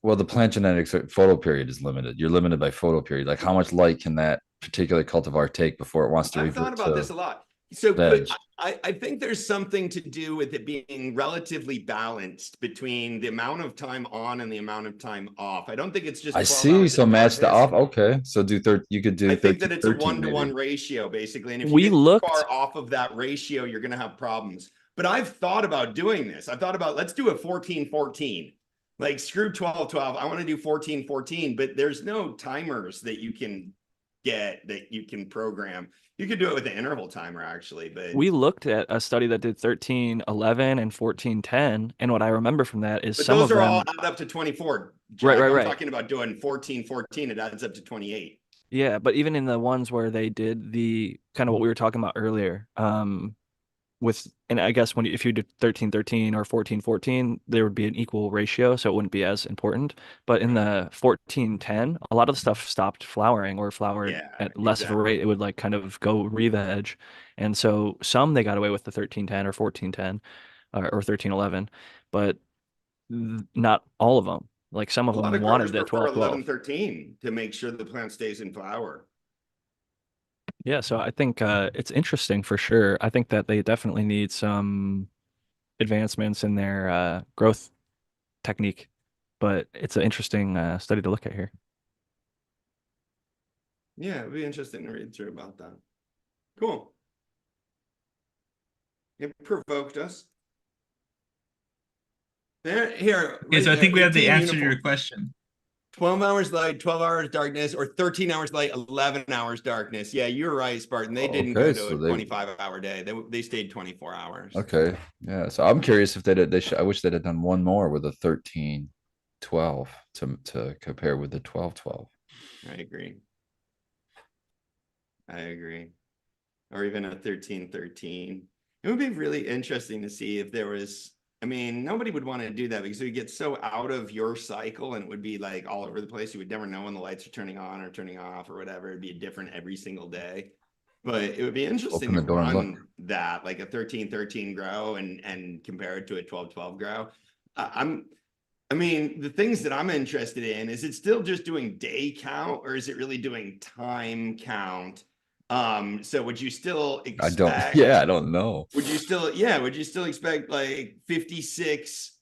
Speaker 2: Well, the plant genetics photo period is limited. You're limited by photo period. Like how much light can that particular cultivar take before it wants to
Speaker 3: I've thought
Speaker 2: revert
Speaker 3: about
Speaker 2: to
Speaker 3: this a lot. So
Speaker 2: veg?
Speaker 3: I think there's something to do with it being relatively balanced between the amount of time on and the amount of time off. I don't think it's just
Speaker 2: I
Speaker 3: 12
Speaker 2: see.
Speaker 3: hours
Speaker 2: So
Speaker 3: of
Speaker 2: match the
Speaker 3: darkness.
Speaker 2: off. Okay. So do you could do
Speaker 3: I think that
Speaker 2: 13,
Speaker 3: it's a
Speaker 2: 13
Speaker 3: 1-to-1
Speaker 2: maybe.
Speaker 3: ratio, basically. And if you
Speaker 1: We
Speaker 3: get too
Speaker 1: looked,
Speaker 3: far off of that ratio, you're going to have problems. But I've thought about doing this. I've thought about, let's do a 14-14. Like screw 12-12. I want to do 14-14, but there's no timers that you can get that you can program. You could do it with an interval timer, actually, but
Speaker 1: we looked at a study that did 13-11 and 14-10, and what I remember from that is some
Speaker 3: those
Speaker 1: of
Speaker 3: are all
Speaker 1: them.
Speaker 3: add up to 24.
Speaker 1: Right,
Speaker 3: Jack.
Speaker 1: right,
Speaker 3: I'm
Speaker 1: right.
Speaker 3: talking about doing 14-14. It adds up to 28.
Speaker 1: Yeah, but even in the ones where they did the kind of what we were talking about earlier, with, and I guess if you did 13-13 or 14-14, there would be an equal ratio, so it wouldn't be as important. But in the 14-10, a lot of the stuff stopped flowering or flowered
Speaker 3: Yeah,
Speaker 1: at less of a rate. It would like kind of go re-veg. And so some they got away with the 13-10 or 14-10 or 13-11, but not all of them. Like some of
Speaker 3: A lot
Speaker 1: them
Speaker 3: of growers
Speaker 1: wanted that
Speaker 3: prefer
Speaker 1: 12-12.
Speaker 3: 11-13 to make sure the plant stays in flower.
Speaker 1: Yeah, so I think it's interesting for sure. I think that they definitely need some advancements in their growth technique, but it's an interesting study to look at here.
Speaker 3: Yeah, it'd be interesting to read through about that. Cool. It provoked us. There, here.
Speaker 6: Okay,
Speaker 3: Right
Speaker 6: so I
Speaker 3: there,
Speaker 6: think we have the
Speaker 3: 18
Speaker 6: answer to
Speaker 3: uniform.
Speaker 6: your question.
Speaker 3: 12 hours light, 12 hours darkness, or 13 hours light, 11 hours darkness. Yeah, you're right, Spartan. They didn't go
Speaker 2: Okay,
Speaker 3: to
Speaker 2: so
Speaker 3: a
Speaker 2: they
Speaker 3: 25-hour day. They stayed 24 hours.
Speaker 2: okay. Yeah. So I'm curious if they did I wish they'd have done one more with a 13-12 to compare with the 12-12.
Speaker 3: I agree. I agree. Or even a 13-13. It would be really interesting to see if there was, I mean, nobody would want to do that because it would get so out of your cycle and it would be like all over the place. You would never know when the lights are turning on or turning off or whatever. It'd be different every single day. But it would be interesting
Speaker 2: Open
Speaker 3: to
Speaker 2: the door and look.
Speaker 3: run that, like a 13-13 grow and compare it to a 12-12 grow. I mean, the things that I'm interested in, is it still just doing day count or is it really doing time count? So would you still
Speaker 2: I don't
Speaker 3: expect,
Speaker 2: I don't know.
Speaker 3: would you still expect like 56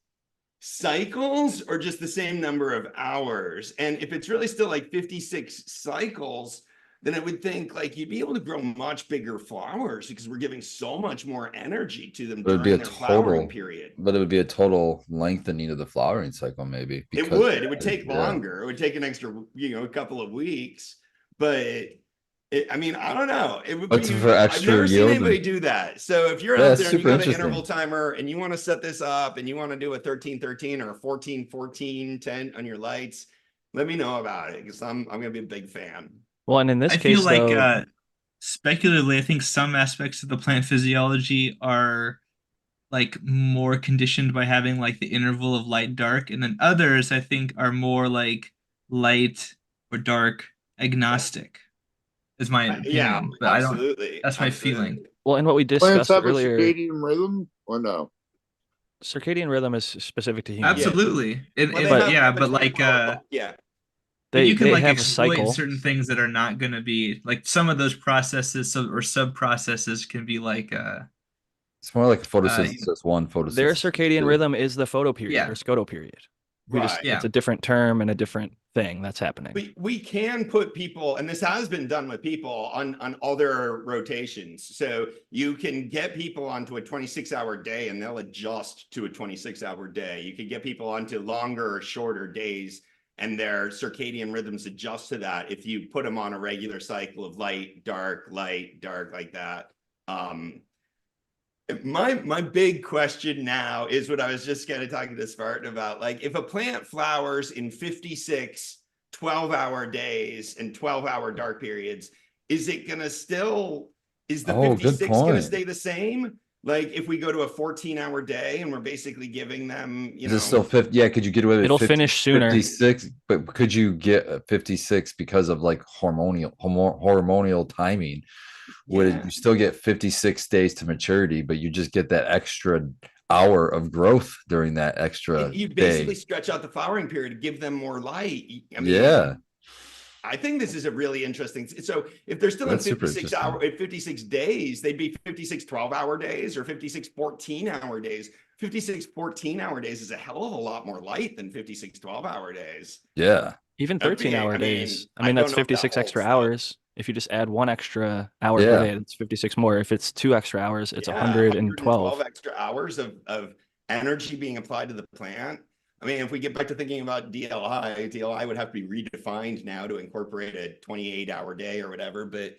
Speaker 3: cycles or just the same number of hours? And if it's really still like 56 cycles, then I would think like you'd be able to grow much bigger flowers because we're giving so much more energy to them
Speaker 2: It would be
Speaker 3: during
Speaker 2: a
Speaker 3: their flowering
Speaker 2: total,
Speaker 3: period.
Speaker 2: but it would be a total lengthening of the flowering cycle, maybe because
Speaker 3: It would take longer. It would take an extra, a couple of weeks, but I mean, I don't know. It would
Speaker 2: but
Speaker 3: be,
Speaker 2: for
Speaker 3: I've
Speaker 2: extra
Speaker 3: never seen
Speaker 2: yield
Speaker 3: anybody
Speaker 2: and
Speaker 3: do that. So if you're
Speaker 2: yeah,
Speaker 3: out
Speaker 2: it's
Speaker 3: there and you
Speaker 2: super
Speaker 3: got an
Speaker 2: interesting.
Speaker 3: interval timer and you want to set this up and you want to do a 13-13 or a 14-14-10 on your lights, let me know about it because I'm gonna be a big fan.
Speaker 1: Well, and in this
Speaker 6: I
Speaker 1: case,
Speaker 6: feel like
Speaker 1: though,
Speaker 6: speculatively, I think some aspects of the plant physiology are like more conditioned by having like the interval of light dark, and then others I think are more like light or dark agnostic, is my
Speaker 3: Yeah,
Speaker 6: opinion. But I don't,
Speaker 3: absolutely.
Speaker 6: that's my feeling.
Speaker 1: well, and what we
Speaker 5: Plants
Speaker 1: discussed
Speaker 5: have a
Speaker 1: earlier,
Speaker 5: circadian rhythm or no?
Speaker 1: circadian rhythm is specific to humans.
Speaker 6: Absolutely.
Speaker 3: Well,
Speaker 1: But
Speaker 3: they
Speaker 6: Yeah,
Speaker 3: have a
Speaker 6: but like
Speaker 3: 24-hour, yeah.
Speaker 6: but you can
Speaker 1: they
Speaker 6: like
Speaker 1: have a
Speaker 6: exploit
Speaker 1: cycle.
Speaker 6: certain things that are not going to be like some of those processes or sub processes can be like
Speaker 2: It's more like photosynthesis one,
Speaker 1: Their
Speaker 2: photosynthesis
Speaker 1: circadian
Speaker 2: two.
Speaker 1: rhythm is the photo period
Speaker 6: Yeah.
Speaker 1: or scoto period.
Speaker 3: Right.
Speaker 1: It's a different term and a different thing that's happening.
Speaker 3: We can put people, and this has been done with people on other rotations. So you can get people onto a 26-hour day and they'll adjust to a 26-hour day. You can get people onto longer or shorter days and their circadian rhythms adjust to that if you put them on a regular cycle of light, dark, like that. My big question now is what I was just kind of talking to Spartan about. Like if a plant flowers in 56 12-hour days and 12-hour dark periods, is it gonna still, is the 56 gonna stay the same? Like if we go to a 14-hour day and we're basically giving them,
Speaker 2: Is it still 50? Yeah, could you get away with
Speaker 1: It'll
Speaker 2: 50,
Speaker 1: finish sooner.
Speaker 2: 56? But could you get a 56 because of like hormonal timing? Would you still get 56 days to maturity, but you just get that extra hour of growth during that extra
Speaker 3: You basically
Speaker 2: day.
Speaker 3: stretch out the flowering period to give them more light. I mean,
Speaker 2: Yeah,
Speaker 3: I think this is a really interesting. So if they're still in
Speaker 2: that's super
Speaker 3: 56
Speaker 2: interesting.
Speaker 3: 56 days, they'd be 56 12-hour days or 56 14-hour days. 56 14-hour days is a hell of a lot more light than 56 12-hour days.
Speaker 2: Yeah.
Speaker 1: Even
Speaker 3: That'd be,
Speaker 1: 13-hour
Speaker 3: I mean,
Speaker 1: days. I
Speaker 3: I
Speaker 1: mean,
Speaker 3: don't
Speaker 1: that's
Speaker 3: know if that
Speaker 1: 56 extra
Speaker 3: holds though.
Speaker 1: hours. If you just add 1 extra hour per
Speaker 2: Yeah.
Speaker 1: day, it's 56 more. If it's 2 extra hours, it's
Speaker 3: Yeah,
Speaker 1: 112.
Speaker 3: extra hours of energy being applied to the plant. I mean, if we get back to thinking about DLI would have to be redefined now to incorporate a 28-hour day or whatever. But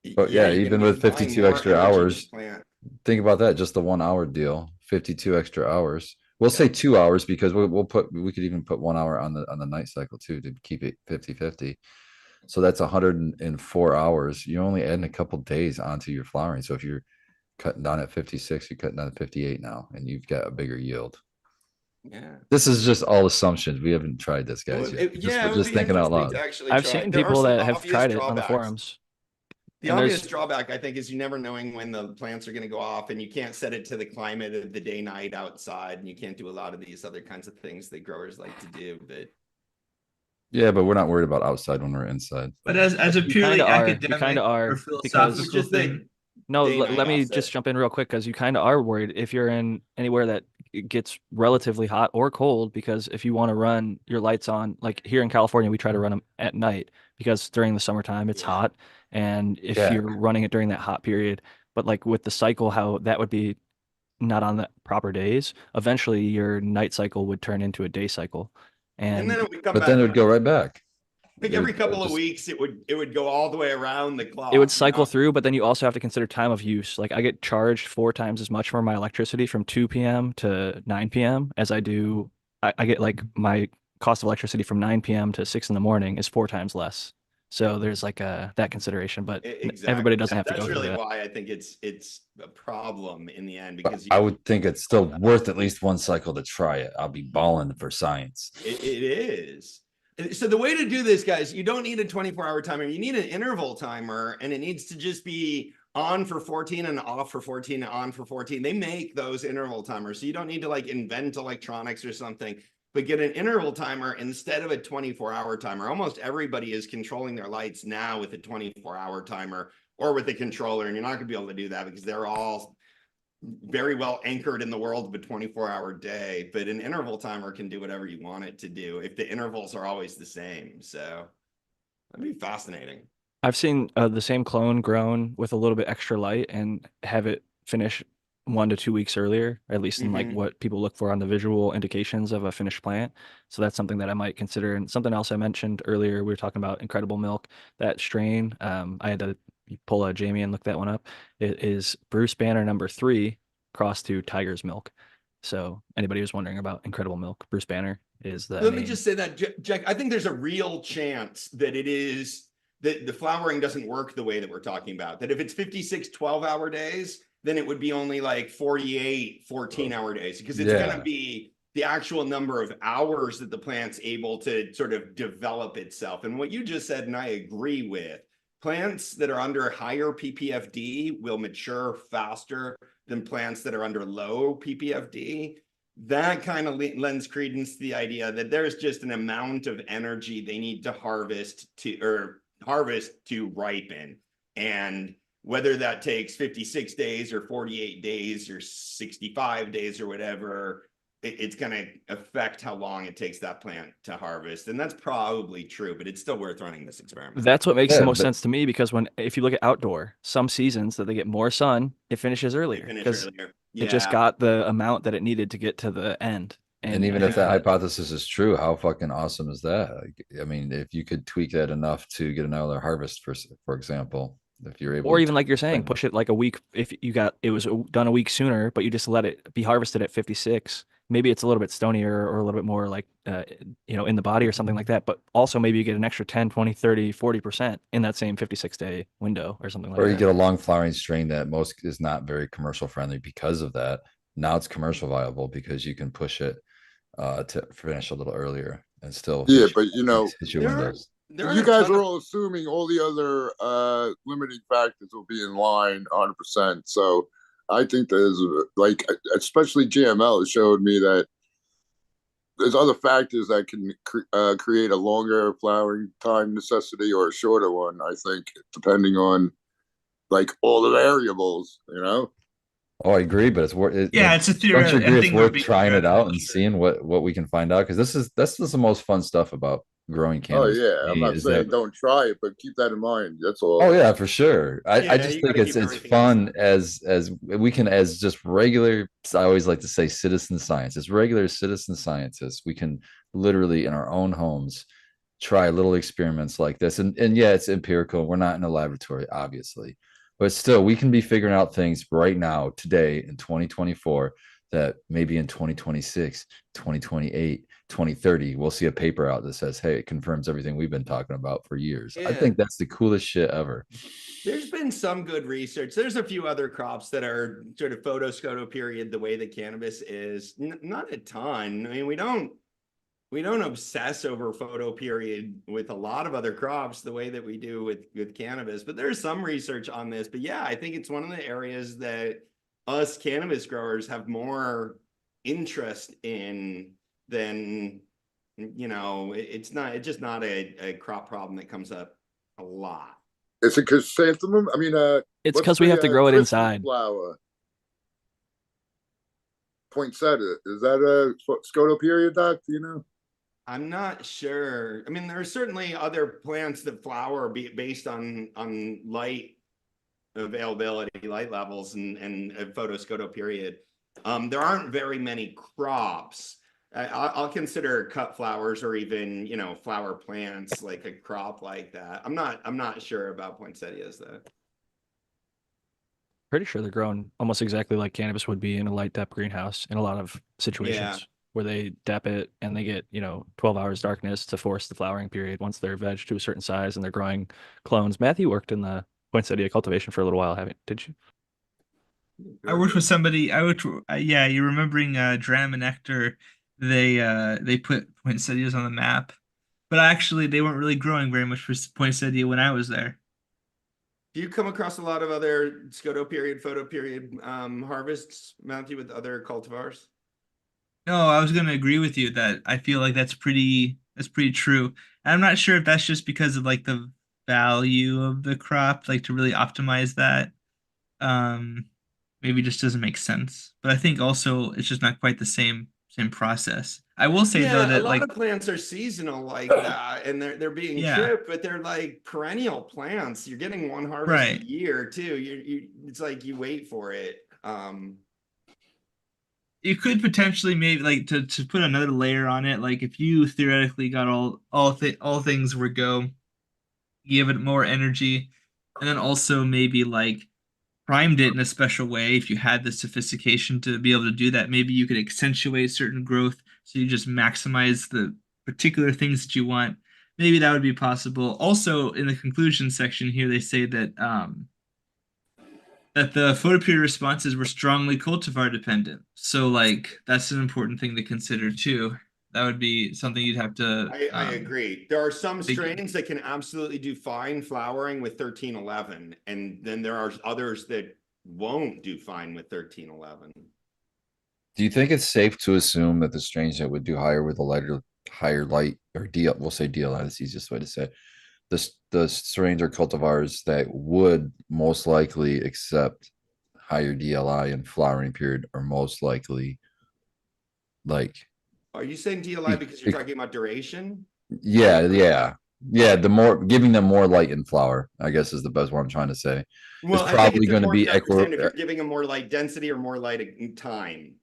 Speaker 3: yeah,
Speaker 2: yeah,
Speaker 3: you're going to
Speaker 2: even
Speaker 3: be
Speaker 2: with
Speaker 3: applying
Speaker 2: 52
Speaker 3: more
Speaker 2: extra
Speaker 3: energy to the
Speaker 2: hours,
Speaker 3: plant.
Speaker 2: think about that, just the 1 hour deal, 52 extra hours. We'll say
Speaker 3: Yeah.
Speaker 2: 2 hours because we could even put 1 hour on the night cycle too to keep it 50-50. So that's 104 hours. You're only adding a couple days onto your flowering. So if you're cutting down at 56, you're cutting down at 58 now, and you've got a bigger yield.
Speaker 3: Yeah.
Speaker 2: This is just all assumptions. We haven't tried this, guys, yet.
Speaker 3: Yeah,
Speaker 2: We're
Speaker 3: it would
Speaker 2: just
Speaker 3: be
Speaker 2: thinking out
Speaker 3: interesting
Speaker 2: loud.
Speaker 3: to actually
Speaker 1: I've
Speaker 3: try.
Speaker 1: seen
Speaker 3: There are
Speaker 1: people
Speaker 3: some
Speaker 1: that have
Speaker 3: obvious
Speaker 1: tried it on the
Speaker 3: drawbacks.
Speaker 1: forums.
Speaker 3: The
Speaker 1: And
Speaker 3: obvious
Speaker 1: there's
Speaker 3: drawback, I think, is you never knowing when the plants are going to go off, and you can't set it to the climate of the day night outside, and you can't do a lot of these other kinds of things that growers like to do. But
Speaker 2: Yeah, but we're not worried about outside when we're inside.
Speaker 6: But as a
Speaker 1: you kind
Speaker 6: purely
Speaker 1: of are. You kind
Speaker 6: academic
Speaker 1: of
Speaker 6: or
Speaker 1: are because
Speaker 3: it's
Speaker 6: philosophical
Speaker 3: just the
Speaker 6: thing,
Speaker 1: no,
Speaker 3: day night
Speaker 1: let me just
Speaker 3: offset.
Speaker 1: jump in real quick because you kind of are worried if you're in anywhere that it gets relatively hot or cold. Because if you want to run your lights on, like here in California, we try to run them at night because during the summertime it's
Speaker 3: Yeah.
Speaker 1: hot, and if
Speaker 2: Yeah.
Speaker 1: you're running it during that hot period, but like with the cycle, how that would be not on the proper days, eventually your night cycle would turn into a day cycle,
Speaker 3: And then
Speaker 1: and
Speaker 3: it would come
Speaker 2: But then it
Speaker 3: back.
Speaker 2: would go right back.
Speaker 3: Like
Speaker 2: It
Speaker 3: every
Speaker 2: would
Speaker 3: couple of
Speaker 2: just,
Speaker 3: weeks, it would go all the way around the clock.
Speaker 1: it would
Speaker 3: you
Speaker 1: cycle
Speaker 3: know?
Speaker 1: through, but then you also have to consider time of use. Like I get charged 4 times as much for my electricity from 2 p.m. to 9 p.m. as I do. I get like my cost of electricity from 9 p.m. to 6 in the morning is 4 times less. So there's like that consideration, but everybody
Speaker 3: Exactly.
Speaker 1: doesn't have to
Speaker 3: That's
Speaker 1: go through
Speaker 3: really
Speaker 1: that.
Speaker 3: why I think it's a problem in the end
Speaker 2: but
Speaker 3: because
Speaker 2: I would think it's still worth at least one cycle to try it. I'll be balling for science.
Speaker 3: it is. So the way to do this, guys, you don't need a 24-hour timer. You need an interval timer, and it needs to just be on for 14 and off for 14 and on for 14. They make those interval timers, so you don't need to like invent electronics or something, but get an interval timer instead of a 24-hour timer. Almost everybody is controlling their lights now with a 24-hour timer or with a controller, and you're not going to be able to do that because they're all very well anchored in the world of a 24-hour day. But an interval timer can do whatever you want it to do if the intervals are always the same. So that'd be fascinating.
Speaker 1: I've seen the same clone grown with a little bit extra light and have it finish 1 to 2 weeks earlier, at least in like what people look for on the visual indications of a finished plant. So that's something that I might consider. And something else I mentioned earlier, we were talking about Incredible Milk. That strain, I had to pull a Jamie and look that one up. It is Bruce Banner #3 crossed to Tiger's Milk. So anybody who's wondering about Incredible Milk, Bruce Banner is the
Speaker 3: Let
Speaker 1: name.
Speaker 3: me just say that, Jack, I think there's a real chance that it is that the flowering doesn't work the way that we're talking about. That if it's 56 12-hour days, then it would be only like 48 14-hour days because it's going to be the actual number of hours that the plant's able to sort of develop itself. And what you just said, and I agree with, plants that are under higher PPFD will mature faster than plants that are under low PPFD. That kind of lends credence to the idea that there's just an amount of energy they need to harvest to ripen. And whether that takes 56 days or 48 days or 65 days or whatever, it's going to affect how long it takes that plant to harvest. And that's probably true, but it's still worth running this experiment.
Speaker 1: That's what makes the most sense to me because if you look at outdoor, some seasons that they get more sun, it finishes earlier because it just got the amount that it needed to get to the end.
Speaker 2: And even if that hypothesis is true, how fucking awesome is that? Like, I mean, if you could tweak that enough to get another harvest, for example, if you're able,
Speaker 1: or even like you're saying, push it like a week. If you got it was done a week sooner, but you just let it be harvested at 56, maybe it's a little bit stonier or a little bit more like in the body or something like that. But also maybe you get an extra 10, 20, 30, 40% in that same 56-day window or something like that.
Speaker 2: Or you get a long flowering strain that most is not very commercial friendly because of that. Now it's commercial viable because you can push it to finish a little earlier and still
Speaker 5: but
Speaker 2: hit your windows.
Speaker 5: You guys are all assuming all the other limiting factors will be in line 100%. So I think there's like, especially GML showed me that there's other factors that can create a longer flowering time necessity or a shorter one. I think depending on like all the variables, you know.
Speaker 2: Oh, I agree, but it's worth it.
Speaker 6: Yeah, it's a
Speaker 2: Don't you
Speaker 6: theory. I
Speaker 2: agree? It's
Speaker 6: think we're
Speaker 2: worth
Speaker 6: being
Speaker 2: trying it out
Speaker 6: theoretical,
Speaker 2: and
Speaker 6: sure.
Speaker 2: seeing what we can find out, because that's just the most fun stuff about growing
Speaker 5: Oh
Speaker 2: cannabis to
Speaker 5: yeah, I'm
Speaker 2: me,
Speaker 5: not
Speaker 2: is that.
Speaker 5: saying don't try it, but keep that in mind. That's all.
Speaker 2: Oh yeah, for sure. I
Speaker 3: Yeah,
Speaker 2: just
Speaker 3: you got
Speaker 2: think
Speaker 3: to keep
Speaker 2: it's
Speaker 3: everything in
Speaker 2: fun
Speaker 3: perspective.
Speaker 2: as we can, as just regular, I always like to say citizen science. As regular citizen scientists, we can literally in our own homes try little experiments like this. And yeah, it's empirical. We're not in a laboratory, obviously. But still, we can be figuring out things right now, today in 2024, that maybe in 2026, 2028, 2030, we'll see a paper out that says, hey, it confirms everything we've been talking about for years. I
Speaker 3: Yeah.
Speaker 2: think that's the coolest shit ever.
Speaker 3: There's been some good research. There's a few other crops that are sort of photoscotoperiod the way that cannabis is. Not a ton. I mean, we don't obsess over photoperiod with a lot of other crops the way that we do with cannabis, but there's some research on this. But yeah, I think it's one of the areas that us cannabis growers have more interest in than, it's just not a crop problem that comes up a lot.
Speaker 5: It's a chrysanthemum. I mean,
Speaker 1: It's
Speaker 5: what's
Speaker 1: because we
Speaker 5: the
Speaker 1: have to grow it
Speaker 5: Christmas
Speaker 1: inside.
Speaker 5: flower? Poinsettia. Is that a scotoperiod, Doc? Do you know?
Speaker 3: I'm not sure. I mean, there are certainly other plants that flower based on light availability, light levels, and a photoscotoperiod. There aren't very many crops. I'll consider cut flowers or even flower plants like a crop like that. I'm not sure about poinsettias though.
Speaker 1: Pretty sure they're grown almost exactly like cannabis would be in a light depth greenhouse in a lot of
Speaker 3: Yeah.
Speaker 1: situations where they dep it and they get, 12 hours darkness to force the flowering period once they're veg to a certain size and they're growing clones. Matthew worked in the poinsettia cultivation for a little while, haven't did you?
Speaker 6: I worked with somebody. Yeah, you're remembering Dram and Nectar. They put poinsettias on the map, but actually they weren't really growing very much for poinsettia when I was there.
Speaker 3: Do you come across a lot of other scotoperiod, photoperiod harvests, Matthew, with other cultivars?
Speaker 6: No, I was gonna agree with you that I feel like that's pretty true. And I'm not sure if that's just because of like the value of the crop, like to really optimize that. Um, maybe just doesn't make sense. But I think also it's just not quite the same process. I will say though
Speaker 3: Yeah, a
Speaker 6: that
Speaker 3: lot
Speaker 6: like
Speaker 3: of plants are seasonal like that, and they're being
Speaker 6: yeah,
Speaker 3: tripped, but they're like perennial plants. You're getting one harvest a
Speaker 6: right.
Speaker 3: year too. It's like you wait for it.
Speaker 6: You could potentially maybe like to put another layer on it, like if you theoretically got all things were go, give it more energy, and then also maybe like primed it in a special way. If you had the sophistication to be able to do that, maybe you could accentuate certain growth so you just maximize the particular things that you want. Maybe that would be possible. Also, in the conclusion section here, they say that the photoperiod responses were strongly cultivar dependent. So, like, that's an important thing to consider too. That would be something you'd have to
Speaker 3: I agree. There are some
Speaker 6: figure.
Speaker 3: strains that can absolutely do fine flowering with 1311, and then there are others that won't do fine with 1311.
Speaker 2: Do you think it's safe to assume that the strains that would do higher with a higher light, or DL, we'll say DLI, that's the easiest way to say it, the strains or cultivars that would most likely accept higher DLI and flowering period are most likely like
Speaker 3: Are you saying DLI because you're talking about duration?
Speaker 2: yeah, the more giving them more light and flower, I guess, is the best what I'm trying to say. It's
Speaker 3: Well, I think
Speaker 2: probably
Speaker 3: it's
Speaker 2: going to
Speaker 3: important
Speaker 2: be
Speaker 3: to understand if you're giving them more light density or more light in time.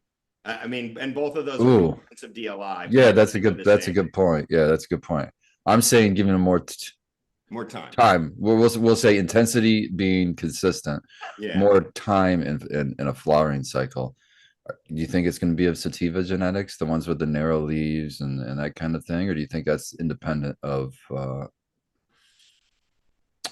Speaker 3: I mean, and both of those are
Speaker 2: ooh,
Speaker 3: components of DLI, but
Speaker 2: yeah,
Speaker 3: I think they go the
Speaker 2: that's a
Speaker 3: same.
Speaker 2: good point. Yeah, that's a good point. I'm saying giving them
Speaker 3: More time.
Speaker 2: time. We'll say intensity being consistent,
Speaker 3: Yeah.
Speaker 2: more time in a flowering cycle. Do you think it's going to be of sativa genetics, the ones with the narrow leaves and that kind of thing, or do you think that's independent of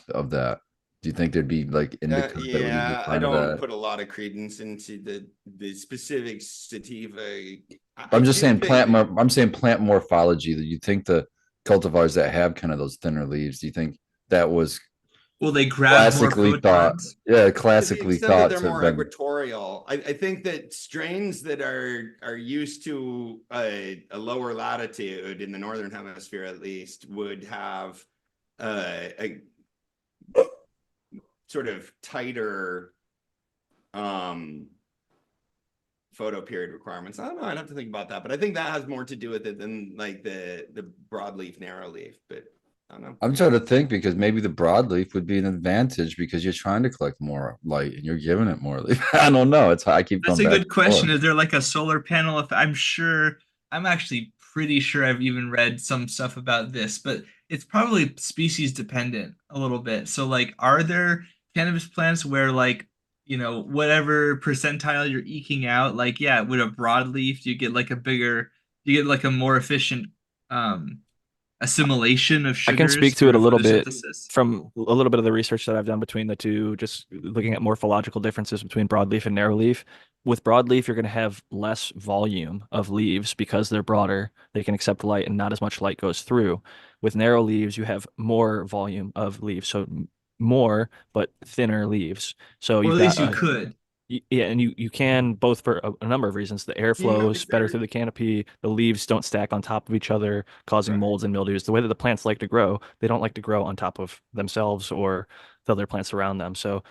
Speaker 2: that? Do you think there'd be like indicas that would even
Speaker 3: Yeah, I
Speaker 2: apply to
Speaker 3: don't
Speaker 2: that?
Speaker 3: put a lot of credence into the specific sativa. I
Speaker 2: I'm just
Speaker 3: do
Speaker 2: saying
Speaker 3: think
Speaker 2: I'm saying plant morphology. That you think the cultivars that have kind of those thinner leaves, do you think that was
Speaker 6: Will they grab more photons?
Speaker 2: Classically
Speaker 3: To the extent that
Speaker 2: thought
Speaker 3: they're
Speaker 2: to
Speaker 3: more
Speaker 2: have been.
Speaker 3: equatorial, I think that strains that are used to a lower latitude in the northern hemisphere, at least, would have a sort of tighter photo period requirements. I don't know. I'd have to think about that, but I think that has more to do with it than like the broadleaf, narrowleaf. But I don't know.
Speaker 2: I'm trying to think because maybe the broadleaf would be an advantage because you're trying to collect more light and you're giving it more leaf. I don't know. I keep
Speaker 6: That's
Speaker 2: going
Speaker 6: a
Speaker 2: back
Speaker 6: good
Speaker 2: and
Speaker 6: question.
Speaker 2: forth.
Speaker 6: Is there like a solar panel? If I'm actually pretty sure I've even read some stuff about this, but it's probably species dependent a little bit. So like, are there cannabis plants where like, whatever percentile you're eking out, like, yeah, with a broadleaf, you get like a more efficient um assimilation of
Speaker 1: I can
Speaker 6: sugars
Speaker 1: speak to it a
Speaker 6: through
Speaker 1: little bit
Speaker 6: photosynthesis.
Speaker 1: from a little bit of the research that I've done between the two, just looking at morphological differences between broadleaf and narrowleaf. With broadleaf, you're going to have less volume of leaves because they're broader. They can accept light and not as much light goes through. With narrow leaves, you have more volume of leaves, so more but thinner leaves. So
Speaker 6: Or
Speaker 1: you've
Speaker 6: at
Speaker 1: got
Speaker 6: least you could.
Speaker 1: yeah, and you can both for a number of reasons. The air
Speaker 3: Is
Speaker 1: flows better
Speaker 3: there
Speaker 1: through the canopy. The leaves don't stack on top of each other, causing molds and mildews. The way that the plants like to grow, they don't like to grow on top of themselves or the other plants around them. So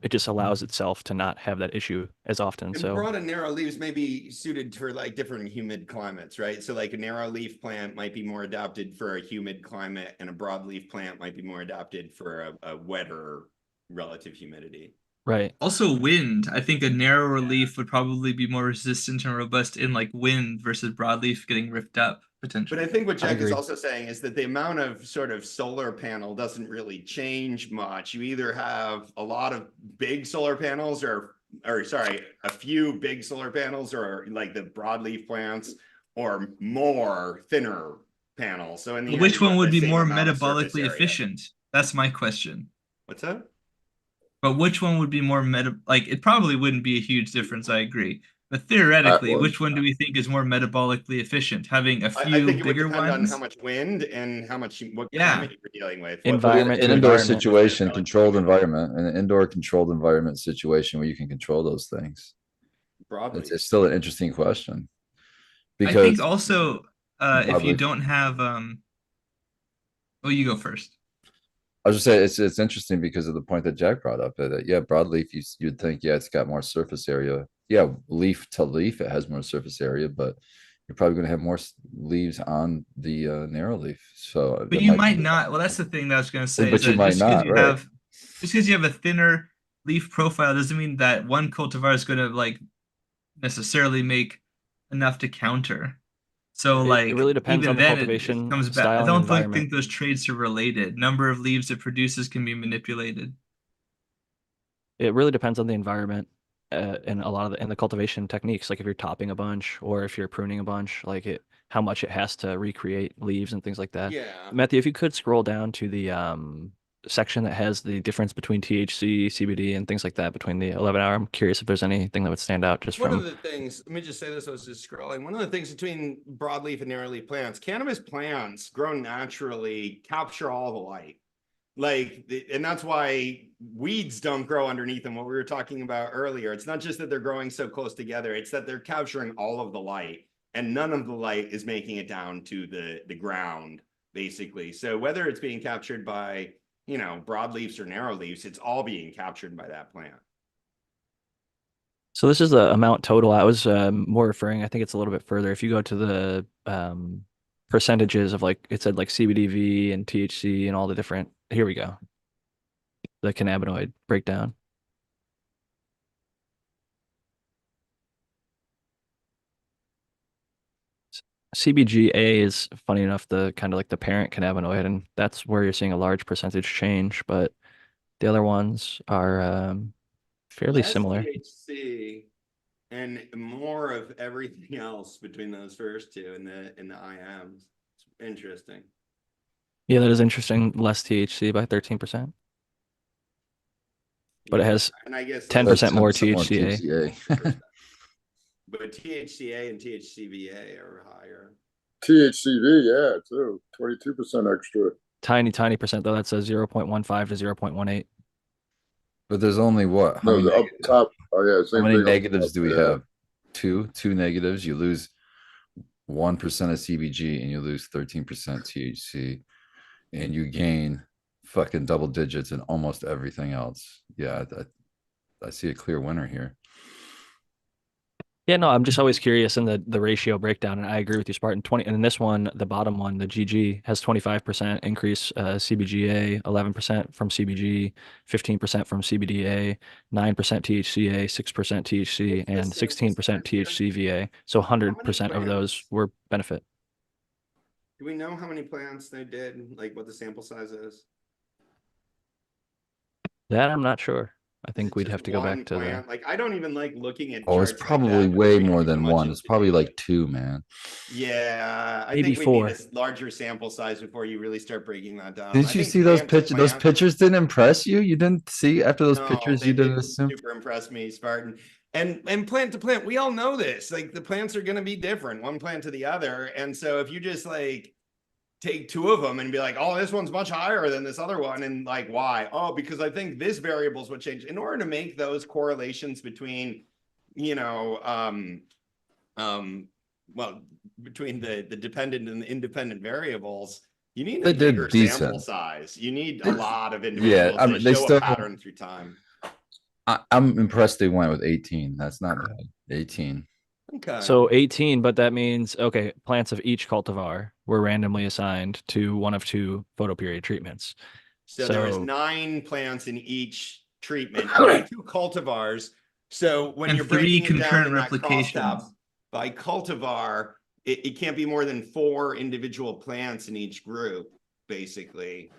Speaker 1: it just allows itself to not have that issue as often.
Speaker 3: And
Speaker 1: So
Speaker 3: broad and narrow leaves may be suited for like different humid climates, right? So like a narrow leaf plant might be more adapted for a humid climate, and a broadleaf plant might be more adapted for a wetter relative humidity.
Speaker 1: right.
Speaker 6: Also, wind. I think a narrower leaf would probably be more resistant and robust in like wind versus broadleaf getting ripped up
Speaker 3: But
Speaker 6: potentially.
Speaker 3: I think what
Speaker 1: I
Speaker 3: Jack is
Speaker 1: agree.
Speaker 3: also saying is that the amount of sort of solar panel doesn't really change much. You either have a lot of big solar panels or sorry, a few big solar panels or like the broadleaf plants or more thinner panels. So in the
Speaker 6: But
Speaker 3: end,
Speaker 6: which
Speaker 3: you
Speaker 6: one
Speaker 3: have
Speaker 6: would
Speaker 3: the
Speaker 6: be
Speaker 3: same
Speaker 6: more
Speaker 3: amount of surface
Speaker 6: metabolically
Speaker 3: area.
Speaker 6: efficient? That's my question.
Speaker 3: What's that?
Speaker 6: But which one would be more like it probably wouldn't be a huge difference, I agree. But theoretically, which one do we think is more metabolically efficient? Having a
Speaker 3: I
Speaker 6: few
Speaker 3: think it would
Speaker 6: bigger
Speaker 3: depend on how
Speaker 6: ones?
Speaker 3: much wind and what
Speaker 6: Yeah.
Speaker 3: climate you're dealing with.
Speaker 1: Environment
Speaker 2: An
Speaker 1: to
Speaker 2: indoor
Speaker 1: environment.
Speaker 2: situation, controlled environment, an indoor controlled environment situation where you can control those things.
Speaker 3: Broadleaf.
Speaker 2: It's still an interesting question
Speaker 6: I think
Speaker 2: because
Speaker 6: also if you
Speaker 2: broadleaf.
Speaker 6: don't have oh, you go first.
Speaker 2: I was just saying it's interesting because of the point that Jack brought up. That yeah, broadleaf you'd think it's got more surface area. Yeah, leaf to leaf it has more surface area, but you're probably going to have more leaves on the narrow leaf. So
Speaker 6: But
Speaker 2: that
Speaker 6: you
Speaker 2: might
Speaker 6: might
Speaker 2: be,
Speaker 6: not. Well, that's the thing that I was going to say is
Speaker 2: but you
Speaker 6: that
Speaker 2: might not, right?
Speaker 6: just because you have a thinner leaf profile doesn't mean that one cultivar is going to like necessarily make enough to counter. So
Speaker 1: It
Speaker 6: like
Speaker 1: really depends on
Speaker 6: even
Speaker 1: the
Speaker 6: then it
Speaker 1: cultivation
Speaker 6: comes back. I
Speaker 1: style and
Speaker 6: don't like
Speaker 1: environment.
Speaker 6: think those traits are related. Number of leaves it produces can be manipulated.
Speaker 1: It really depends on the environment and a lot of the cultivation techniques. Like if you're topping a bunch or if you're pruning a bunch, like how much it has to recreate leaves and things like that.
Speaker 3: Yeah.
Speaker 1: Matthew, if you could scroll down to the section that has the difference between THC, CBD, and things like that between the 11 hour, I'm curious if there's anything that would stand out just
Speaker 3: One of
Speaker 1: from.
Speaker 3: the things, let me just say this, I was just scrolling. One of the things between broadleaf and narrowleaf plants, cannabis plants grow naturally, capture all the light. And that's why weeds don't grow underneath them. What we were talking about earlier, it's not just that they're growing so close together, it's that they're capturing all of the light and none of the light is making it down to the ground, basically. So whether it's being captured by, broadleaves or narrow leaves, it's all being captured by that plant.
Speaker 1: So this is the amount total. I was more referring, I think it's a little bit further. If you go to the percentages of like, it said like CBDV and THC and all the different, here we go. The cannabinoid breakdown. CBGA is funny enough, the kind of like the parent cannabinoid, and that's where you're seeing a large percentage change, but the other ones are fairly
Speaker 3: Less
Speaker 1: similar.
Speaker 3: THC and more of everything else between those first two in the IMs. It's interesting.
Speaker 1: Yeah, that is interesting. Less THC by 13%, but it has
Speaker 3: and I guess
Speaker 1: 10% more
Speaker 2: 10% more
Speaker 1: THCA.
Speaker 2: THCA.
Speaker 3: But THCA and THCVA are higher.
Speaker 5: THCV, yeah, too. 22% extra.
Speaker 1: tiny percent though. That's a 0.15 to 0.18.
Speaker 2: But there's only what? How
Speaker 5: No,
Speaker 2: many
Speaker 5: the up top. Oh yeah,
Speaker 2: how
Speaker 5: same
Speaker 2: many
Speaker 5: thing.
Speaker 2: negatives do we
Speaker 5: Yeah.
Speaker 2: have? Two negatives. You lose 1% of CBG and you lose 13% THC, and you gain fucking double digits in almost everything else. Yeah, I see a clear winner here.
Speaker 1: Yeah, no, I'm just always curious in the ratio breakdown, and I agree with you, Spartan. 20, and in this one, the bottom one, the GG has 25% increase CBGA, 11% from CBG, 15% from CBDA, 9% THCA, 6% THC, and 16% THCVA. So
Speaker 3: How many
Speaker 1: 100% of those
Speaker 3: plants?
Speaker 1: were benefit.
Speaker 3: Do we know how many plants they did? Like what the sample size is?
Speaker 1: That I'm not sure. I
Speaker 3: Is
Speaker 1: think
Speaker 3: it
Speaker 1: we'd
Speaker 3: just
Speaker 1: have to go back
Speaker 3: one
Speaker 1: to the.
Speaker 3: plant? Like I don't even like looking at
Speaker 2: Oh, it's
Speaker 3: charts like
Speaker 2: probably
Speaker 3: that because
Speaker 2: way
Speaker 3: we
Speaker 2: more
Speaker 3: have so
Speaker 2: than
Speaker 3: much
Speaker 2: one. It's probably
Speaker 3: information.
Speaker 2: like two, man.
Speaker 3: Yeah, I
Speaker 1: Maybe
Speaker 3: think we need a
Speaker 1: 4.
Speaker 3: larger sample size before you really start breaking that down.
Speaker 2: Didn't
Speaker 3: I
Speaker 2: you
Speaker 3: think
Speaker 2: see those
Speaker 3: plant to
Speaker 2: pictures? Those
Speaker 3: plant.
Speaker 2: pictures didn't impress you? You didn't see after those
Speaker 3: No,
Speaker 2: pictures,
Speaker 3: they
Speaker 2: you didn't
Speaker 3: didn't
Speaker 2: assume?
Speaker 3: super impress me, Spartan. And plant to plant, we all know this. Like the plants are going to be different, one plant to the other. And so if you just like take two of them and be like, oh, this one's much higher than this other one, and like, why? Oh, because I think this variable is what changed. In order to make those correlations between, you know, well, between the dependent and the independent variables, you need a
Speaker 2: They did
Speaker 3: bigger sample
Speaker 2: decent.
Speaker 3: size. You need a lot of
Speaker 2: Yeah,
Speaker 3: individuals
Speaker 2: I
Speaker 3: to
Speaker 2: mean, they
Speaker 3: show a
Speaker 2: still.
Speaker 3: pattern through time.
Speaker 2: I'm impressed they went with 18. That's not bad. 18.
Speaker 3: Okay.
Speaker 1: So 18, but that means, okay, plants of each cultivar were randomly assigned to one of 2 photoperiod treatments.
Speaker 3: So there was 9 plants in each treatment, only 2 cultivars. So when
Speaker 6: And
Speaker 3: you're
Speaker 6: 3
Speaker 3: breaking it down
Speaker 6: concurrent
Speaker 3: in that
Speaker 6: replications.
Speaker 3: crosstab by cultivar, it can't be more than 4 individual plants in each group, basically.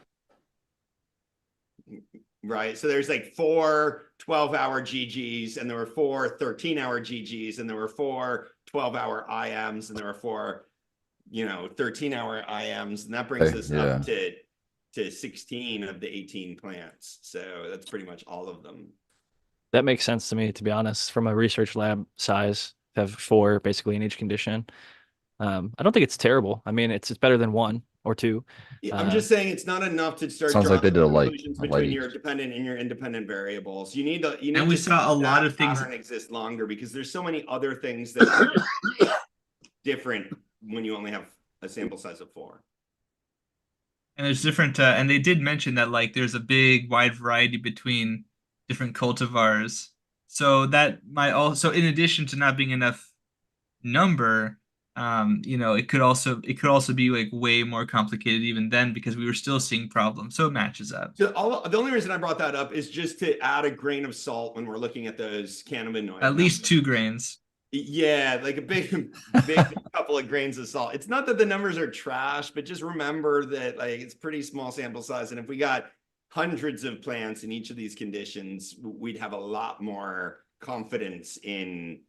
Speaker 3: Right. So there's like 4 12-hour GGs, and there were 4 13-hour GGs, and there were 4 12-hour IMs, and there were 4, 13-hour IMs, and that brings us up to 16 of the 18 plants. So that's pretty much all of them.
Speaker 1: That makes sense to me, to be honest, from a research lab size, to have 4 basically in each condition. I don't think it's terrible. I mean, it's better than 1 or 2.
Speaker 3: Yeah, I'm just saying it's not enough to start
Speaker 2: Sounds like
Speaker 3: drawing
Speaker 2: they did
Speaker 3: conclusions
Speaker 2: a light
Speaker 3: between
Speaker 2: each.
Speaker 3: your dependent and your independent variables. You need to
Speaker 6: And we
Speaker 3: see
Speaker 6: saw a lot
Speaker 3: that
Speaker 6: of things.
Speaker 3: pattern exist longer, because there's so many other things that are different when you only have a sample size of 4.
Speaker 6: And there's different, and they did mention that like there's a big wide variety between different cultivars. So that might also, in addition to not being enough number, it could also be like way more complicated even then, because we were still seeing problems. So it matches up.
Speaker 3: So the only reason I brought that up is just to add a grain of salt when we're looking at those cannabinoid.
Speaker 6: At least 2 grains.
Speaker 3: Yeah, like a big couple of grains of salt. It's not that the numbers are trash, but just remember that like it's pretty small sample size. And if we got hundreds of plants in each of these conditions, we'd have a lot more confidence in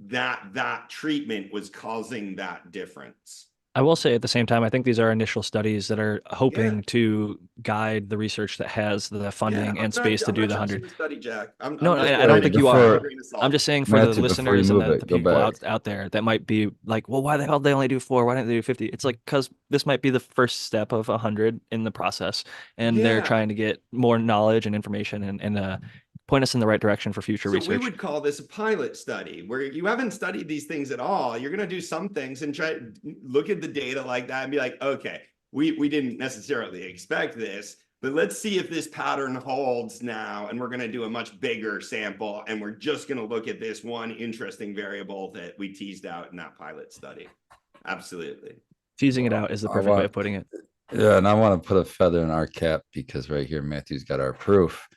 Speaker 3: that treatment was causing that difference.
Speaker 1: I will say at the same time, I think these are initial studies that are hoping to guide the research that has the funding and space to do the 100.
Speaker 3: Study, Jack.
Speaker 1: No, I don't think you are. I'm just saying for the listeners and the people out there that might be like, well, why the hell did they only do 4? Why didn't they do 50? It's like, because this might be the first step of 100 in the process, and they're trying to get more knowledge and information and point us in the right direction for future research.
Speaker 3: We would call this a pilot study, where you haven't studied these things at all. You're going to do some things and try to look at the data like that and be like, okay, we didn't necessarily expect this, but let's see if this pattern holds now. And we're going to do a much bigger sample, and we're just going to look at this one interesting variable that we teased out in that pilot study. Absolutely.
Speaker 1: Teasing it out is the perfect way of putting it.
Speaker 2: Yeah, and I want to put a feather in our cap, because right here, Matthew's got our proof.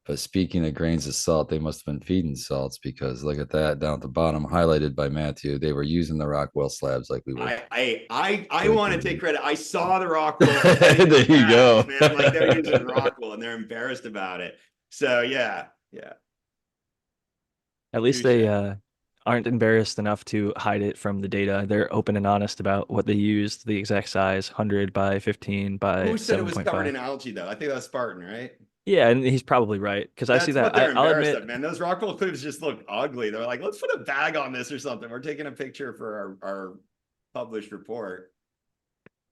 Speaker 2: But speaking of grains of salt, they must have been feeding salts, because look at that down at the bottom, highlighted by Matthew. They were using the Rockwell slabs like we were.
Speaker 3: I want to take credit. I saw the Rockwell.
Speaker 2: There you go.
Speaker 3: Man, like they're using Rockwell and they're embarrassed about it. So yeah.
Speaker 1: At least they aren't embarrassed enough to hide it from the data. They're open and honest about what they used, the exact size, 100 by 15 by 7.5.
Speaker 3: Who said it was covered in algae, though? I think that was Spartan, right?
Speaker 1: Yeah, and he's probably right, because I see that. I'll admit,
Speaker 3: man, those Rockwell clips just look ugly. They're like, let's put a bag on this or something. We're taking a picture for our published report.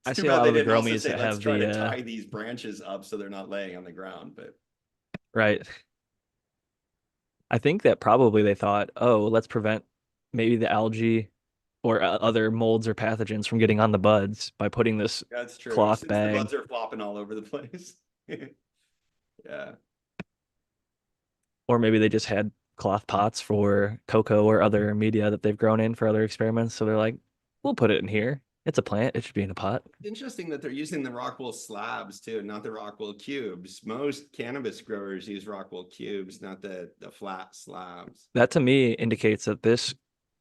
Speaker 1: I
Speaker 3: It's too
Speaker 1: see a
Speaker 3: bad
Speaker 1: lot
Speaker 3: they
Speaker 1: of the
Speaker 3: didn't also
Speaker 1: gromies
Speaker 3: say,
Speaker 1: that
Speaker 3: let's
Speaker 1: have
Speaker 3: try
Speaker 1: the
Speaker 3: to tie these branches up so they're not laying on the ground. But
Speaker 1: right. I think that probably they thought, oh, let's prevent maybe the algae or other molds or pathogens from getting on the buds by putting this
Speaker 3: that's true.
Speaker 1: cloth
Speaker 3: Since the
Speaker 1: bag.
Speaker 3: buds are flopping all over the place. Yeah.
Speaker 1: Or maybe they just had cloth pots for cocoa or other media that they've grown in for other experiments. So they're like, we'll put it in here. It's a plant. It should be in a pot.
Speaker 3: Interesting that they're using the Rockwell slabs too, not the Rockwell cubes. Most cannabis growers use Rockwell cubes, not the flat slabs.
Speaker 1: That to me indicates that this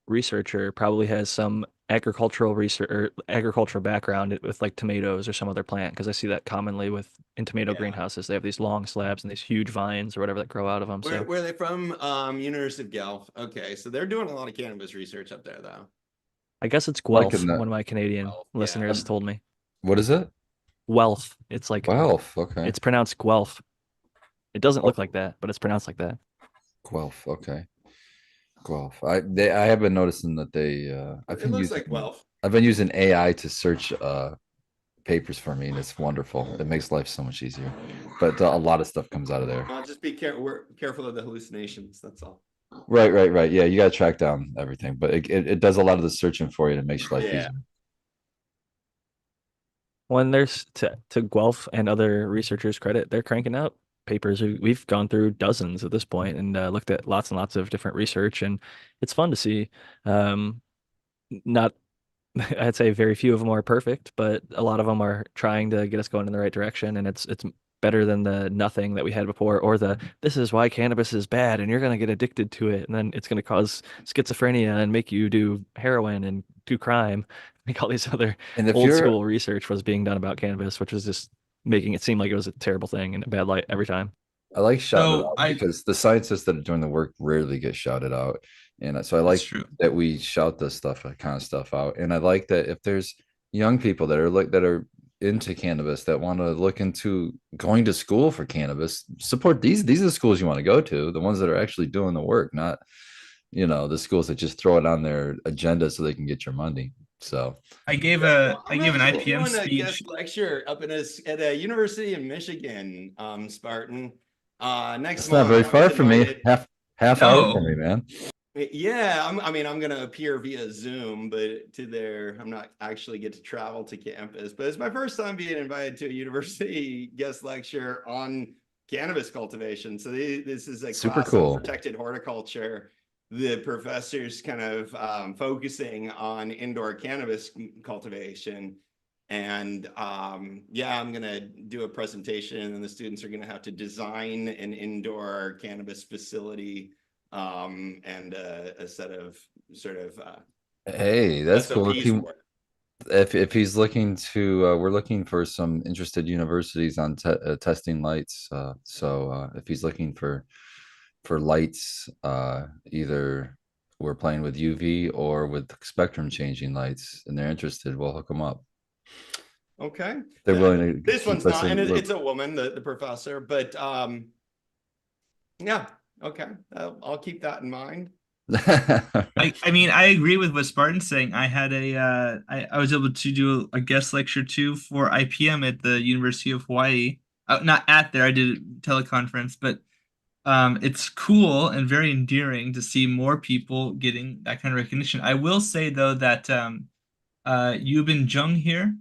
Speaker 1: researcher probably has some agricultural research or agricultural background with like tomatoes or some other plant, because I see that commonly with in tomato
Speaker 3: Yeah.
Speaker 1: greenhouses. They have these long slabs and these huge vines or whatever that grow out of them.
Speaker 3: Where are they from? University of Guelph. Okay, so they're doing a lot of cannabis research up there, though.
Speaker 1: I guess it's
Speaker 2: Liking
Speaker 1: Guelph.
Speaker 2: that.
Speaker 1: One of my Canadian
Speaker 3: Guelph, yeah.
Speaker 1: listeners told me.
Speaker 2: What is it?
Speaker 1: Guelph. It's like
Speaker 2: Guelph. Okay.
Speaker 1: it's pronounced Guelph. It doesn't look like that, but it's pronounced like that.
Speaker 2: Guelph. Okay. Guelph. I have been noticing that
Speaker 3: It looks like Guelph.
Speaker 2: I've been using AI to search papers for me, and it's wonderful. It makes life so much easier. But a lot of stuff comes out of there.
Speaker 3: Just be careful of the hallucinations. That's all.
Speaker 2: Right. Yeah, you got to track down everything, but it does a lot of the searching for you and it makes your life
Speaker 3: Yeah.
Speaker 2: easier.
Speaker 1: When there's to Guelph and other researchers' credit, they're cranking out papers. We've gone through dozens at this point and looked at lots and lots of different research, and it's fun to see. Not, I'd say very few of them are perfect, but a lot of them are trying to get us going in the right direction, and it's better than the nothing that we had before, or the this is why cannabis is bad and you're going to get addicted to it and then it's going to cause schizophrenia and make you do heroin and do crime. Like all these other
Speaker 2: And if
Speaker 1: old
Speaker 2: you're
Speaker 1: school research was being done about cannabis, which was just making it seem like it was a terrible thing and a bad light every time.
Speaker 2: I like shouting it
Speaker 6: So
Speaker 2: out because the scientists that are doing the work rarely get shouted out. And so I
Speaker 6: That's
Speaker 2: like
Speaker 6: true.
Speaker 2: that we shout this stuff, kind of stuff out. And I like that if there's young people that are into cannabis that want to look into going to school for cannabis, support these. These are the schools you want to go to, the ones that are actually doing the work, not, the schools that just throw it on their agenda so they can get your money. So
Speaker 6: I gave
Speaker 3: I'm
Speaker 6: an
Speaker 3: actually
Speaker 6: IPM
Speaker 3: doing a
Speaker 6: speech.
Speaker 3: guest lecture up at a university in Michigan, Spartan. Next
Speaker 2: it's
Speaker 3: month.
Speaker 2: not very
Speaker 3: I
Speaker 2: far
Speaker 3: was
Speaker 2: from me.
Speaker 3: invited.
Speaker 2: Half hour from me, man.
Speaker 3: Yeah, I'm gonna appear via Zoom, but I'm not actually get to travel to campus. But it's my first time being invited to a university guest lecture on cannabis cultivation. So this is a
Speaker 2: Super
Speaker 3: class
Speaker 2: cool.
Speaker 3: on protected horticulture. The professor's kind of focusing on indoor cannabis cultivation. And yeah, I'm gonna do a presentation, and the students are gonna have to design an indoor cannabis facility and a set of sort of
Speaker 2: Hey, that's cool.
Speaker 3: SOPs for
Speaker 2: If he's looking to, we're looking for some interested universities on testing lights. So if he's looking for lights, either we're playing with UV or with spectrum changing lights, and they're interested, we'll hook them up.
Speaker 3: Okay.
Speaker 2: They're willing to
Speaker 3: This
Speaker 2: keep
Speaker 3: one's
Speaker 2: us
Speaker 3: not, and
Speaker 2: in.
Speaker 3: it's a woman, the professor, but yeah, okay. I'll keep that in mind.
Speaker 6: I mean, I agree with what Spartan's saying. I had I was able to do a guest lecture too for IPM at the University of Hawaii. Not at there, I did a teleconference, but it's cool and very endearing to see more people getting that kind of recognition. I will say though that Yubin Jung here,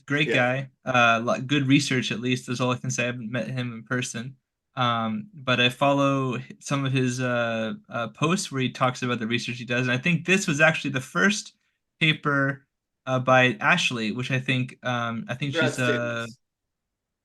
Speaker 6: great
Speaker 3: Yeah.
Speaker 6: guy, good research at least. That's all I can say. I haven't met him in person. But I follow some of his posts where he talks about the research he does, and I think this was actually the first paper by Ashley, which I think
Speaker 3: Grad
Speaker 6: she's
Speaker 3: students.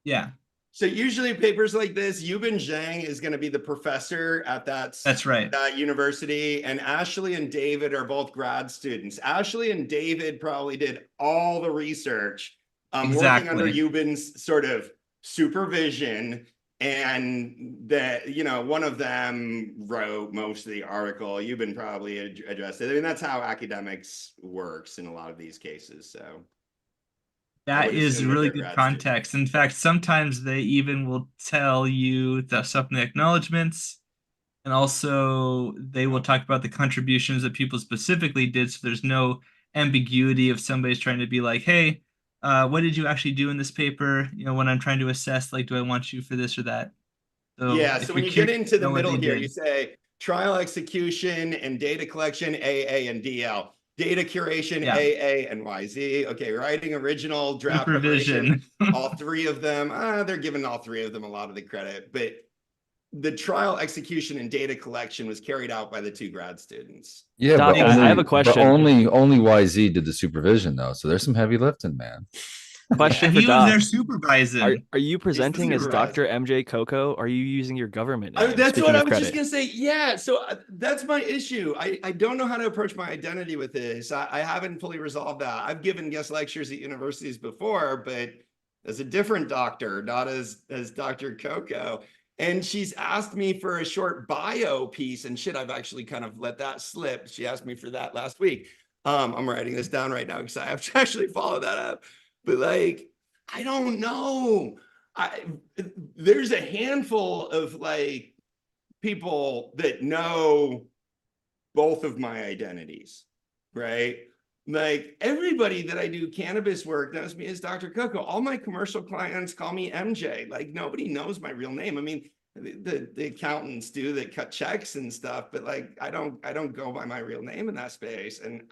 Speaker 6: yeah.
Speaker 3: So usually papers like this, Yubin Zhang is going to be the professor at
Speaker 6: That's right.
Speaker 3: that university, and Ashley and David are both grad students. Ashley and David probably did all the research, working under
Speaker 6: Exactly.
Speaker 3: Yubin's sort of supervision, and that one of them wrote most of the article. Yubin probably addressed it. I mean, that's how academics works in a lot of these cases. So I
Speaker 6: That
Speaker 3: would
Speaker 6: is
Speaker 3: assume that
Speaker 6: really
Speaker 3: they're
Speaker 6: good
Speaker 3: grad students.
Speaker 6: context. In fact, sometimes they even will tell you the stuff in the acknowledgments, and also they will talk about the contributions that people specifically did, so there's no ambiguity if somebody's trying to be like, hey, what did you actually do in this paper? You know, when I'm trying to assess, like, do I want you for this or that? So
Speaker 3: Yeah.
Speaker 6: if
Speaker 3: So when
Speaker 6: you're
Speaker 3: you get
Speaker 6: curious
Speaker 3: into
Speaker 6: to
Speaker 3: the
Speaker 6: know what
Speaker 3: middle
Speaker 6: they
Speaker 3: here, you
Speaker 6: did.
Speaker 3: say trial execution and data collection, AA and DL. Data curation,
Speaker 6: Yeah.
Speaker 3: AA and YZ. Okay, writing original, draft preparation,
Speaker 6: Supervision.
Speaker 3: all three of them. They're giving all three of them a lot of the credit, but the trial execution and data collection was carried out by the two grad students.
Speaker 2: Yeah,
Speaker 1: Doc,
Speaker 2: but
Speaker 1: I have
Speaker 2: only
Speaker 1: a
Speaker 2: but
Speaker 1: question.
Speaker 2: only YZ did the supervision though. So there's some heavy lifting, man.
Speaker 1: Question for
Speaker 6: He was their
Speaker 1: Doc.
Speaker 6: supervisor.
Speaker 1: Are you presenting as
Speaker 3: supervisor.
Speaker 1: Dr. MJ Coco? Or are you using your government name?
Speaker 3: That's what
Speaker 1: Speaking
Speaker 3: I
Speaker 1: of
Speaker 3: was just
Speaker 1: credit.
Speaker 3: gonna say. Yeah, so that's my issue. I don't know how to approach my identity with this. I haven't fully resolved that. I've given guest lectures at universities before, but as a different doctor, not as Dr. Coco. And she's asked me for a short bio piece, and shit, I've actually kind of let that slip. She asked me for that last week. I'm writing this down right now because I have to actually follow that up. But like, I don't know. I there's a handful of like people that know both of my identities, right? Like everybody that I do cannabis work knows me as Dr. Coco. All my commercial clients call me MJ. Like nobody knows my real name. I mean, the accountants do that cut checks and stuff, but like I don't go by my real name in that space. And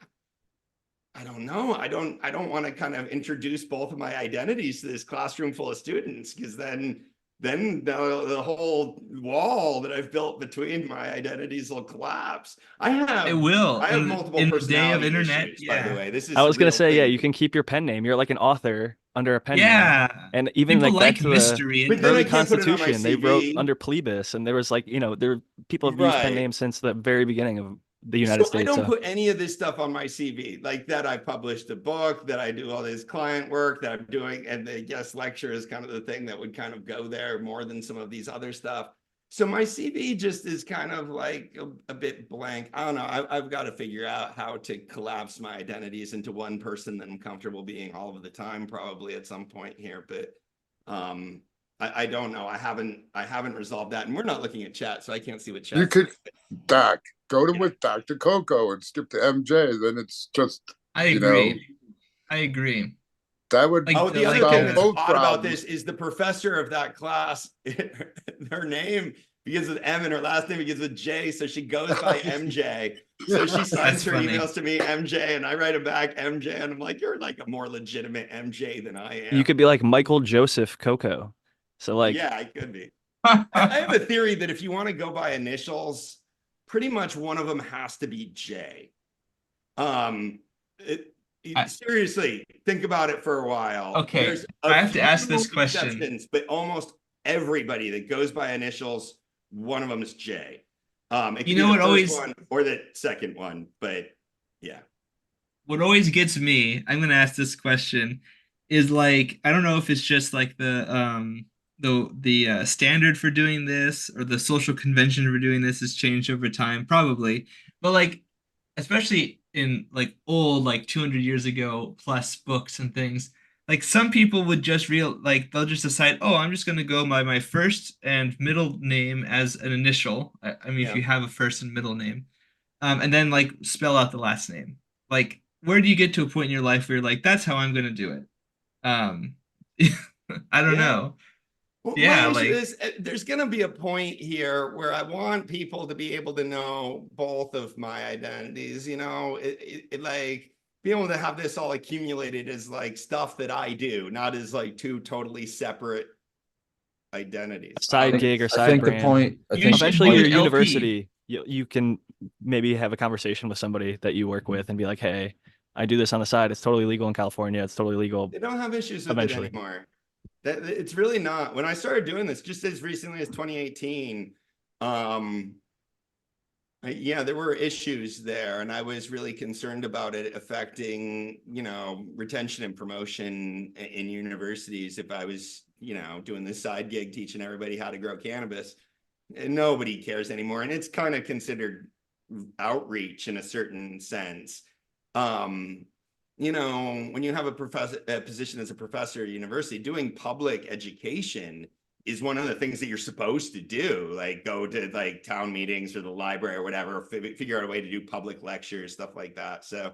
Speaker 3: I don't know. I don't want to kind of introduce both of my identities to this classroom full of students because then the whole wall that I've built between my identities will collapse.
Speaker 6: It will.
Speaker 3: I have multiple
Speaker 6: In the day of
Speaker 3: personality
Speaker 6: internet,
Speaker 3: issues, by the
Speaker 6: yeah.
Speaker 3: way. This
Speaker 1: I
Speaker 3: is a
Speaker 1: was gonna
Speaker 3: real
Speaker 1: say, yeah,
Speaker 3: thing.
Speaker 1: you can keep your pen name. You're like an author under a pen name.
Speaker 6: Yeah.
Speaker 1: And even
Speaker 6: People
Speaker 1: like back
Speaker 6: like
Speaker 1: to the
Speaker 6: mystery
Speaker 3: But
Speaker 6: and
Speaker 3: then I
Speaker 1: early
Speaker 3: can't put it on my
Speaker 1: Constitution, they wrote
Speaker 3: CV.
Speaker 1: under plebis, and there was like, there people have used pen
Speaker 3: Right.
Speaker 1: names since the very beginning of the United
Speaker 3: So I
Speaker 1: States.
Speaker 3: don't
Speaker 1: So
Speaker 3: put any of this stuff on my CV, like that I published a book, that I do all this client work that I'm doing, and the guest lecture is kind of the thing that would kind of go there more than some of these other stuff. So my CV just is kind of like a bit blank. I don't know. I've got to figure out how to collapse my identities into one person that I'm comfortable being all of the time, probably at some point here. But I don't know. I haven't resolved that, and we're not looking at chat, so I can't see what chat.
Speaker 5: You could, Doc, go to with Dr. Coco and skip to MJ. Then it's just,
Speaker 6: I
Speaker 5: you
Speaker 6: agree.
Speaker 5: know,
Speaker 6: I agree.
Speaker 5: that would
Speaker 6: Like,
Speaker 3: the other
Speaker 5: solve
Speaker 3: thing that's
Speaker 5: both
Speaker 3: odd about
Speaker 5: problems.
Speaker 3: this is the professor of that class, her name begins with M and her last name begins with J, so she goes by MJ. So she signs
Speaker 6: That's
Speaker 3: her
Speaker 6: funny.
Speaker 3: emails to me MJ, and I write it back MJ, and I'm like, you're like a more legitimate MJ than I am.
Speaker 1: you could be like Michael Joseph Coco. So like,
Speaker 3: Yeah, I could be. I have a theory that if you want to go by initials, pretty much one of them has to be J. Seriously, think about it for a while.
Speaker 6: Okay,
Speaker 3: There's
Speaker 6: I have to ask
Speaker 3: few
Speaker 6: this question.
Speaker 3: exceptions, but almost everybody that goes by initials, one of them is J. It could
Speaker 6: You
Speaker 3: be
Speaker 6: know
Speaker 3: the
Speaker 6: what
Speaker 3: first
Speaker 6: always
Speaker 3: one or the second one, but yeah.
Speaker 6: what always gets me, I'm gonna ask this question, is like I don't know if it's just like the standard for doing this or the social convention for doing this has changed over time, probably. But like especially in like old like 200 years ago plus books and things, like some people would just they'll just decide, oh, I'm just gonna go by my first and middle name as an initial. I mean, if
Speaker 3: Yeah.
Speaker 6: you have a first and middle name, and then like spell out the last name. Like, where do you get to a point in your life where you're like, that's how I'm gonna do it? Um, I don't
Speaker 3: Yeah.
Speaker 6: know.
Speaker 3: Well,
Speaker 6: Yeah,
Speaker 3: my issue
Speaker 6: like
Speaker 3: is there's going to be a point here where I want people to be able to know both of my identities, like be able to have this all accumulated as like stuff that I do, not as like two totally separate identities.
Speaker 1: side gig or
Speaker 2: I
Speaker 1: side
Speaker 2: think the
Speaker 1: brand.
Speaker 2: point. I
Speaker 6: you
Speaker 2: think
Speaker 6: should
Speaker 1: Eventually,
Speaker 6: do
Speaker 1: your
Speaker 6: an LP.
Speaker 1: university, you can maybe have a conversation with somebody that you work with and be like, hey, I do this on the side. It's totally legal in California. It's totally legal
Speaker 3: They don't have issues with it
Speaker 1: eventually.
Speaker 3: anymore. It's really not. When I started doing this, just as recently as 2018, yeah, there were issues there, and I was really concerned about it affecting, retention and promotion in universities. If I was, doing this side gig teaching everybody how to grow cannabis, and nobody cares anymore, and it's kind of considered outreach in a certain sense. When you have a position as a professor at a university, doing public education is one of the things that you're supposed to do, like go to like town meetings or the library or whatever, figure out a way to do public lectures, stuff like that. So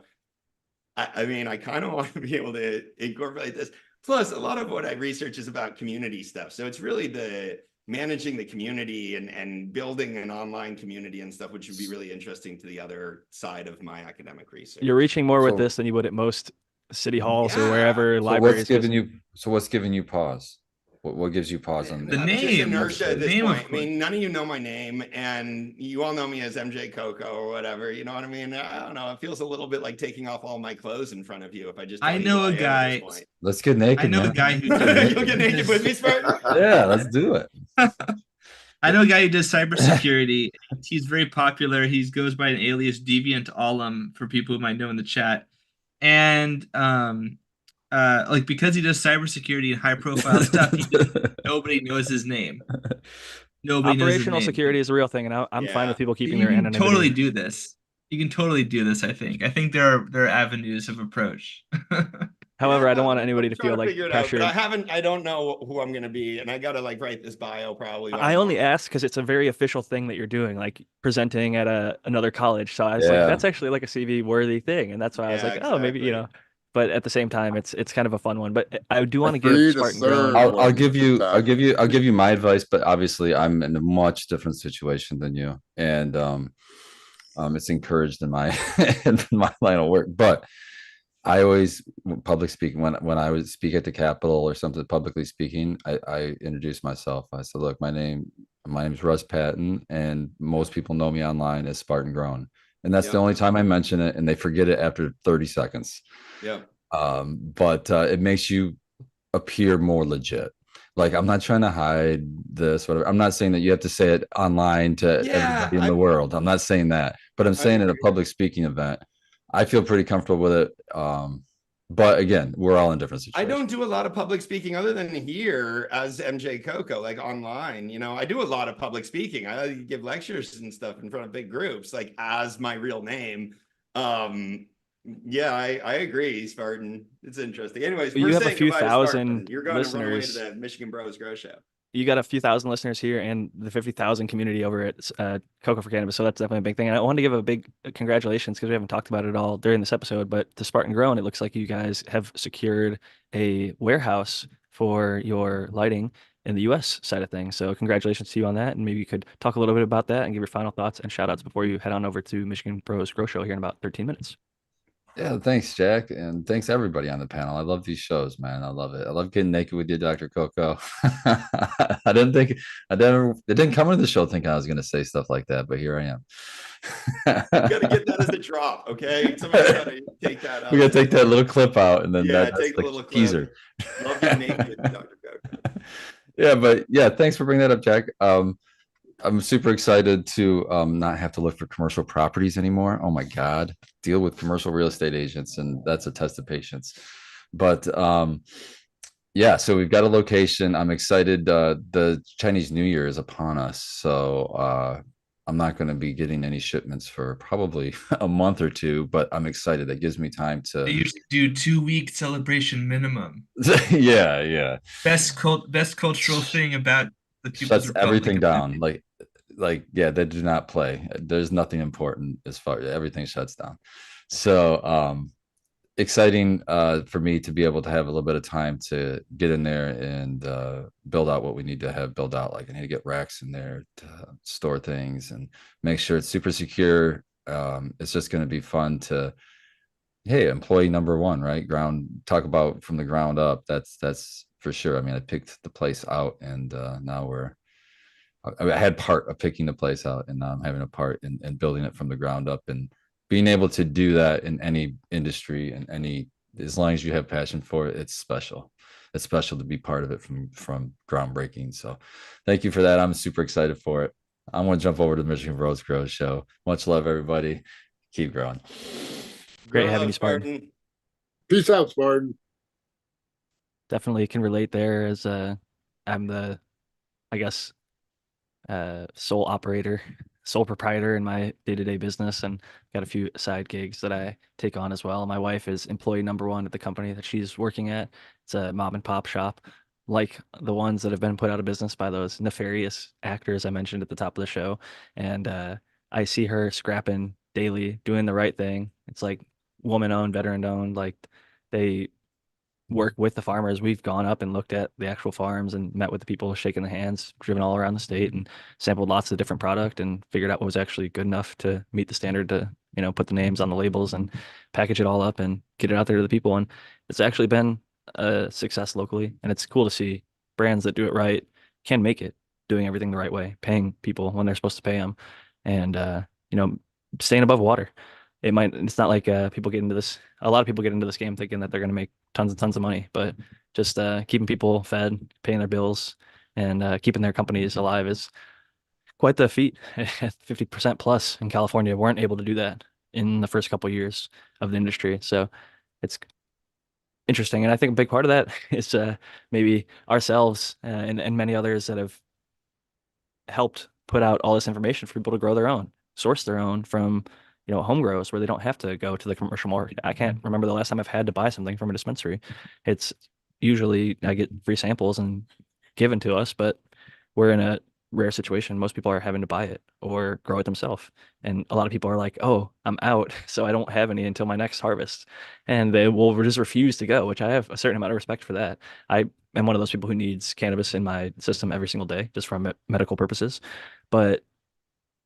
Speaker 3: I mean, I kind of want to be able to incorporate this. Plus, a lot of what I research is about community stuff. So it's really the managing the community and building an online community and stuff, which would be really interesting to the other side of my academic research.
Speaker 1: You're reaching more with this than you would at most city halls or wherever libraries.
Speaker 2: So what's giving you pause? What gives you pause on
Speaker 6: the name?
Speaker 3: Just inertia at this
Speaker 6: name,
Speaker 3: point. I mean, none of you know my name, and you all know me as MJ Coco or whatever. You know what I mean? I don't know. It feels a little bit like taking off all my clothes in front of you if I just.
Speaker 6: I know a guy.
Speaker 2: Let's get naked.
Speaker 6: I know a guy who.
Speaker 3: You'll get naked with me, Spartan.
Speaker 2: Yeah, let's do it.
Speaker 6: I know a guy who does cybersecurity. He's very popular. He goes by an alias Deviant Alum for people who might know in the chat, and like because he does cybersecurity and high profile stuff, nobody knows his name. Nobody knows his
Speaker 1: Operational
Speaker 6: name.
Speaker 1: security is a real thing, and I'm fine with people keeping their anonymity.
Speaker 6: Totally do this. You can totally do this. I think there are avenues of approach.
Speaker 1: However, I don't want anybody to feel like pressured.
Speaker 3: I don't know who I'm going to be, and I got to like write this bio probably.
Speaker 1: I only ask because it's a very official thing that you're doing, like presenting at another college. So I was like, that's actually like a CV worthy thing, and that's why I was like, oh, maybe But at the same time, it's kind of a fun one. But I do want to give Spartan Grown.
Speaker 2: I'll give you my advice, but obviously I'm in a much different situation than you, and it's encouraged in my in my line of work, but. I always public speaking when I would speak at the Capitol or something publicly speaking, I introduce myself. I said, look, my name's Russ Patton, and most people know me online as Spartan Grown. And that's the only time I mention it, and they forget it after 30 seconds.
Speaker 3: Yeah.
Speaker 2: But it makes you appear more legit. Like, I'm not trying to hide this, whatever. I'm not saying that you have to say it online to everybody in the world. I'm not saying that, but I'm saying at a public speaking event, I feel pretty comfortable with it. But again, we're all in different situations.
Speaker 3: I don't do a lot of public speaking other than here as MJ Coco, like online. You know, I do a lot of public speaking. I give lectures and stuff in front of big groups, like as my real name. Yeah, I agree, Spartan. It's interesting. Anyways,
Speaker 1: you have a few thousand
Speaker 3: You're going
Speaker 1: listeners.
Speaker 3: to run away to the Michigan Bros Grow Show.
Speaker 1: You got a few thousand listeners here and the 50,000 community over at Coco for Cannabis. So that's definitely a big thing. And I wanted to give a big congratulations because we haven't talked about it all during this episode, but to Spartan Grown, it looks like you guys have secured a warehouse for your lighting in the US side of things. So congratulations to you on that. And maybe you could talk a little bit about that and give your final thoughts and shout outs before you head on over to Michigan Bros Grow Show here in about 13 minutes.
Speaker 2: Yeah, thanks, Jack, and thanks everybody on the panel. I love these shows, man. I love it. I love getting naked with you, Dr. Coco. It didn't come into the show thinking I was going to say stuff like that, but here I am.
Speaker 3: You got to get that as a drop, okay? Somebody's got to take that out.
Speaker 2: We got to take that little clip out, and then that's
Speaker 3: take the little teaser. Love getting naked, Dr. Coco.
Speaker 2: Yeah, but yeah, thanks for bringing that up, Jack. I'm super excited to not have to look for commercial properties anymore. Oh my God, deal with commercial real estate agents, and that's a test of patience. But yeah, so we've got a location. I'm excited. The Chinese New Year is upon us, so I'm not going to be getting any shipments for probably a month or two. But I'm excited. That gives me time to.
Speaker 6: They usually do 2-week celebration minimum.
Speaker 2: Yeah.
Speaker 6: Best cultural thing about the People's
Speaker 2: Shuts everything down. Like yeah, they do not play. There's nothing important as far as everything shuts down. So exciting for me to be able to have a little bit of time to get in there and build out what we need to have built out. Like I need to get racks in there to store things and make sure it's super secure. It's just going to be fun to, hey, employee number one, right? Talk about from the ground up. That's for sure. I mean, I picked the place out, and now I had part of picking the place out, and now I'm having a part in building it from the ground up, and being able to do that in any industry and as long as you have passion for it, it's special. It's special to be part of it from groundbreaking. So thank you for that. I'm super excited for it. I'm going to jump over to the Michigan Bros Grow Show. Much love, everybody. Keep growing.
Speaker 1: Great having you, Spartan.
Speaker 5: Peace out, Spartan.
Speaker 1: Definitely can relate there as I'm the, I guess, sole proprietor in my day-to-day business, and got a few side gigs that I take on as well. My wife is employee number one at the company that she's working at. It's a mom and pop shop, like the ones that have been put out of business by those nefarious actors I mentioned at the top of the show. And I see her scrapping daily, doing the right thing. It's like woman owned, veteran owned. Like they work with the farmers. We've gone up and looked at the actual farms and met with the people, shaking the hands, driven all around the state and sampled lots of different product and figured out what was actually good enough to meet the standard to, put the names on the labels and package it all up and get it out there to the people. And it's actually been a success locally. And it's cool to see brands that do it right can make it doing everything the right way, paying people when they're supposed to pay them and, staying above water. It's not like people get into this, a lot of people get into this game thinking that they're going to make tons and tons of money, but just keeping people fed, paying their bills, and keeping their companies alive is quite the feat. 50% plus in California weren't able to do that in the first couple of years of the industry. So it's interesting. And I think a big part of that is maybe ourselves and many others that have helped put out all this information for people to grow their own, source their own from, home grows where they don't have to go to the commercial market. I can't remember the last time I've had to buy something from a dispensary. It's usually I get free samples and given to us, but we're in a rare situation. Most people are having to buy it or grow it themselves. And a lot of people are like, oh, I'm out, so I don't have any until my next harvest. And they will just refuse to go, which I have a certain amount of respect for that. I am one of those people who needs cannabis in my system every single day just for medical purposes. But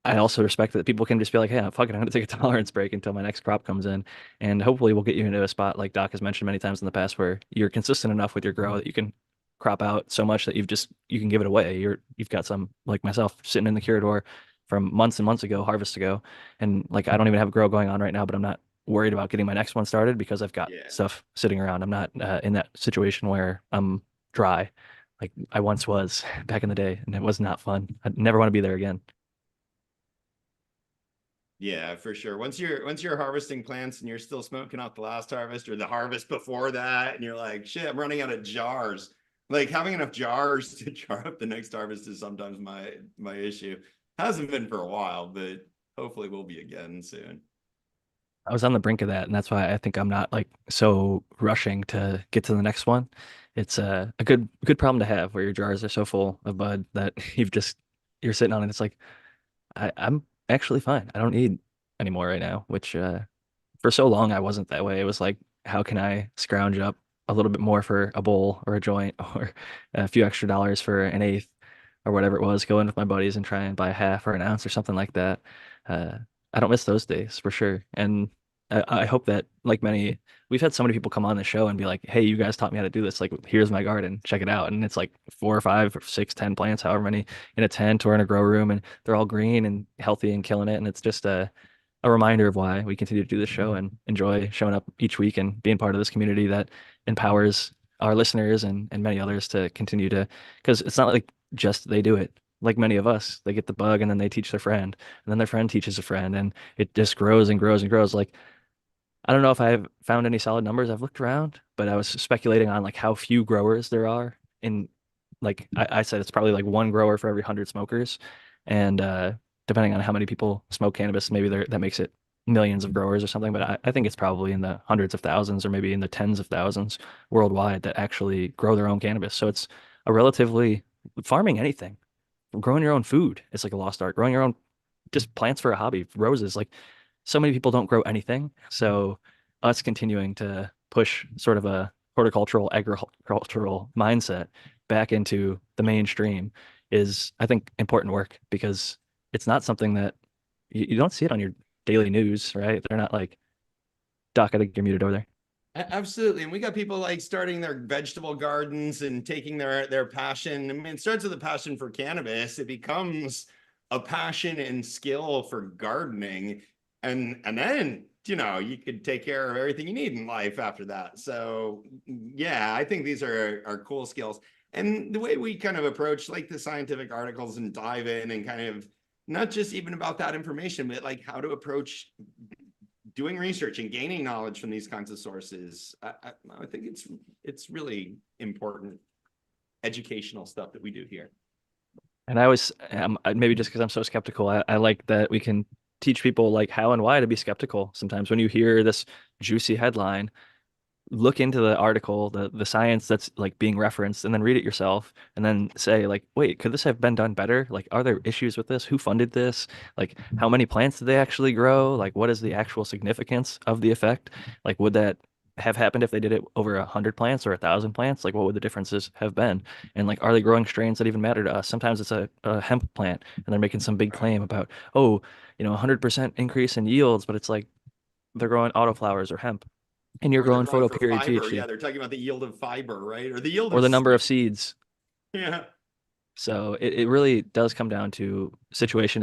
Speaker 1: I also respect that people can just be like, hey, fuck it, I'm gonna take a tolerance break until my next crop comes in. And hopefully we'll get you into a spot like Doc has mentioned many times in the past where you're consistent enough with your grow that you can crop out so much that you can give it away. You've got some like myself sitting in the Curador from months and months ago, harvest ago. And like I don't even have a grow going on right now, but I'm not worried about getting my next one started because I've got stuff sitting around. I'm not in that situation where I'm dry like I once was back in the day, and it was not fun. I'd never want to be there again.
Speaker 3: Yeah, for sure. Once you're harvesting plants and you're still smoking off the last harvest or the harvest before that, and you're like, shit, I'm running out of jars. Like having enough jars to jar up the next harvest is sometimes my issue. Hasn't been for a while, but hopefully will be again soon.
Speaker 1: I was on the brink of that, and that's why I think I'm not like so rushing to get to the next one. It's a good problem to have where your jars are so full of bud that you're sitting on it. It's like I'm actually fine. I don't need any more right now, which for so long I wasn't that way. It was like, how can I scrounge up a little bit more for a bowl or a joint or a few extra dollars for an eighth or whatever it was, go in with my buddies and try and buy a half or an ounce or something like that. Uh, I don't miss those days for sure. And I hope that we've had so many people come on the show and be like, hey, you guys taught me how to do this. Like, here's my garden, check it out. And it's like 4 or 5 or 6, 10 plants, however many in a tent or in a grow room. And they're all green and healthy and killing it. And it's just a reminder of why we continue to do this show and enjoy showing up each week and being part of this community that empowers our listeners and many others to continue to, because it's not like just they do it. Like many of us, they get the bug and then they teach their friend, and then their friend teaches a friend, and it just grows and grows and grows. Like I don't know if I've found any solid numbers. I've looked around, but I was speculating on like how few growers there are in like I said it's probably like one grower for every 100 smokers. And depending on how many people smoke cannabis, maybe that makes it millions of growers or something. But I think it's probably in the hundreds of thousands or maybe in the tens of thousands worldwide that actually grow their own cannabis. So it's a relatively farming anything. Growing your own food, it's like a lost art. Growing your own just plants for a hobby, roses, like so many people don't grow anything. So us continuing to push sort of a horticultural, agricultural mindset back into the mainstream is, I think, important work because it's not something that you don't see it on your daily news, right? They're not like, Doc, I think you're muted over there.
Speaker 3: Absolutely. And we got people like starting their vegetable gardens and taking their passion. I mean, it starts with a passion for cannabis. It becomes a passion and skill for gardening. And then, you could take care of everything you need in life after that. So yeah, I think these are cool skills. And the way we kind of approach like the scientific articles and dive in and kind of not just even about that information, but like how to approach doing research and gaining knowledge from these kinds of sources. I think it's really important educational stuff that we do here.
Speaker 1: And I always, maybe just because I'm so skeptical, I like that we can teach people like how and why to be skeptical. Sometimes when you hear this juicy headline, look into the article, the science that's like being referenced, and then read it yourself, and then say like, wait, could this have been done better? Like, are there issues with this? Who funded this? Like, how many plants did they actually grow? Like, what is the actual significance of the effect? Like, would that have happened if they did it over 100 plants or 1,000 plants? Like, what would the differences have been? And like, are they growing strains that even matter to us? Sometimes it's a hemp plant, and they're making some big claim about, oh, 100% increase in yields, but it's like they're growing autoflowers or hemp, and you're
Speaker 3: Or they're
Speaker 1: growing
Speaker 3: growing for
Speaker 1: photoperiod
Speaker 3: fiber. Yeah,
Speaker 1: THC,
Speaker 3: they're talking about the yield of fiber, right? Or the yield
Speaker 1: or
Speaker 3: of
Speaker 1: the number of
Speaker 3: seed.
Speaker 1: seeds.
Speaker 3: Yeah.
Speaker 1: So it really does come down to situation,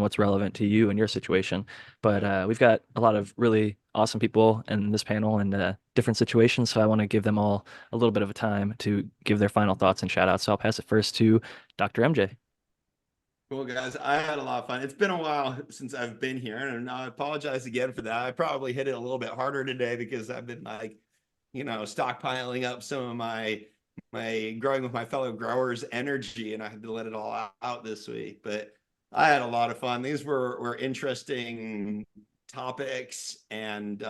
Speaker 1: what's relevant to you and your situation. But we've got a lot of really awesome people in this panel and different situations. So I want to give them all a little bit of a time to give their final thoughts and shout outs. So I'll pass it first to Dr. MJ.
Speaker 3: Cool, guys. I had a lot of fun. It's been a while since I've been here, and I apologize again for that. I probably hit it a little bit harder today because I've been like, stockpiling up some of my growing with my fellow growers energy, and I had to let it all out this week. But I had a lot of fun. These were interesting topics and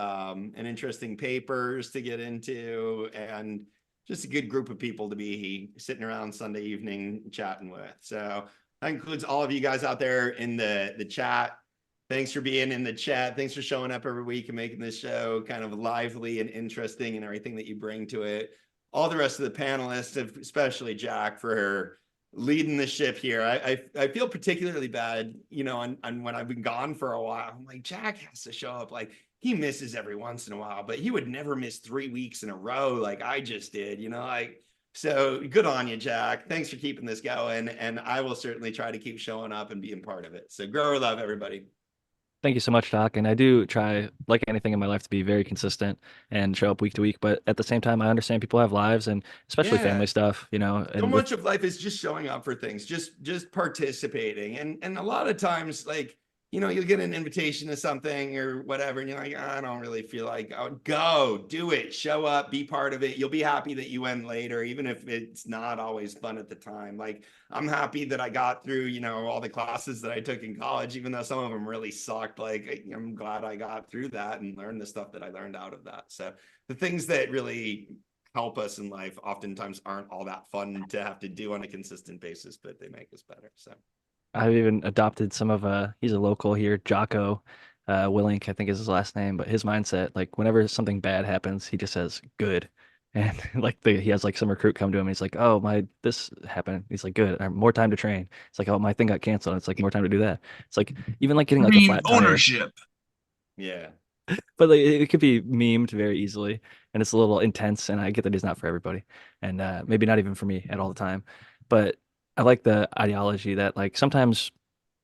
Speaker 3: interesting papers to get into, and just a good group of people to be sitting around Sunday evening chatting with. So that includes all of you guys out there in the chat. Thanks for being in the chat. Thanks for showing up every week and making this show kind of lively and interesting and everything that you bring to it. All the rest of the panelists, especially Jack, for leading the ship here. I feel particularly bad, on when I've been gone for a while. I'm like, Jack has to show up. Like, he misses every once in a while, but he would never miss 3 weeks in a row like I just did, so good on you, Jack. Thanks for keeping this going. And I will certainly try to keep showing up and being part of it. So grower love, everybody.
Speaker 1: Thank you so much, Doc. And I do try, like anything in my life, to be very consistent and show up week to week. But at the same time, I understand people have lives and especially
Speaker 3: Yeah.
Speaker 1: family stuff,
Speaker 3: So
Speaker 1: and
Speaker 3: much of life is just showing up for things, just participating. And a lot of times, like, you'll get an invitation to something or whatever, and you're like, I don't really feel like, oh, go do it, show up, be part of it. You'll be happy that you went later, even if it's not always fun at the time. Like, I'm happy that I got through, all the classes that I took in college, even though some of them really sucked. Like, I'm glad I got through that and learned the stuff that I learned out of that. So the things that really help us in life oftentimes aren't all that fun to have to do on a consistent basis, but they make us better. So
Speaker 1: I've even adopted some of he's a local here, Jocko Willink, I think is his last name, but his mindset, like whenever something bad happens, he just says good. And like he has like some recruit come to him, and he's like, "Oh, this happened." He's like, "Good, more time to train." It's like, "Oh, my thing got canceled." It's like more time to do that. It's like even like getting like a
Speaker 6: Green
Speaker 1: flat tire.
Speaker 6: ownership.
Speaker 3: yeah.
Speaker 1: But like, it could be memed very easily, and it's a little intense. And I get that it's not for everybody, and maybe not even for me at all the time. But I like the ideology that like sometimes,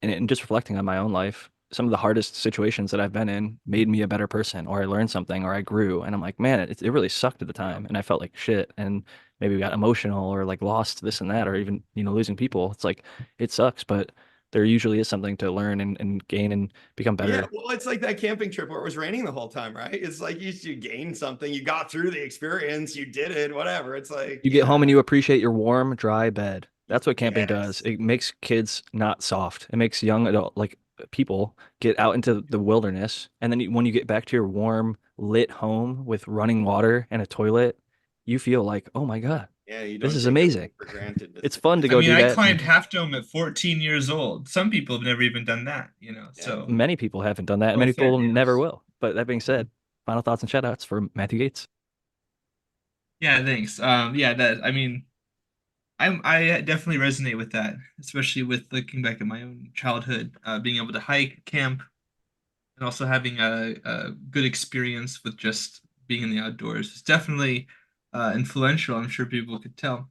Speaker 1: and just reflecting on my own life, some of the hardest situations that I've been in made me a better person, or I learned something, or I grew. And I'm like, man, it really sucked at the time, and I felt like shit, and maybe we got emotional or like lost this and that, or even losing people. It's like it sucks, but there usually is something to learn and gain and become
Speaker 3: Yeah,
Speaker 1: better.
Speaker 3: well, it's like that camping trip where it was raining the whole time, right? It's like you gained something, you got through the experience, you did it, whatever. It's like,
Speaker 1: You get home and you appreciate your warm, dry bed. That's what camping does.
Speaker 3: yes.
Speaker 1: It makes kids not soft. It makes young adult like people get out into the wilderness, and then when you get back to your warm, lit home with running water and a toilet, you feel like, oh my God,
Speaker 3: Yeah, you
Speaker 1: this
Speaker 3: don't
Speaker 1: is
Speaker 3: take those
Speaker 1: amazing.
Speaker 3: things for granted.
Speaker 1: It's fun to
Speaker 6: I
Speaker 1: go
Speaker 6: mean,
Speaker 1: do
Speaker 6: I
Speaker 1: that.
Speaker 6: climbed
Speaker 1: And
Speaker 6: Half Dome at 14 years old. Some people have never even done that,
Speaker 3: Yeah.
Speaker 6: So
Speaker 1: many people haven't done that, and
Speaker 6: no
Speaker 1: many
Speaker 6: fair
Speaker 1: people never
Speaker 6: deals.
Speaker 1: will. But that being said, final thoughts and shout outs for Matthew Gates.
Speaker 6: Yeah, thanks. Yeah, that I mean, I definitely resonate with that, especially with looking back at my own childhood, being able to hike, camp, and also having a good experience with just being in the outdoors. It's definitely influential. I'm sure people could tell.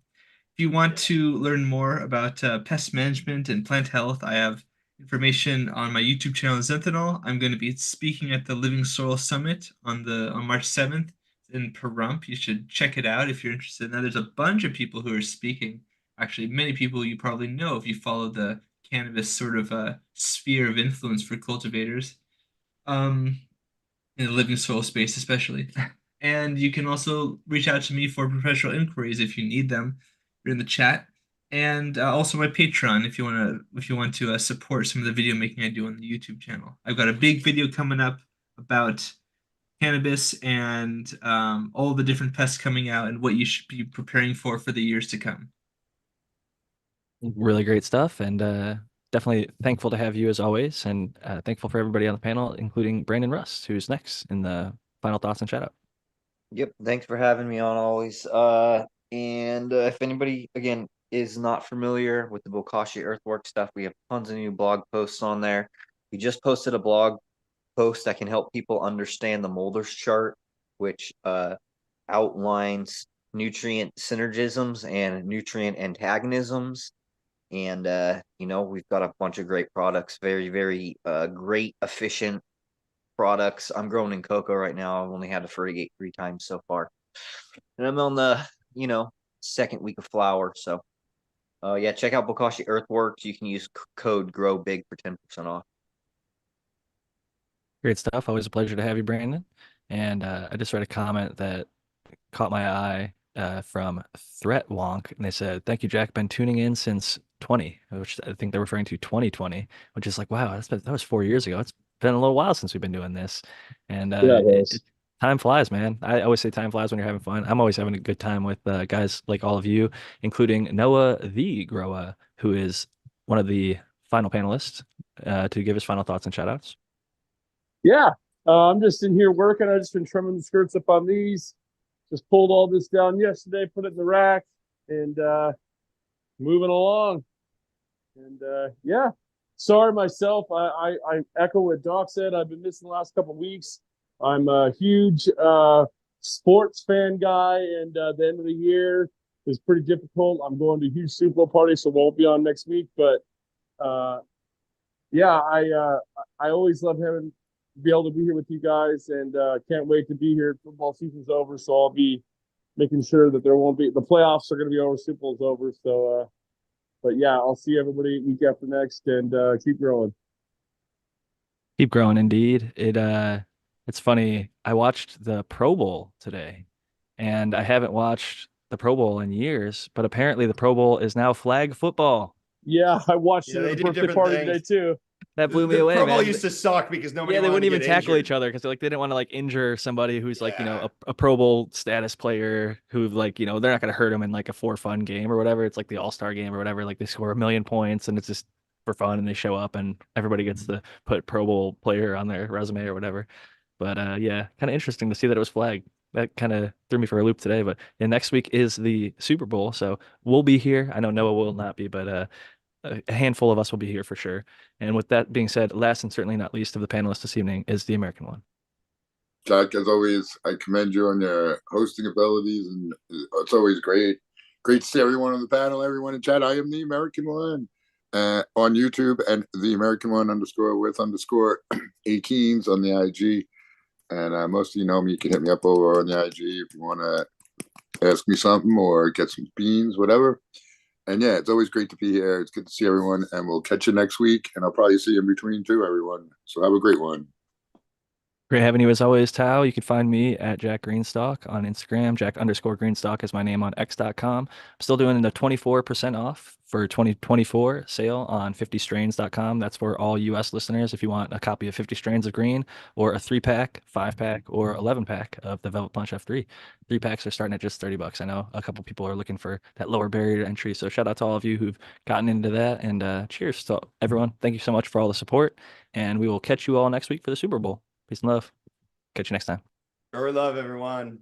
Speaker 6: If you want to learn more about pest management and plant health, I have information on my YouTube channel, Zenthanol. I'm going to be speaking at the Living Soil Summit on March 7th in Pahrump. You should check it out if you're interested. Now, there's a bunch of people who are speaking. Actually, many people you probably know if you follow the cannabis sort of sphere of influence for cultivators. Um, in the living soil space, especially. And you can also reach out to me for professional inquiries if you need them. You're in the chat, and also my Patreon if you want to support some of the video making I do on the YouTube channel. I've got a big video coming up about cannabis and all the different pests coming out and what you should be preparing for the years to come.
Speaker 1: Really great stuff, and definitely thankful to have you as always, and thankful for everybody on the panel, including Brandon Rust, who's next in the final thoughts and shout out.
Speaker 4: Yep, thanks for having me on always. And if anybody again is not familiar with the Bokashi Earthwork stuff, we have tons of new blog posts on there. We just posted a blog post that can help people understand the Mulder's chart, which outlines nutrient synergisms and nutrient antagonisms. And we've got a bunch of great products, very, very great, efficient products. I'm growing in cocoa right now. I've only had to fertigate 3 times so far. And I'm on the, second week of flower. So yeah, check out Bokashi Earthworks. You can use code GROWBIG for 10% off.
Speaker 1: Great stuff. Always a pleasure to have you, Brandon. And I just read a comment that caught my eye from Threat Wonk, and they said, "Thank you, Jack. Been tuning in since 20," which I think they're referring to 2020, which is like, wow, that was 4 years ago. It's been a little while since we've been doing this, and
Speaker 8: Yeah, it was.
Speaker 1: time flies, man. I always say time flies when you're having fun. I'm always having a good time with guys like all of you, including Noah the Grower, who is one of the final panelists to give his final thoughts and shout outs.
Speaker 8: Yeah, I'm just in here working. I just been trimming the skirts up on these. Just pulled all this down yesterday, put it in the rack, and moving along. And yeah, sorry myself. I echo what Doc said. I've been missing the last couple of weeks. I'm a huge sports fan guy, and the end of the year is pretty difficult. I'm going to a huge Super Bowl party, so won't be on next week. But yeah, I always love having be able to be here with you guys, and can't wait to be here. Football season's over, so I'll be making sure that there won't be the playoffs are going to be over, Super Bowl's over. So, but yeah, I'll see everybody week after next, and keep growing.
Speaker 1: Keep growing, indeed. It's funny. I watched the Pro Bowl today, and I haven't watched the Pro Bowl in years, but apparently the Pro Bowl is now flag football.
Speaker 8: Yeah, I watched
Speaker 3: Yeah,
Speaker 8: it
Speaker 3: they
Speaker 8: at a
Speaker 3: do
Speaker 8: birthday
Speaker 3: different
Speaker 8: party
Speaker 3: things.
Speaker 8: today too.
Speaker 1: That blew me
Speaker 3: The
Speaker 1: away,
Speaker 3: Pro Bowl
Speaker 1: man.
Speaker 3: used to suck because nobody
Speaker 1: Yeah, they
Speaker 3: wanted
Speaker 1: wouldn't
Speaker 3: to
Speaker 1: even
Speaker 3: get
Speaker 1: tackle
Speaker 3: injured.
Speaker 1: each other because like they didn't want to like injure somebody who's like,
Speaker 3: Yeah.
Speaker 1: a Pro Bowl status player who like, they're not gonna hurt him in like a for fun game or whatever. It's like the All-Star game or whatever. Like they score 1,000,000 points and it's just for fun and they show up and everybody gets to put Pro Bowl player on their resume or whatever. But yeah, kind of interesting to see that it was flagged. That kind of threw me for a loop today. But yeah, next week is the Super Bowl, so we'll be here. I know Noah will not be, but a handful of us will be here for sure. And with that being said, last and certainly not least of the panelists this evening is the American one.
Speaker 5: Jack, as always, I commend you on your hosting abilities, and it's always great. Great to see everyone on the panel, everyone in chat. I am the American one on YouTube, and the American one _with_ Akeens on the IG. And most of you know me. You can hit me up over on the IG if you want to ask me something or get some beans, whatever. And yeah, it's always great to be here. It's good to see everyone, and we'll catch you next week. And I'll probably see you in between too, everyone. So have a great one.
Speaker 1: Great having you as always, Tao. You can find me at Jack Greenstock on Instagram. Jack_Greenstock is my name on X.com. I'm still doing the 24% off for 2024 sale on 50strains.com. That's for all US listeners. If you want a copy of 50 Strains of Green or a 3-pack, 5-pack, or 11-pack of the Velvet Punch F3. 3-packs are starting at just $30. I know a couple people are looking for that lower barrier to entry. So shout out to all of you who've gotten into that. And cheers to everyone. Thank you so much for all the support. And we will catch you all next week for the Super Bowl. Peace and love. Catch you next time.
Speaker 3: Or love, everyone.